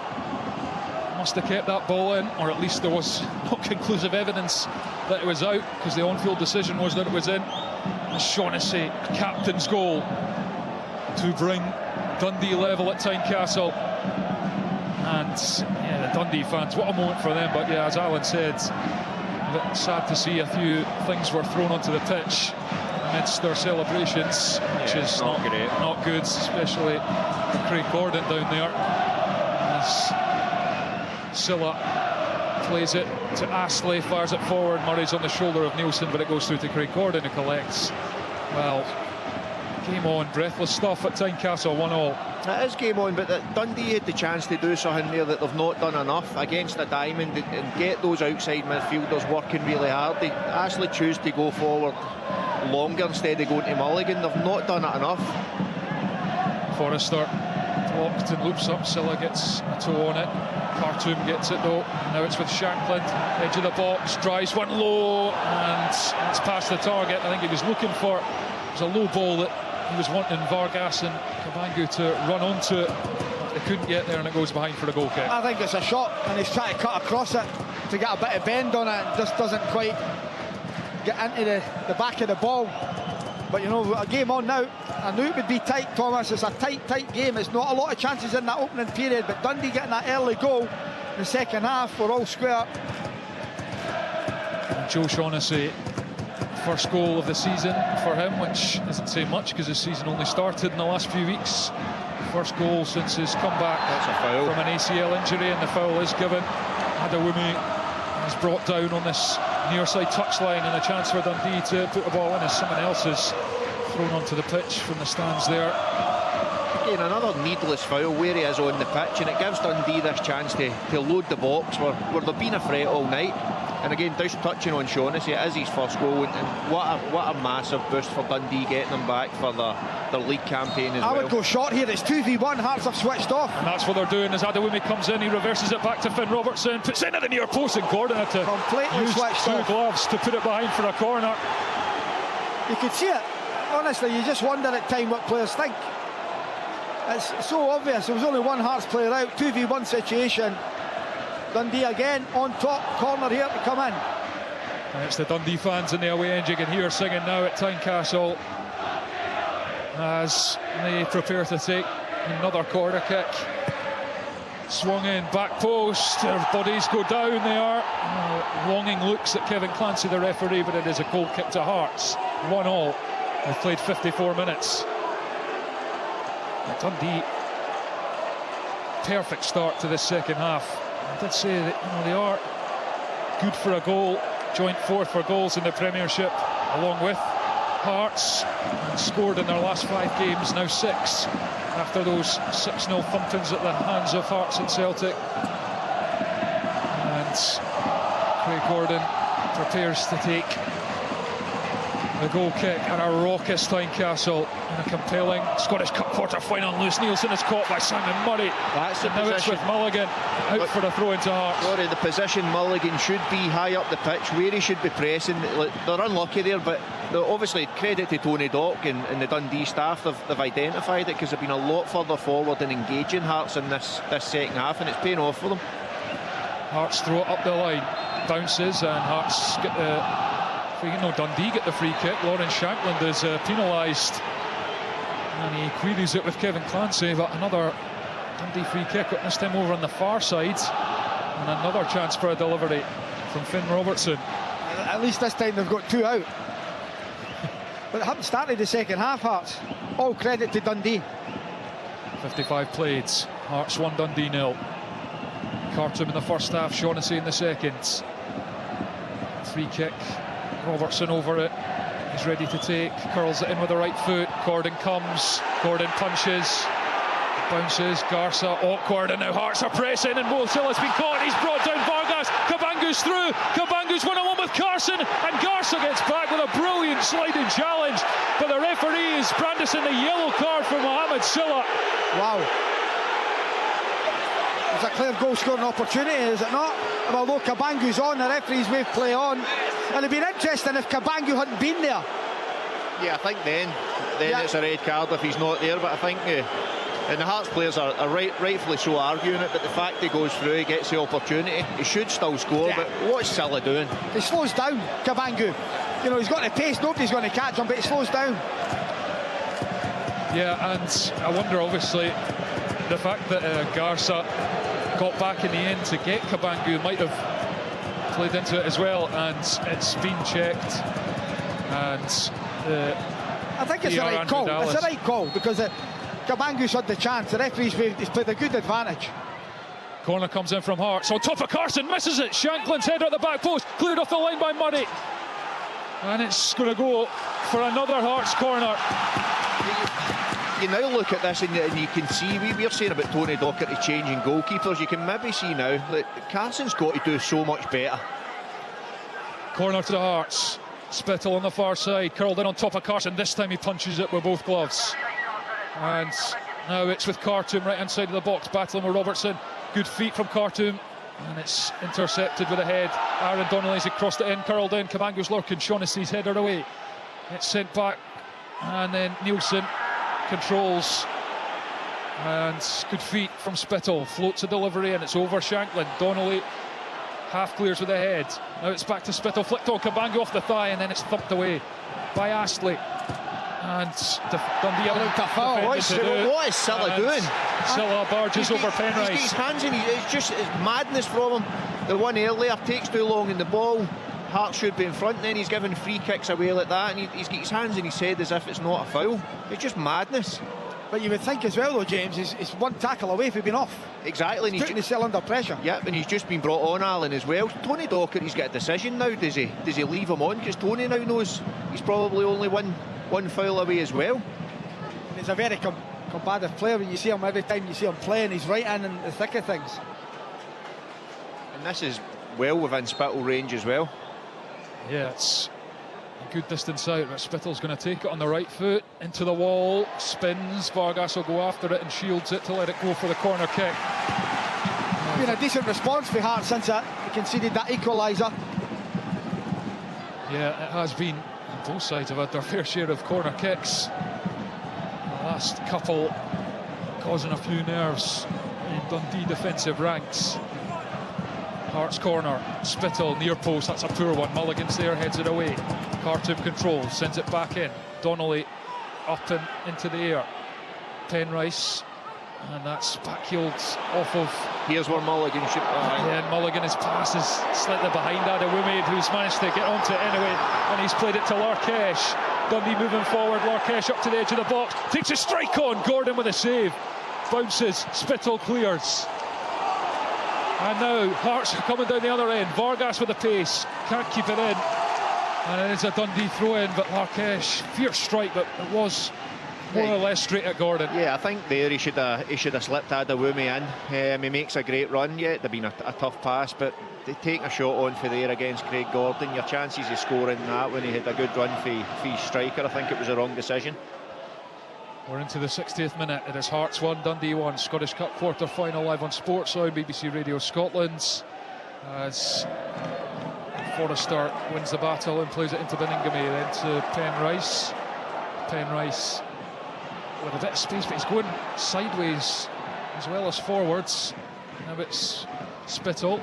must have kept that ball in, or at least there was not conclusive evidence that it was out, because the on-field decision was that it was in. And Shaughnessy, captain's goal to bring Dundee level at Tynecastle. And yeah, the Dundee fans, what a moment for them. But yeah, as Alan said, a bit sad to see a few things were thrown onto the pitch amidst their celebrations, which is not good, especially Craig Gordon down there. As Silla plays it to Astley, fires it forward, Murray's on the shoulder of Nielsen, but it goes through to Craig Gordon, who collects. Well, game on, breathless stuff at Tynecastle, 1-1. It is game on, but Dundee had the chance to do something there that they've not done enough against a diamond and get those outside midfielders working really hard. They actually choose to go forward longer instead of going to Mulligan. They've not done it enough. Forrester blocked and loops up, Silla gets a toe on it. Khartoum gets it though, now it's with Shankland, edge of the box, drives one low, and it's past the target. I think he was looking for, it was a low ball that he was wanting Vargas and Kabangu to run onto it. They couldn't get there and it goes behind for a goal kick. I think it's a shot and he's trying to cut across it to get a bit of bend on it, and just doesn't quite get into the back of the ball. But you know, a game on now, I knew it would be tight, Thomas. It's a tight game. It's not a lot of chances in that opening period, but Dundee getting that early goal in the second half, we're all square. And Joe Shaughnessy, first goal of the season for him, which doesn't say much because his season only started in the last few weeks. First goal since his comeback from an ACL injury, and the foul is given. Adewumi is brought down on this near side touchline, and a chance for Dundee to put the ball in as someone else is thrown onto the pitch from the stands there. Again, another needless foul where he is on the pitch, and it gives Dundee this chance to load the box where they've been a threat all night. And again, just touching on Shaughnessy, it is his first goal, and what a massive boost for Dundee getting them back for their league campaign as well. I would go short here, it's 2v1, Hearts have switched off. And that's what they're doing as Adewumi comes in, he reverses it back to Finn Robertson, puts it in at the near post, and Gordon had to completely use two gloves to put it behind for a corner. You could see it, honestly, you just wonder at time what players think. It's so obvious, there was only one Hearts player out, 2v1 situation. Dundee again on top, corner here to come in. And it's the Dundee fans in the away end you can hear singing now at Tynecastle as they prepare to take another corner kick. Swung in, back post, their bodies go down, they are. Longing looks at Kevin Clancy, the referee, but it is a goal kick to Hearts. 1-1, they've played 54 minutes. Dundee perfect start to this second half. I did say that, you know, they are good for a goal, joint fourth for goals in the Premiership, along with Hearts, and scored in their last 5 games, now 6, after those 6-0 thumpings at the hands of Hearts and Celtic. And Craig Gordon prepares to take the goal kick at a raucous Tynecastle in a compelling Scottish Cup quarter-final. Lewis Nielsen is caught by Simon Murray. That's the and now position. It's with Mulligan out for the throw into Hearts. Sorry, the position Mulligan should be high up the pitch, where he should be pressing. They're unlucky there, but obviously credit to Tony Dock and the Dundee staff. They've identified it, because they've been a lot further forward and engaging Hearts in this second half, and it's paying off for them. Hearts throw it up the line, bounces, and Hearts get the... Dundee get the free kick. Lawrence Shankland is penalised, and he queries it with Kevin Clancy, but another Dundee free kick, this time over on the far side, and another chance for a delivery from Finn Robertson. At least this time they've got 2 out. But they haven't started the second half, Hearts. All credit to Dundee. 55 played, Hearts 1, Dundee 0. Khartoum in the first half, Shaughnessy in the second. Free kick, Robertson over it, he's ready to take, curls it in with the right foot. Gordon comes, Gordon punches, bounces, Garza awkward, and now Hearts are pressing, and Mosil has been caught. He's brought down Vargas, Kabangu's through, Kabangu's 1-on-1 with Carson, and Garza gets back with a brilliant sliding challenge, but the referee is brandishing the yellow card for Mohamed Silla. Wow. It's a clear goal scoring opportunity, is it not? Well, although Kabangu's on, the referees may play on. And it'd been interesting if Kabangu hadn't been there. Yeah, I think then it's a red card if he's not there, but I think and the Hearts players are rightfully so arguing it, but the fact he goes through, he gets the opportunity, he should still score, but what's Silla doing? He slows down, Kabangu. You know, he's got the pace, nobody's going to catch him, but he slows down. Yeah, and I wonder, obviously, the fact that Garza got back in the end to get Kabangu might have played into it as well, and it's been checked, and I think it's the right call. It's the right call, because Kabangu's had the chance. The referee's played a good advantage. Corner comes in from Hearts, on top of Carson, misses it. Shankland's header at the back post, cleared off the line by Murray, and it's going to go for another Hearts corner. You now look at this and you can see, we're saying about Tony Docherty changing goalkeepers, you can maybe see now that Carson's got to do so much better. Corner to the Hearts, Spittle on the far side, curled in on top of Carson, this time he punches it with both gloves. And now it's with Khartoum right hand side of the box, battling with Robertson, good feet from Khartoum, and it's intercepted with a head. Aaron Donnelly's crossed it in, curled in, Kabangu's lurking, Shaughnessy's header away. It's sent back, and then Nielsen controls, and good feet from Spittle, floats a delivery, and it's over Shankland. Donnelly half clears with the head, now it's back to Spittle, flicked on Kabangu off the thigh, and then it's thumped away by Astley, and Dundee what is Silla doing? Silla barges over Penrice. He's got his hands in, it's madness from him. The one earlier takes too long in the ball, Hearts should be in front, then he's giving free kicks away like that, and he's got his hands in his head as if it's not a foul. It's just madness. But you would think as well, though, James, he's one tackle away from being off. Exactly. He's putting himself under pressure. Yeah, and he's just been brought on, Alan, as well. Tony Docherty's got a decision now. Does he leave him on? Because Tony now knows he's probably only one foul away as well. And he's a very combative player. When you see him, every time you see him playing, he's right in the thick of things. And this is well within Spittle range as well. Yeah, it's a good distance out, but Spittle's going to take it on the right foot, into the wall, spins, Vargas will go after it and shields it to let it go for the corner kick. Been a decent response for Hearts since they conceded that equaliser. Yeah, it has been. Both sides have had their fair share of corner kicks. The last couple causing a few nerves in Dundee defensive ranks. Hearts corner, Spittle near post, that's a poor one. Mulligan's there, heads it away. Khartoum controls, sends it back in. Donnelly up and into the air. Penrice, and that's backheeled off of. Here's where Mulligan should. Yeah, and Mulligan, his pass is slightly behind Adewume, who's managed to get onto it anyway, and he's played it to Larkesh. Dundee moving forward, Larkesh up to the edge of the box, takes a strike on, Gordon with a save. bounces, Spittle clears. And now Hearts are coming down the other end. Vargas with the pace, can't keep it in. And it is a Dundee throw-in, but Larkesh, fierce strike, but it was more or less straight at Gordon. Yeah, I think there he should have slipped Adewumi in. He makes a great run. Yeah, it'd have been a tough pass, but they take a shot on for there against Craig Gordon. Your chances of scoring that when he had a good run for his striker, I think it was a wrong decision. We're into the 60th minute. It is Hearts 1, Dundee 1. Scottish Cup quarter-final live on Sportsound, BBC Radio Scotland. As Forrester wins the battle and plays it into Beningame, then to Penrice. Penrice with a bit of space, but he's going sideways as well as forwards. Now it's Spittle.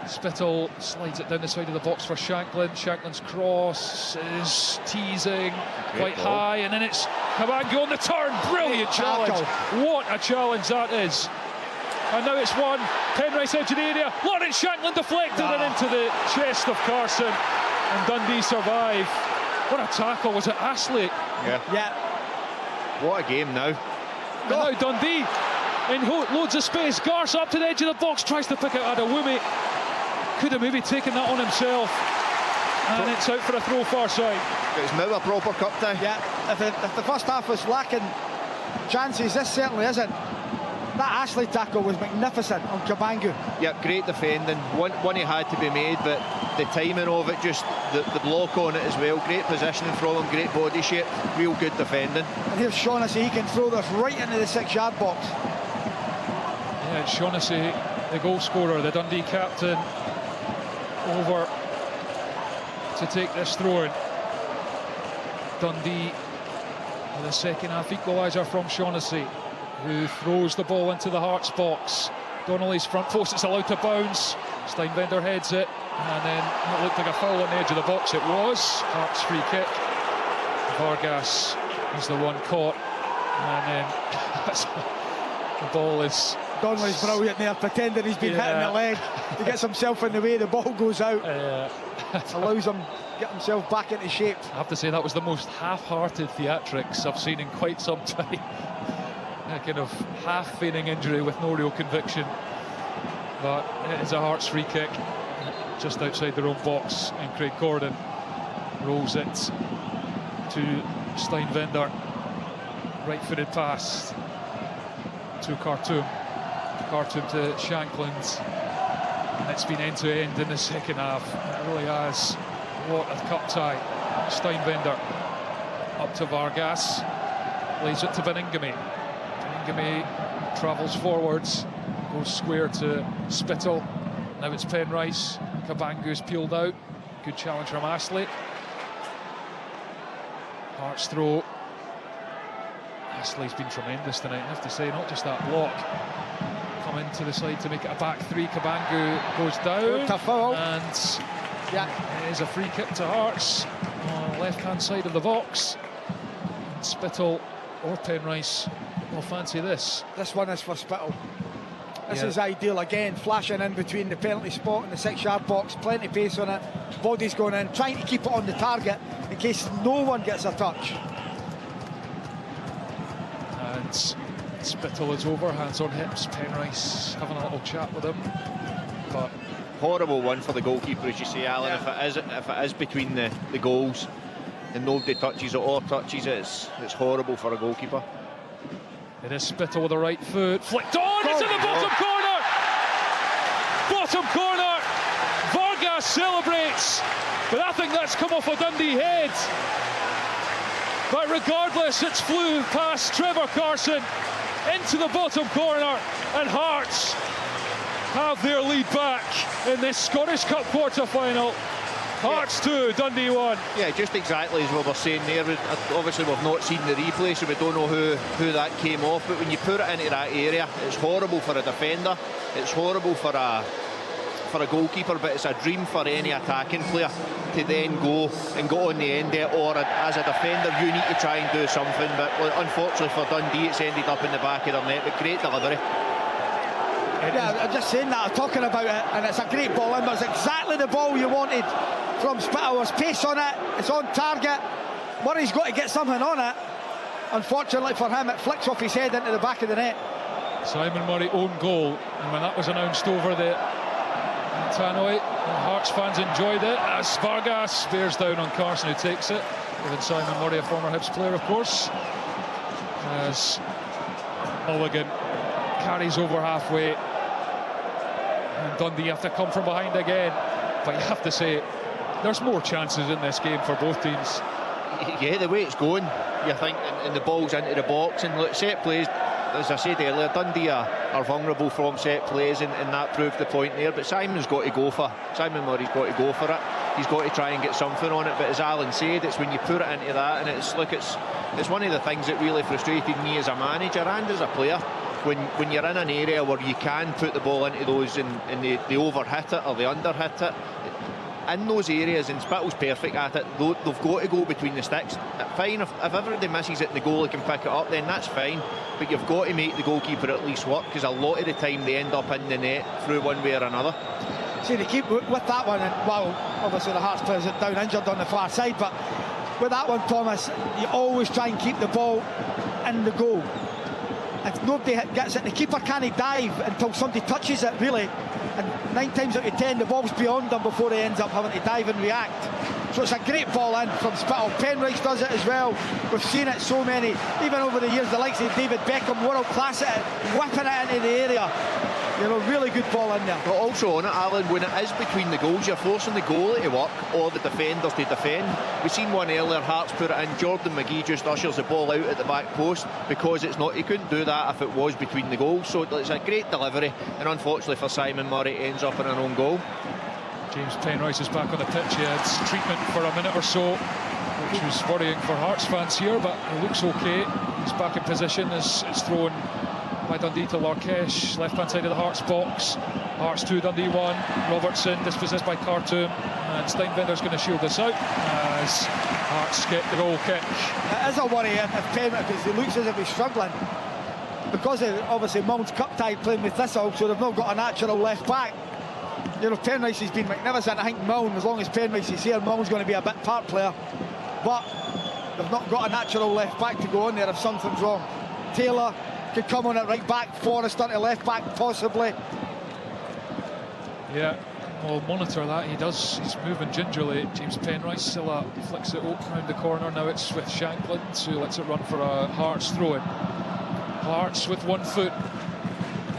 Spittle slides it down the side of the box for Shanklin. Shanklin's cross is teasing quite high, and then it's Kabangu on the turn. Brilliant challenge. What a challenge that is. And now it's one. Penrice edge of the area. Lawrence Shanklin deflected it into the chest of Carson, and Dundee survive. What a tackle. Was it Astley? Yeah. What a game now. And now Dundee in loads of space. Garce up to the edge of the box, tries to pick out Adewumi. Could have maybe taken that on himself. And it's out for a throw far side. It's now a proper cup day. Yeah, if the first half was lacking chances, this certainly isn't. That Ashley tackle was magnificent on Kabangu. Yeah, great defending. One he had to be made, but the timing of it, just the block on it as well. Great positioning from him, great body shape, real good defending. And here's Shaughnessy, he can throw this right into the 6-yard box. Yeah, it's Shaughnessy, the goal scorer, the Dundee captain, over to take this throw in. Dundee with a second half equaliser from Shaughnessy, who throws the ball into the Hearts box. Donnelly's front post, it's allowed to bounce. Steinbender heads it, and then it looked like a foul on the edge of the box. It was. Hearts free kick. Vargas is the one caught, and then the ball is... Donnelly's brilliant there, pretending he's been hitting the leg. He gets himself in the way, the ball goes out. Allows him to get himself back into shape. I have to say, that was the most half-hearted theatrics I've seen in quite some time. A kind of half-feigning injury with no real conviction. But it is a Hearts free kick just outside their own box, and Craig Gordon rolls it to Steinbender. Right-footed pass to Khartoum. Khartoum to Shankland, and it's been end-to-end in the second half. It really has. What a cup tie. Steinbender up to Vargas, lays it to Beningame. Beningame travels forwards, goes square to Spittle. Now it's Penrice. Kabangu's peeled out. Good challenge from Astley. Hearts throw. Astley's been tremendous tonight, I have to say, not just that block. Come into the side to make it a back three. Kabangu goes down, tough foul. And it is a free kick to Hearts on the left-hand side of the box. And Spittle or Penrice will fancy this. This one is for Spittle. This is ideal again, flashing in between the penalty spot and the 6-yard box, plenty of pace on it, body's going in, trying to keep it on the target in case no one gets a touch. And Spittle is over, hands on hips. Penrice having a little chat with him, but horrible one for the goalkeeper, as you say, Alan. If it is between the goals and nobody touches it or touches it, it's horrible for a goalkeeper. It is Spittle with the right foot, flicked on, it's in the bottom corner! Bottom corner! Vargas celebrates, but I think that's come off a Dundee head. But regardless, it's flew past Trevor Carson into the bottom corner, and Hearts have their lead back in this Scottish Cup quarter-final. Hearts 2, Dundee 1. Yeah, just exactly as we were saying there. Obviously, we've not seen the replay, so we don't know who that came off. But when you put it into that area, it's horrible for a defender. It's horrible for a goalkeeper, but it's a dream for any attacking player to then go on the end there. Or as a defender, you need to try and do something. But unfortunately for Dundee, it's ended up in the back of their net. But great delivery. Yeah, I'm just saying that, I'm talking about it, and it's a great ball in, but it's exactly the ball you wanted from Spittle. There's pace on it, it's on target. Murray's got to get something on it, unfortunately for him, it flicks off his head into the back of the net. Simon Murray own goal, and when that was announced over the tannoy, the Hearts fans enjoyed it as Vargas bears down on Carson, who takes it, giving Simon Murray, a former Hibs player of course, as Mulligan carries over halfway, and Dundee have to come from behind again. But you have to say, there's more chances in this game for both teams. Yeah, the way it's going, you think, and the ball's into the box, and look, set plays, as I said earlier, Dundee are vulnerable from set plays, and that proved the point there. But Simon Murray's got to go for it. He's got to try and get something on it. But as Alan said, it's when you put it into that, and it's one of the things that really frustrated me as a manager and as a player. When you're in an area where you can put the ball into those and they overhit it or they underhit it, in those areas, and Spittle's perfect at it, they've got to go between the sticks. Fine, if everybody misses it and the goalie can pick it up, then that's fine, but you've got to make the goalkeeper at least work, because a lot of the time they end up in the net through one way or another. See, they keep with that one, and well, obviously the Hearts players are down injured on the far side, but with that one, Thomas, you always try and keep the ball in the goal. If nobody gets it, the keeper can't dive until somebody touches it, really. And 9 times out of 10, the ball's beyond him before he ends up having to dive and react. So it's a great ball in from Spittle. Penrice does it as well. We've seen it so many, even over the years, the likes of David Beckham, world class at it, whipping it into the area. You know, really good ball in there. But also on it, Alan, when it is between the goals, you're forcing the goalie to work or the defenders to defend. We've seen one earlier, Hearts put it in, Jordan McGee just ushers the ball out at the back post because it's not, he couldn't do that if it was between the goals. So it's a great delivery, and unfortunately for Simon Murray, it ends up in an own goal. James Penrice is back on the pitch. He had treatment for a minute or so, which was worrying for Hearts fans here, but he looks okay. He's back in position as it's thrown by Dundee to Larkesh, left-hand side of the Hearts box. Hearts 2, Dundee 1. Robertson dispossessed by Khartoum, and Steinbender's going to shield this out as Hearts get the goal kick. It is a worry if Penrice, because he looks as if he's struggling. Because of, obviously, Mount's cup tie playing with Thistle, so they've not got a natural left-back. You know, Penrice has been magnificent. I think Mount, as long as Penrice is here, Mount's going to be a bit part player. But they've not got a natural left-back to go on there if something's wrong. Taylor could come on at right back, Forrester to left back possibly. Yeah, we'll monitor that. He does, he's moving gingerly. James Penrice still flicks it open round the corner. Now it's with Shanklin, who lets it run for a Hearts throw-in. Hearts with 1 foot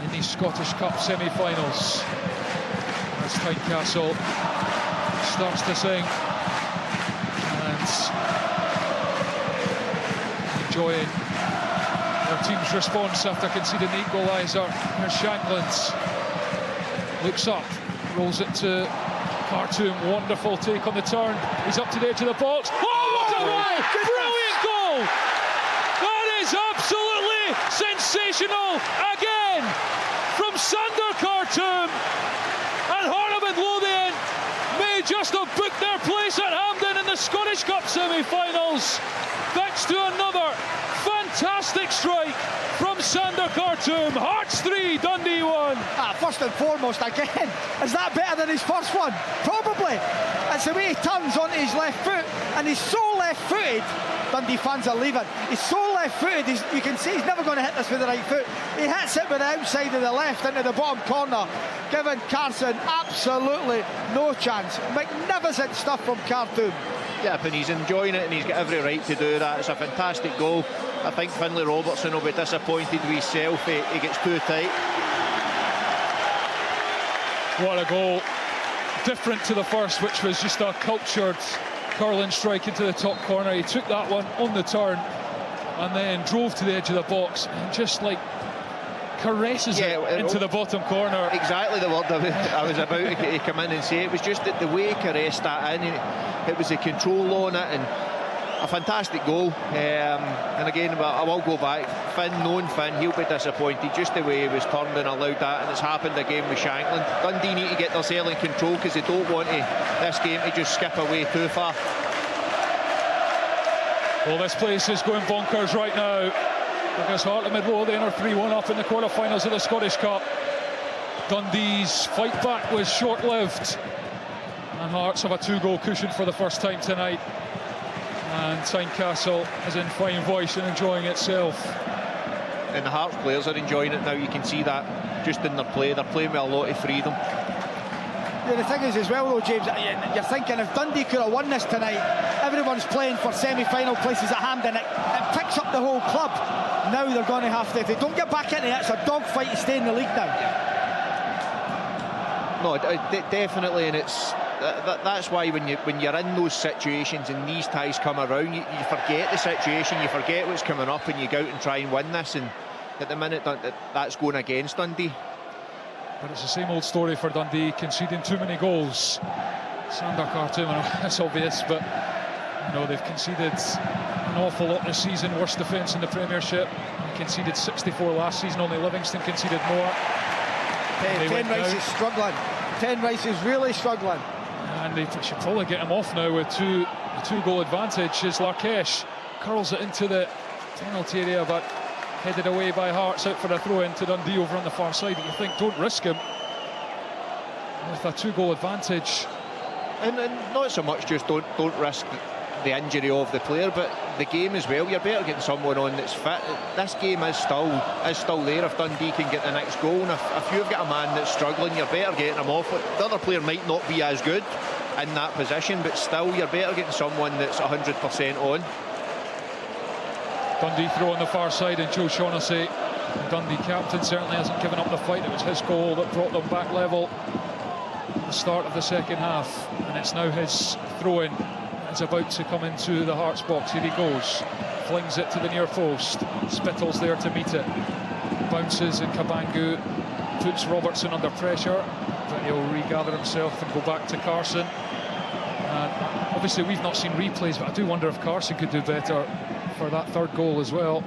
in these Scottish Cup semi-finals. As Tynecastle starts to sing and enjoying their team's response after conceding the equaliser. Here's Shankland's. Looks up, rolls it to Khartoum. Wonderful take on the turn. He's up to the edge of the box. Oh, what a goal! Brilliant goal! That is absolutely sensational again from Sander Khartoum. And Heart of Midlothian may just have booked their place at Hampden in the Scottish Cup semi-finals, thanks to another fantastic strike from Sander Khartoum. Hearts 3, Dundee 1. First and foremost, again, is that better than his first one? Probably. It's the way he turns onto his left foot, and he's so left-footed. Dundee fans are leaving. He's so left-footed, you can see he's never going to hit this with the right foot. He hits it with the outside of the left into the bottom corner, giving Carson absolutely no chance. Magnificent stuff from Khartoum. Yeah, and he's enjoying it, and he's got every right to do that. It's a fantastic goal. I think Finlay Robertson will be disappointed with himself. He gets too tight. What a goal. Different to the first, which was just a cultured curling strike into the top corner. He took that one on the turn and then drove to the edge of the box and just like caresses it into the bottom corner. Exactly the word I was about to come in and say. It was just that the way he caressed that in, it was the control on it, and a fantastic goal. And again, I will go back. Finn, knowing Finn, he'll be disappointed just the way he was turned and allowed that, and it's happened again with Shanklin. Dundee need to get their cell in control because they don't want this game to just skip away too far. Well, this place is going bonkers right now because Heart of Midlothian are 3-1 up in the quarter-finals of the Scottish Cup. Dundee's fight back was short-lived, and Hearts have a 2-goal cushion for the first time tonight. And Tynecastle is in fine voice and enjoying itself. And the Hearts players are enjoying it now. You can see that just in their play. They're playing with a lot of freedom. Yeah, the thing is as well though, James, you're thinking if Dundee could have won this tonight, everyone's playing for semi-final places at Hampden. It picks up the whole club. Now they're going to have to, if they don't get back in it, it's a dogfight to stay in the league now. No, definitely, and it's that's why when you're in those situations and these ties come around, you forget the situation, you forget what's coming up, and you go out and try and win this. And at the minute, that's going against Dundee. But it's the same old story for Dundee, conceding too many goals. Sander Khartoum, it's obvious, but you know they've conceded an awful lot this season. Worst defence in the Premiership. They conceded 64 last season. Only Livingston conceded more. Ten Rice is struggling. Ten Rice is really struggling. And they should probably get him off now with a two-goal advantage as Larkesh curls it into the penalty area, but headed away by Hearts, out for a throw-in to Dundee over on the far side. You think, don't risk him with a two-goal advantage. And not so much just don't risk the injury of the player, but the game as well. You're better getting someone on that's fit. This game is still there if Dundee can get the next goal, and if you've got a man that's struggling, you're better getting him off. The other player might not be as good in that position, but still you're better getting someone that's 100% on. Dundee throw on the far side, and Joe Shaughnessy, the Dundee captain, certainly hasn't given up the fight. It was his goal that brought them back level at the start of the second half, and it's now his throw-in. It's about to come into the Hearts box. Here he goes, flings it to the near post. Spittle's there to meet it, bounces, and Kabangu puts Robertson under pressure, but he'll regather himself and go back to Carson. And obviously we've not seen replays, but I do wonder if Carson could do better for that third goal as well.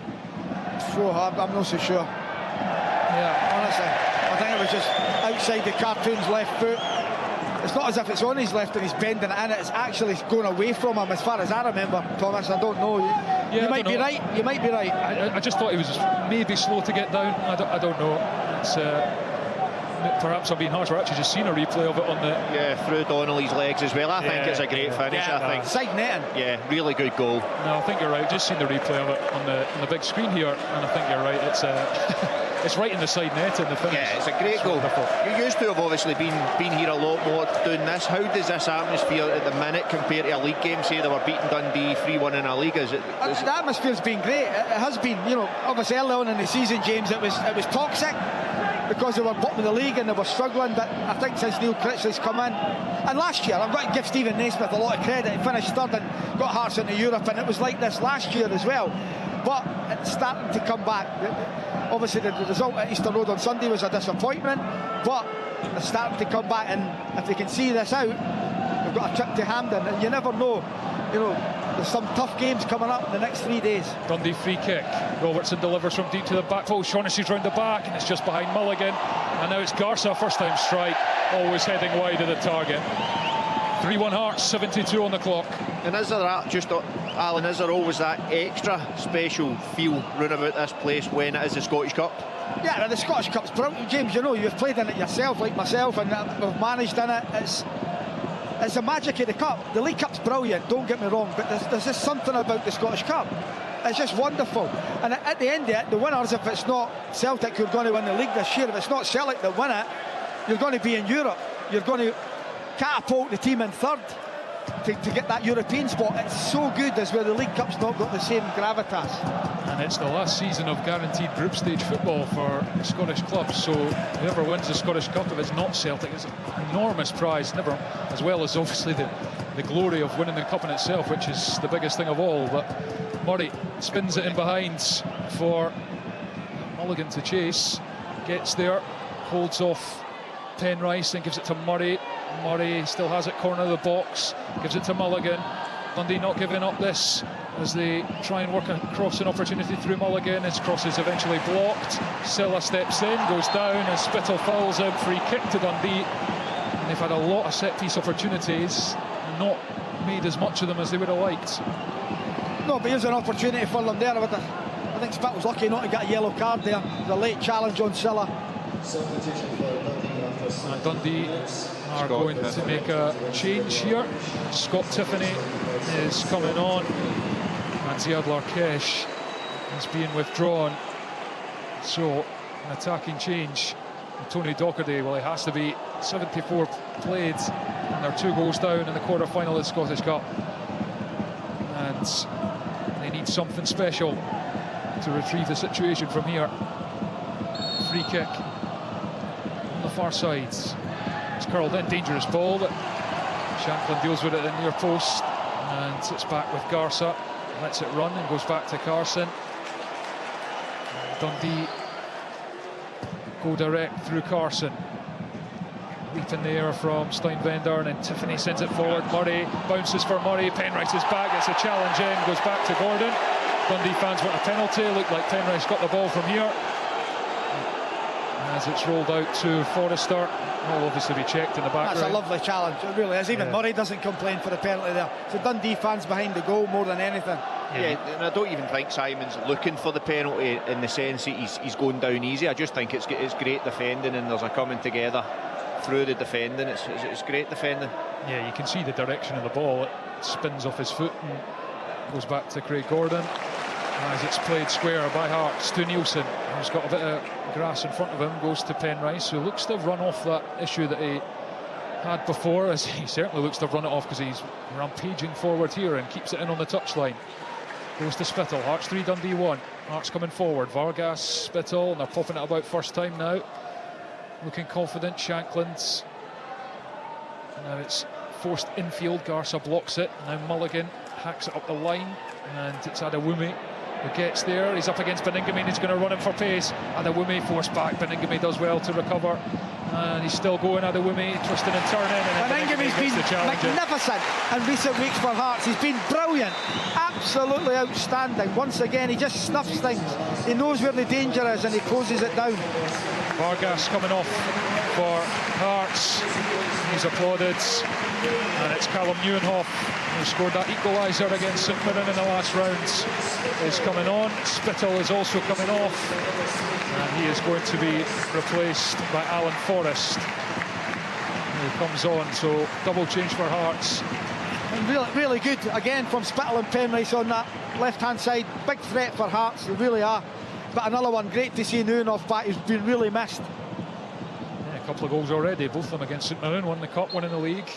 So hard, I'm not so sure. Yeah, honestly, I think it was just outside the cartoon's left foot. It's not as if it's on his left and he's bending it in. It's actually going away from him, as far as I remember, Thomas. I don't know. You might be right. You might be right. I just thought he was maybe slow to get down. I don't know. It's perhaps I'm being harsh. We're actually just seeing a replay of it on the through Donnelly's legs as well. I think it's a great finish. I think side netting. Yeah, really good goal. No, I think you're right. Just seen the replay of it on the big screen here, and I think you're right. It's it's right in the side net in the finish. Yeah, it's a great goal. Wonderful. You used to have obviously been here a lot more doing this. How does this atmosphere at the minute compare to a league game? Say they were beating Dundee 3-1 in a league. The atmosphere's been great. It has been. You know, obviously early on in the season, James, it was toxic because they were bottom of the league and they were struggling. But I think since Neil Critchley's come in, and last year, I've got to give Stephen Naismith a lot of credit. He finished third and got Hearts into Europe, and it was like this last year as well. But it's starting to come back. Obviously, the result at Easter Road on Sunday was a disappointment, but they're starting to come back, and if they can see this out, they've got a trip to Hampden, and you never know. You know, there's some tough games coming up in the next 3 days. Dundee free kick. Robertson delivers from deep to the back post. Shaughnessy's round the back, and it's just behind Mulligan. And now it's Garza, first-time strike, always heading wide of the target. 3-1 Hearts, 72 on the clock. And is there Alan, is there always that extra special feel round about this place when it is the Scottish Cup? Yeah, the Scottish Cup's brilliant, James. You know, you've played in it yourself, like myself, and we've managed in it. It's the magic of the Cup. The League Cup's brilliant, don't get me wrong, but there's just something about the Scottish Cup. It's just wonderful. And at the end of it, the winners, if it's not Celtic who are going to win the league this year, if it's not Celtic that win it, you're going to be in Europe. You're going to catapult the team in third to get that European spot. It's so good as where the League Cup's not got the same gravitas. And it's the last season of guaranteed group stage football for Scottish clubs, so whoever wins the Scottish Cup, if it's not Celtic, it's an enormous prize, never as well as obviously the glory of winning the cup in itself, which is the biggest thing of all. But Murray spins it in behind for Mulligan to chase, gets there, holds off Penrice and gives it to Murray. Murray still has it, corner of the box, gives it to Mulligan. Dundee not giving up this as they try and work across an opportunity through Mulligan. His cross is eventually blocked. Silla steps in, goes down, and Spittle fouls out. Free kick to Dundee. And they've had a lot of set-piece opportunities, not made as much of them as they would have liked. No, but here's an opportunity for them there. I think Spittle's lucky not to get a yellow card there. The late challenge on Silla. Dundee are going to make a change here. Scott Tiffany is coming on, and Ziad Larkesh is being withdrawn. So an attacking change. And Tony Docherty, well, he has to be. 74 played, and they're 2 goals down in the quarter-final of the Scottish Cup. And they need something special to retrieve the situation from here. Free kick on the far side. It's curled in, dangerous ball, but Shanklin deals with it in near post, and it's back with Garza. Lets it run and goes back to Carson. Dundee go direct through Carson. Leap in the air from Steinbender, and then Tiffany sends it forward. Murray bounces for Murray. Penrice is back, it's a challenge in, goes back to Gordon. Dundee fans want a penalty. Looked like Penrice got the ball from here. As it's rolled out to Forrester, will obviously be checked in the background. That's a lovely challenge, it really is. Even Murray doesn't complain for the penalty there. So Dundee fans behind the goal more than anything. Yeah, and I don't even think Simon's looking for the penalty in the sense that he's going down easy. I just think it's great defending, and there's a coming together through the defending. It's great defending. Yeah, you can see the direction of the ball. It spins off his foot and goes back to Craig Gordon. As it's played square by Hearts to Nielsen, who's got a bit of grass in front of him. Goes to Penrice, who looks to have run off that issue that he had before, as he certainly looks to have run it off, because he's rampaging forward here and keeps it in on the touchline. Goes to Spittle. Hearts 3, Dundee 1. Hearts coming forward. Vargas, Spittle, and they're popping it about first time now. Looking confident. Shankland's. Now it's forced infield. Garza blocks it. Now Mulligan hacks it up the line, and it's Adewumi who gets there. He's up against Beningame, and he's going to run him for pace. Adewumi forced back. Beningame does well to recover, and he's still going. Adewumi twisting and turning, and Beningame's been magnificent in recent weeks for Hearts. He's been brilliant, absolutely outstanding. Once again, he just snuffs things. He knows where the danger is, and he closes it down. Vargas coming off for Hearts. He's applauded, and it's Callum Neuenhoff who scored that equaliser against St Mirren in the last rounds. Is coming on. Spittle is also coming off, and he is going to be replaced by Alan Forrest, who comes on. So double change for Hearts. And really good again from Spittle and Penrice on that left-hand side. Big threat for Hearts, they really are. But another one, great to see Neuenhoff back. He's been really missed. Yeah, a couple of goals already, both of them against St Mirren. One in the cup, one in the league,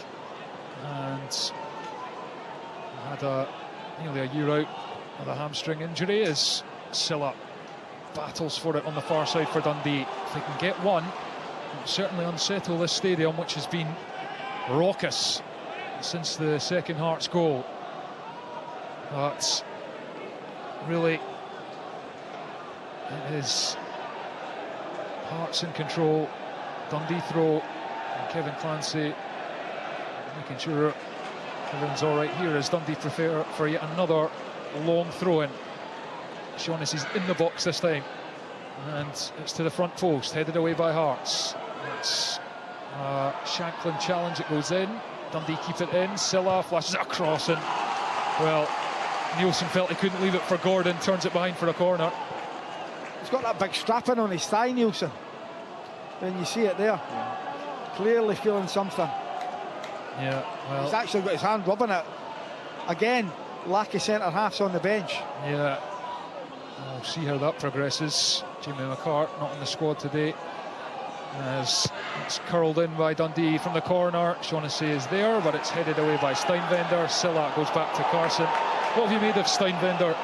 and had nearly a year out with a hamstring injury. As Silla battles for it on the far side for Dundee. If they can get one, it'll certainly unsettle this stadium, which has been raucous since the second Hearts goal. But really, it is Hearts in control. Dundee throw, and Kevin Clancy making sure everyone's all right here, as Dundee prepare for yet another long throw-in. Shaughnessy's in the box this time, and it's to the front post, headed away by Hearts. It's a Shanklin challenge, it goes in. Dundee keep it in. Silla flashes it across, and well, Nielsen felt he couldn't leave it for Gordon, turns it behind for a corner. He's got that big strapping on his thigh, Nielsen. When you see it there, clearly feeling something. Yeah, well, he's actually got his hand rubbing it. Again, lack of centre halves on the bench. Yeah, we'll see how that progresses. Jamie McCart not in the squad today, as it's curled in by Dundee from the corner. Shaughnessy is there, but it's headed away by Steinbender. Silla goes back to Carson. What have you made of Steinbender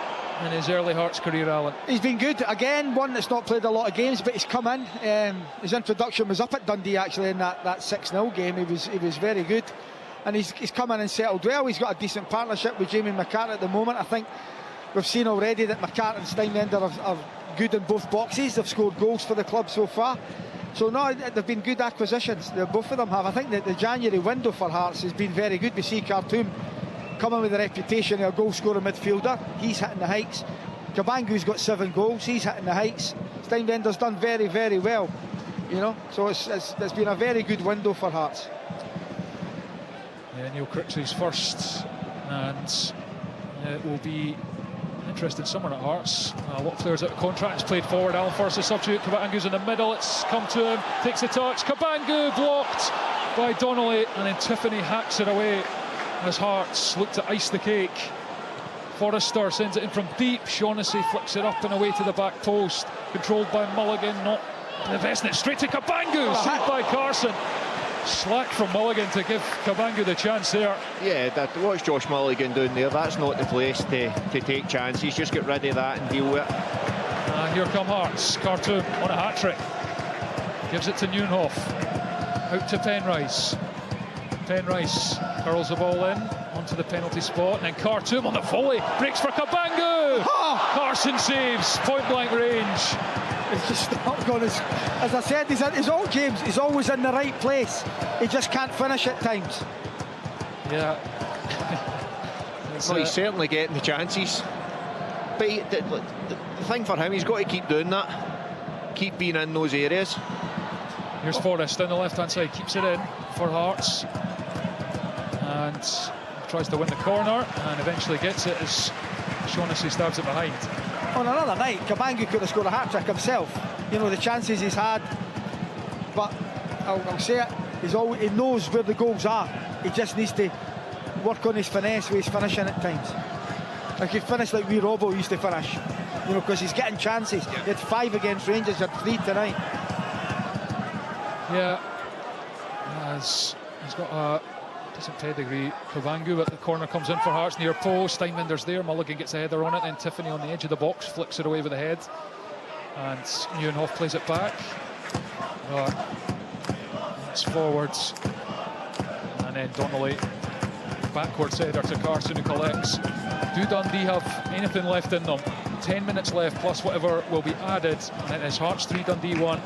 in his early Hearts career, Alan? He's been good. Again, one that's not played a lot of games, but he's come in. His introduction was up at Dundee, actually, in that 6-0 game. He was very good, and he's come in and settled well. He's got a decent partnership with Jamie McCart at the moment. I think we've seen already that McCart and Steinbender are good in both boxes. They've scored goals for the club so far. So no, they've been good acquisitions. Both of them have. I think that the January window for Hearts has been very good. We see Khartoum coming with a reputation of a goal-scoring midfielder. He's hitting the heights. Kabangu's got 7 goals. He's hitting the heights. Steinbender's done very, very well. You know, so it's been a very good window for Hearts. Yeah, Neil Crixey's first, and it will be an interesting summer at Hearts. A lot of players out of contract. It's played forward. Alan Forrest, the substitute. Kabangu's in the middle. It's come to him. Takes the touch. Kabangu blocked. by Donnelly, and then Tiffany hacks it away as Hearts look to ice the cake. Forrester sends it in from deep. Shaughnessy flicks it up and away to the back post, controlled by Mulligan, not investing it straight to Kabangu, saved by Carson. Slack from Mulligan to give Kabangu the chance there. Yeah, what's Josh Mulligan doing there? That's not the place to take chances. Just get rid of that and deal with it. Here come Hearts. Khartoum on a hat-trick. Gives it to Nieuwenhof. Out to Penrice. Penrice curls the ball in onto the penalty spot, and then Khartoum on the volley. Breaks for Kabangu. Carson saves. Point-blank range. It's just not going as I said, he's all games, he's always in the right place. He just can't finish at times. Yeah. Well, he's certainly getting the chances. But the thing for him, he's got to keep doing that. Keep being in those areas. Here's Forrest down the left-hand side, keeps it in for Hearts. And tries to win the corner, and eventually gets it as Shaughnessy stabs it behind. On another night, Kabangu could have scored a hat-trick himself. You know, the chances he's had. But I'll say it, he knows where the goals are. He just needs to work on his finesse with his finishing at times. Like he finished like we Robbo used to finish. You know, because he's getting chances. He had 5 against Rangers, he had 3 tonight. Yeah. He's got a decent pedigree. Kabangu at the corner comes in for Hearts, near post. Steinbender's there. Mulligan gets a header on it. Then Tiffany on the edge of the box flicks it away with the head. And Nieuwenhof plays it back. It's forwards. And then Donnelly backwards header to Carson, who collects. Do Dundee have anything left in them? 10 minutes left plus whatever will be added. And then it's Hearts 3, Dundee 1.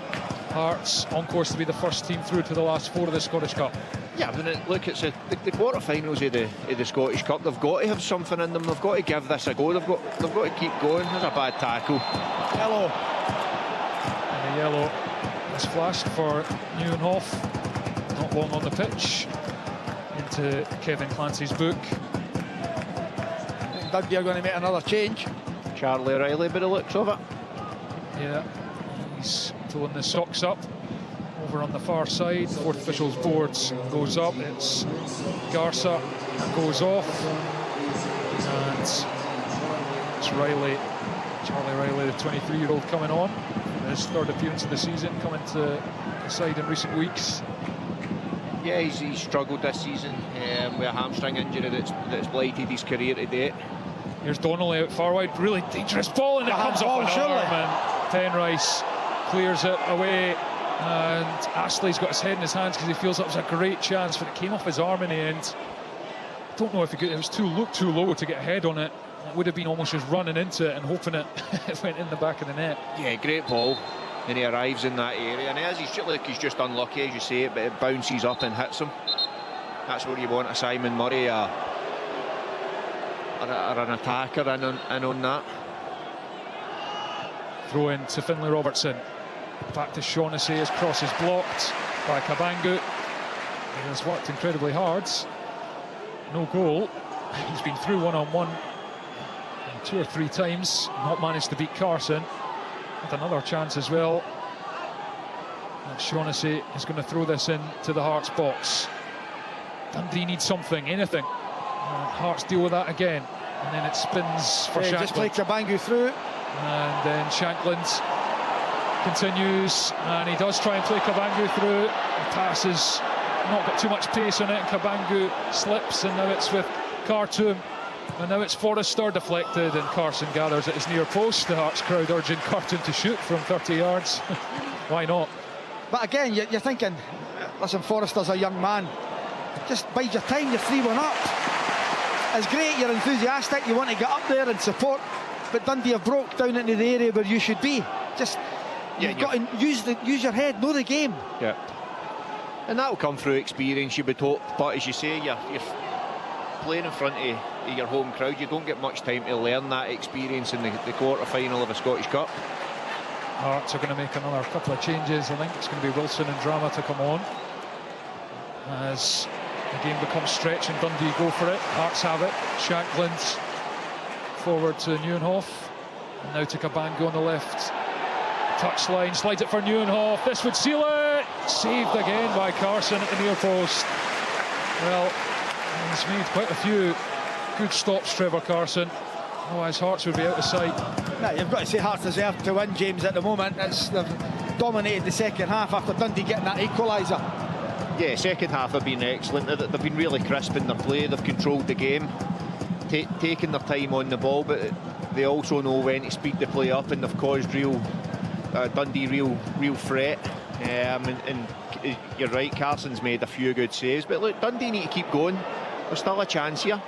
Hearts on course to be the first team through to the last 4 of the Scottish Cup. Yeah, when look, it's the quarter-finals of the Scottish Cup. They've got to have something in them. They've got to give this a go. They've got to keep going. There's a bad tackle. Yellow. And the yellow is flashed for Nieuwenhof. Not long on the pitch. Into Kevin Clancy's book. I think Dundee are going to make another change. Charlie Riley, by the looks of it. Yeah, he's pulling the socks up. Over on the far side, fourth official's boards goes up. It's Garza goes off, and it's Riley, Charlie Riley, the 23-year-old, coming on. His 3rd appearance of the season, coming to the side in recent weeks. Yeah, he's struggled this season with a hamstring injury that's blighted his career to date. Here's Donnelly out far wide, really dangerous ball, and it comes off an arm, and Penrice clears it away. And Astley's got his head in his hands because he feels that was a great chance, but it came off his arm in the end. I don't know if it was too low to get a head on it. It would have been almost just running into it and hoping it went in the back of the net. Yeah, great ball, and he arrives in that area, and he's just unlucky, as you say, but it bounces up and hits him. That's where you want a Simon Murray or an attacker in on that. Throw in to Finlay Robertson. Back to Shaughnessy, his cross is blocked by Kabangu. He has worked incredibly hard. No goal. He's been through one-on-one 2 or 3 times, not managed to beat Carson. Had another chance as well. And Shaughnessy is going to throw this into the Hearts box. Dundee needs something, anything. Hearts deal with that again. And then it spins for Shankland. Just play Kabangu through. And then Shankland continues, and he does try and play Kabangu through. The pass has not got too much pace on it, and Kabangu slips, and now it's with Khartoum, and now it's Forrester deflected, and Carson gathers at his near post. The Hearts crowd urging Khartoum to shoot from 30 yards. Why not? But again, you're thinking, listen, Forrester's a young man. Just bide your time, you're 3-1 up. It's great, you're enthusiastic, you want to get up there and support, but Dundee have broke down into the area where you should be. Just you've got to use your head, know the game. Yeah, and that'll come through experience, you'll be taught. But as you say, you're playing in front of your home crowd. You don't get much time to learn that experience in the quarter-final of a Scottish Cup. Hearts are going to make another couple of changes. I think it's going to be Wilson and Drama to come on as the game becomes stretched, and Dundee go for it. Hearts have it. Shankland forward to Nieuwenhof, and now to Kabangu on the left touchline, slides it for Nieuwenhof. This would seal it. saved again by Carson at the near post. Well, he's made quite a few good stops, Trevor Carson. Otherwise, Hearts would be out of sight. No, you've got to say Hearts deserve to win, James, at the moment. They've dominated the second half after Dundee getting that equaliser. Yeah, second half have been excellent. They've been really crisp in their play. They've controlled the game, taking their time on the ball, but they also know when to speed the play up, and they've caused Dundee real threat. And you're right, Carson's made a few good saves, but look, Dundee need to keep going. There's still a chance here.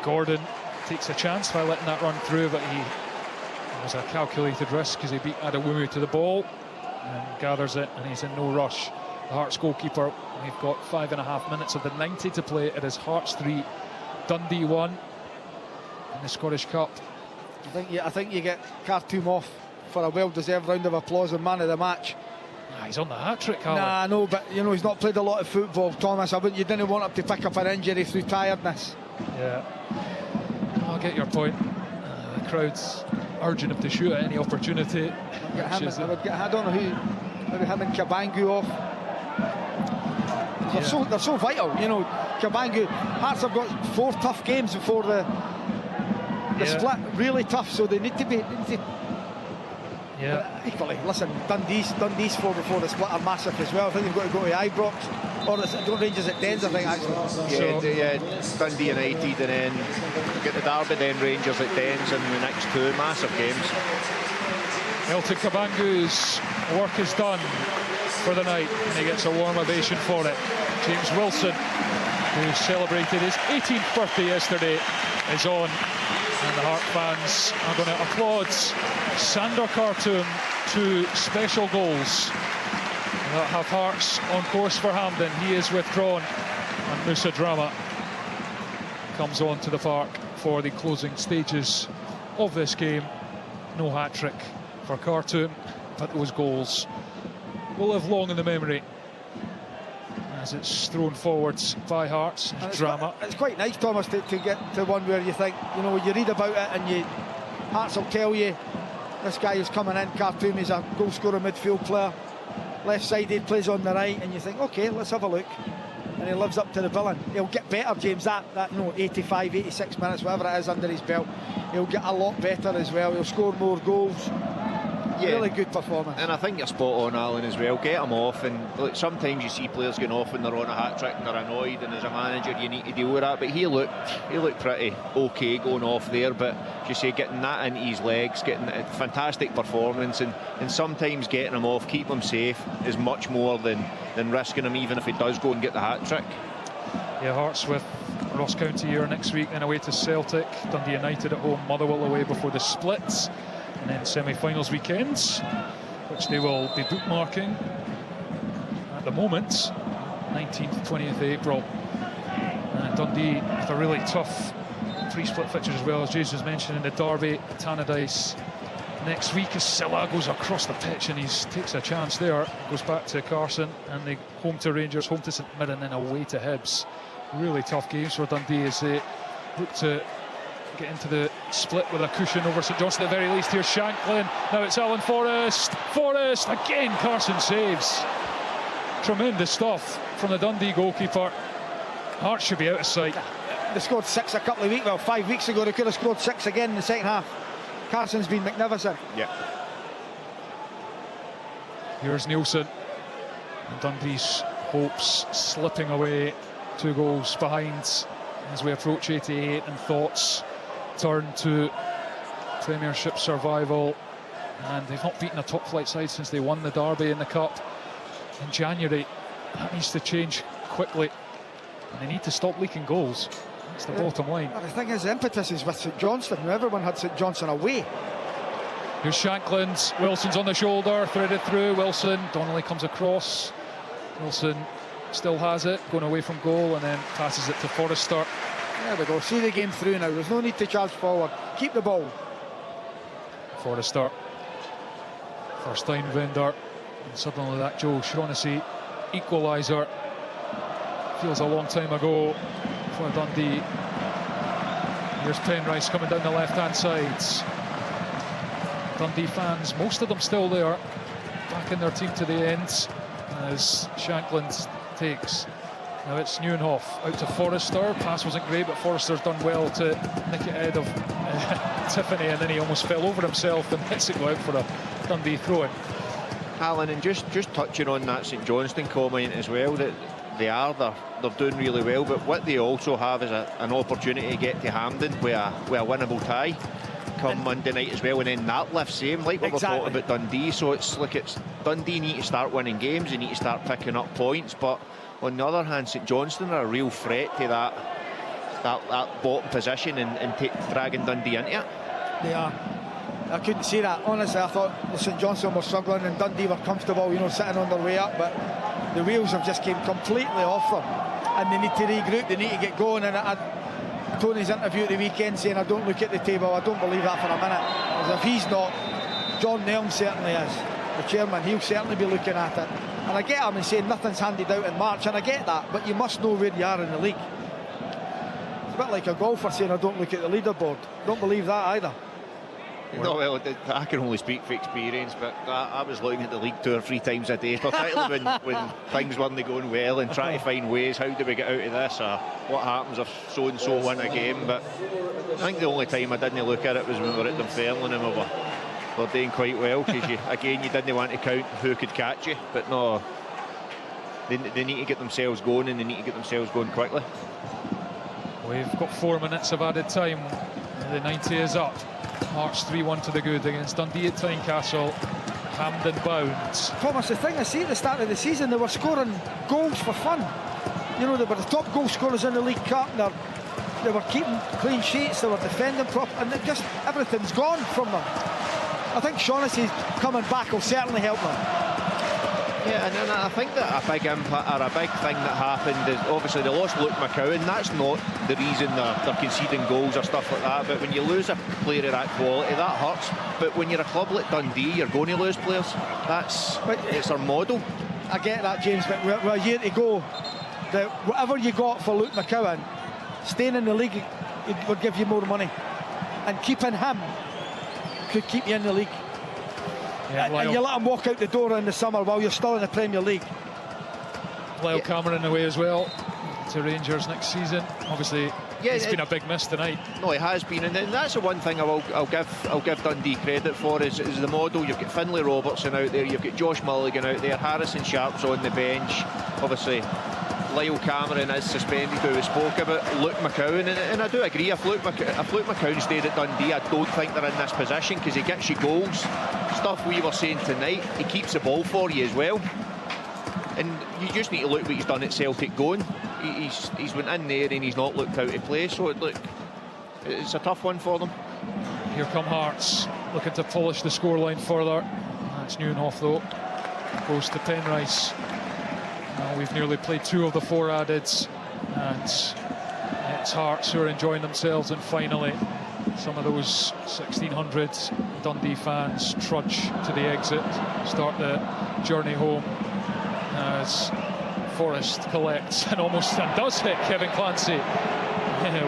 Gordon takes a chance by letting that run through, but it was a calculated risk because he beat Adewumu to the ball and gathers it, and he's in no rush. The Hearts goalkeeper, we've got 5.5 minutes of the 90 to play. It is Hearts 3, Dundee 1 in the Scottish Cup. I think you get Khartoum off for a well-deserved round of applause and man of the match. He's on the hat-trick, Alan. Nah, no, but you know, he's not played a lot of football, Thomas. You didn't want him to pick up an injury through tiredness. Yeah, I'll get your point. The crowd's urging him to shoot at any opportunity. I don't know who, maybe him and Kabangu off. They're so vital, you know. Kabangu, Hearts have got 4 tough games before the split, really tough, so they need to be. Yeah. Equally, listen, Dundee's 4 before the split are massive as well. I think they've got to go to Ibrox, or Rangers at Dens, I think, actually. Dundee United, and then get the derby, then Rangers at Dens, and the next 2 massive games. Elton Kabangu's work is done for the night, and he gets a warm ovation for it. James Wilson, who celebrated his 18th birthday yesterday, is on. And the Heart fans are going to applaud Sander Khartoum, 2 special goals that have Hearts on course for Hampden. He is withdrawn, and Musa Drama comes on to the park for the closing stages of this game. No hat-trick for Khartoum, but those goals will live long in the memory as it's thrown forwards by Hearts. Drama. It's quite nice, Thomas, to get to one where you think, you know, you read about it and Hearts will tell you this guy is coming in, Khartoum, he's a goal scorer midfield player, left-sided, plays on the right, and you think, okay, let's have a look. And he lives up to the billing. He'll get better, James, that 85, 86 minutes, whatever it is under his belt, he'll get a lot better as well. He'll score more goals. Yeah. Really good performance. And I think you're spot on, Alan, as well. Get them off, and look, sometimes you see players going off when they're on a hat-trick and they're annoyed, and as a manager you need to deal with that, but he looked pretty okay going off there, but as you say, getting that into his legs, getting a fantastic performance, and sometimes getting him off, keep him safe, is much more than risking him, even if he does go and get the hat-trick. Yeah, Hearts with Ross County here next week, then away to Celtic, Dundee United at home, Motherwell away before the splits, and then semi-finals weekends, which they will be bookmarking at the moment, 19th, 20th April. And Dundee with a really tough pre-split fixtures as well, as Jason was mentioning, the derby at Tannadice next week as Silla goes across the pitch and he takes a chance there, goes back to Carson, and they home to Rangers, home to St Mirren, and away to Hibs. Really tough games for Dundee as they look to get into the split with a cushion over St Johnstone at the very least. Here's Shanklin, now it's Alan Forrest, again Carson saves. Tremendous stuff from the Dundee goalkeeper. Hearts should be out of sight. They scored 6 a couple of weeks, well, 5 weeks ago they could have scored 6 again in the second half. Carson's been magnificent. Yeah. Here's Nielsen, and Dundee's hopes slipping away, 2 goals behind as we approach 88, and thoughts turn to Premiership survival, and they've not beaten a top flight side since they won the derby in the cup in January. That needs to change quickly, and they need to stop leaking goals. That's the bottom line. Well, the thing is, the impetus is with St Johnstone. Everyone had St Johnstone away. Here's Shankland's, Wilson's on the shoulder, threaded through, Wilson, Donnelly comes across, Wilson still has it, going away from goal, and then passes it to Forrester. There we go, see the game through now, there's no need to charge forward, keep the ball. Forrester for Steinwender, and suddenly that Joe Shaughnessy equaliser feels a long time ago for Dundee. Here's Penrice coming down the left-hand side. Dundee fans, most of them still there, backing their team to the end. as Shankland takes. Now it's Nieuwenhof out to Forrester. Pass wasn't great, but Forrester's done well to nick it ahead of Tiffany, and then he almost fell over himself and lets it go out for a Dundee throw-in. Alan, and just touching on that St Johnstone comment as well, that they're doing really well, but what they also have is an opportunity to get to Hampden with a winnable tie come Monday night as well, and then that lifts them, like what we're talking about Dundee. So it's Dundee need to start winning games, they need to start picking up points, but on the other hand, St Johnstone are a real threat to that bottom position and dragging Dundee into it. They are. I couldn't see that. Honestly, I thought St Johnstone were struggling and Dundee were comfortable, sitting on their way up, but the wheels have just came completely off them, and they need to regroup, they need to get going. And Tony's interview at the weekend saying, I don't look at the table, I don't believe that for a minute. As if he's not, John Nelm certainly is, the chairman, he'll certainly be looking at it. And I get him and saying nothing's handed out in March, and I get that, but you must know where you are in the league. It's a bit like a golfer saying, I don't look at the leaderboard. Don't believe that either. No, well, I can only speak for experience, but I was looking at the league 2 or 3 times a day, particularly when things weren't going well, and trying to find ways, how do we get out of this, or what happens if so-and-so win a game. But I think the only time I didn't look at it was when we were at Dunfermline and we were doing quite well, because you didn't want to count who could catch you. But no, they need to get themselves going, and they need to get themselves going quickly. We've got 4 minutes of added time. The 90 is up. Hearts 3-1 to the good against Dundee at Tynecastle. Hampden bound. Thomas, the thing I see at the start of the season, they were scoring goals for fun. They were the top goal scorers in the League Cup. They were keeping clean sheets, they were defending proper, and everything's gone from them. I think Shaughnessy coming back will certainly help them. Yeah, and I think that a big impact, or a big thing that happened is obviously they lost Luke McCowan. That's not the reason they're conceding goals or stuff like that, but when you lose a player of that quality, that hurts. But when you're a club like Dundee, you're going to lose players. It's their model. I get that, James, but we're a year to go. Whatever you got for Luke McCowan, staying in the league it would give you more money, and keeping him could keep you in the league. Yeah, and you let him walk out the door in the summer while you're still in the Premier League. Lyle Cameron away as well to Rangers next season. Obviously, it's been a big miss tonight. No, it has been, and that's the one thing I'll give Dundee credit for is the model. You've got Finlay Robertson out there, you've got Josh Mulligan out there, Harrison Sharp's on the bench. Obviously, Lyle Cameron is suspended, who we spoke about. Luke McCowan, and I do agree, if Luke McCowan stayed at Dundee, I don't think they're in this position, because he gets you goals. Stuff we were saying tonight, he keeps the ball for you as well. And you just need to look what he's done at Celtic going. He's went in there and he's not looked out of place, so it's a tough one for them. Here come Hearts, looking to polish the scoreline further. That's Nieuwenhof though, goes to Penrice. Now we've nearly played 2 of the 4 added, and it's Hearts who are enjoying themselves, and finally some of those 1,600 Dundee fans trudge to the exit, start the journey home, as Forrest collects and does hit Kevin Clancy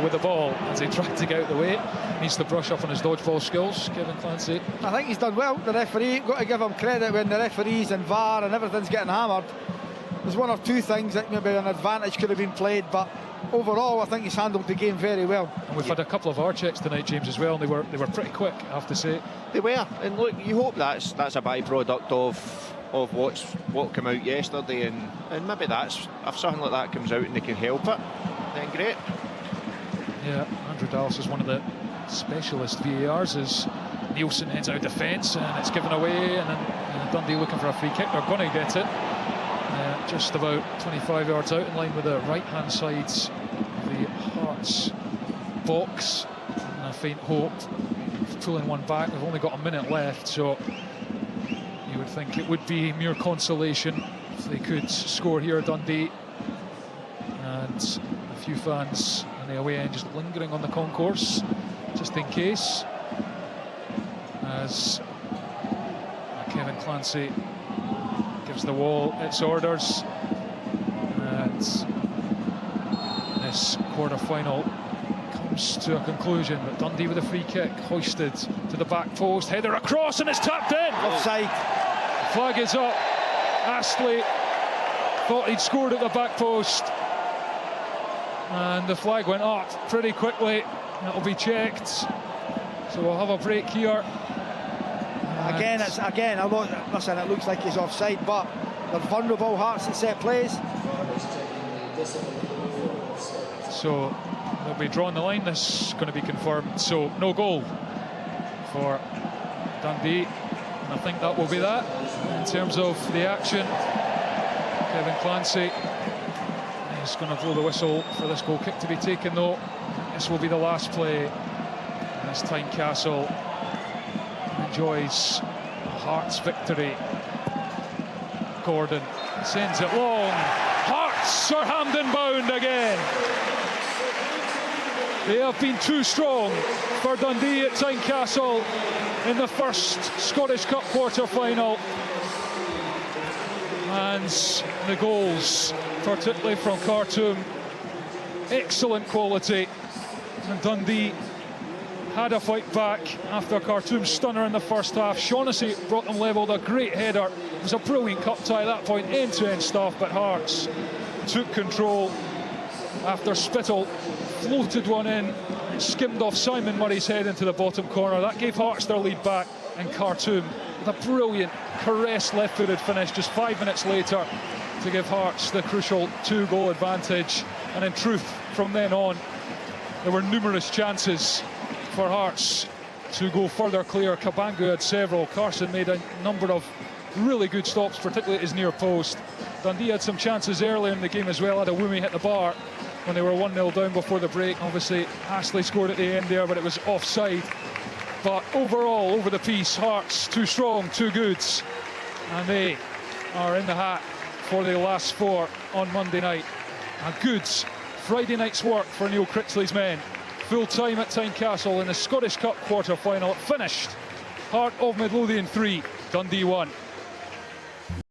with the ball as he tried to get out the way. Needs to brush up on his dodgeball skills, Kevin Clancy. I think he's done well. The referee, got to give him credit when the referees and VAR and everything's getting hammered. There's 1 or 2 things that maybe an advantage could have been played, but overall I think he's handled the game very well. And we've had a couple of VAR checks tonight, James, as well, and they were pretty quick, I have to say. They were, and look, you hope that's a byproduct of what came out yesterday, and maybe that's, if something like that comes out and they can help it, then great. Yeah, Andrew Dallas is one of the specialist VARs, as Nielsen heads out defence and it's given away, and then Dundee looking for a free kick. They're going to get it. Just about 25 yards out, in line with the right-hand sides of the Hearts box. And a faint hope of pulling one back. They've only got a minute left, so you would think it would be mere consolation if they could score here at Dundee. And a few fans on the away end just lingering on the concourse, just in case. As Kevin Clancy gives the wall its orders, and this quarter-final comes to a conclusion. But Dundee with a free kick, hoisted to the back post, header across, and it's tapped in. Offside. Flag is up. Astley thought he'd scored at the back post. And the flag went up pretty quickly. That'll be checked. So we'll have a break here. Again, listen, it looks like he's offside, but they're vulnerable, Hearts in set plays. So they'll be drawing the line. This is going to be confirmed. So no goal for Dundee. And I think that will be that in terms of the action. Kevin Clancy is going to blow the whistle for this goal kick to be taken, though. This will be the last play as Tynecastle enjoys Hearts' victory. Gordon sends it long. Hearts are Hampden bound again. They have been too strong for Dundee at Tynecastle in the first Scottish Cup quarter-final. And the goals, particularly from Khartoum, excellent quality. And Dundee had a fight back after Khartoum's stunner in the first half. Shaughnessy brought them level with a great header. It was a brilliant cup tie at that point, end-to-end stuff, but Hearts took control after Spittle floated one in, skimmed off Simon Murray's head into the bottom corner. That gave Hearts their lead back, and Khartoum with a brilliant caress left-footed finish just 5 minutes later to give Hearts the crucial 2-goal advantage. And in truth, from then on, there were numerous chances for Hearts to go further clear. Kabangu had several. Carson made a number of really good stops, particularly at his near post. Dundee had some chances earlier in the game as well. Had a Wumi hit the bar when they were 1-0 down before the break. Obviously, Ashley scored at the end there, but it was offside. But overall, over the piece, Hearts too strong, too good. And they are in the hat for the last four on Monday night. A good Friday night's work for Neil Critchley's men. Full time at Tynecastle in the Scottish Cup quarter-final. Finished Heart of Midlothian 3, Dundee 1.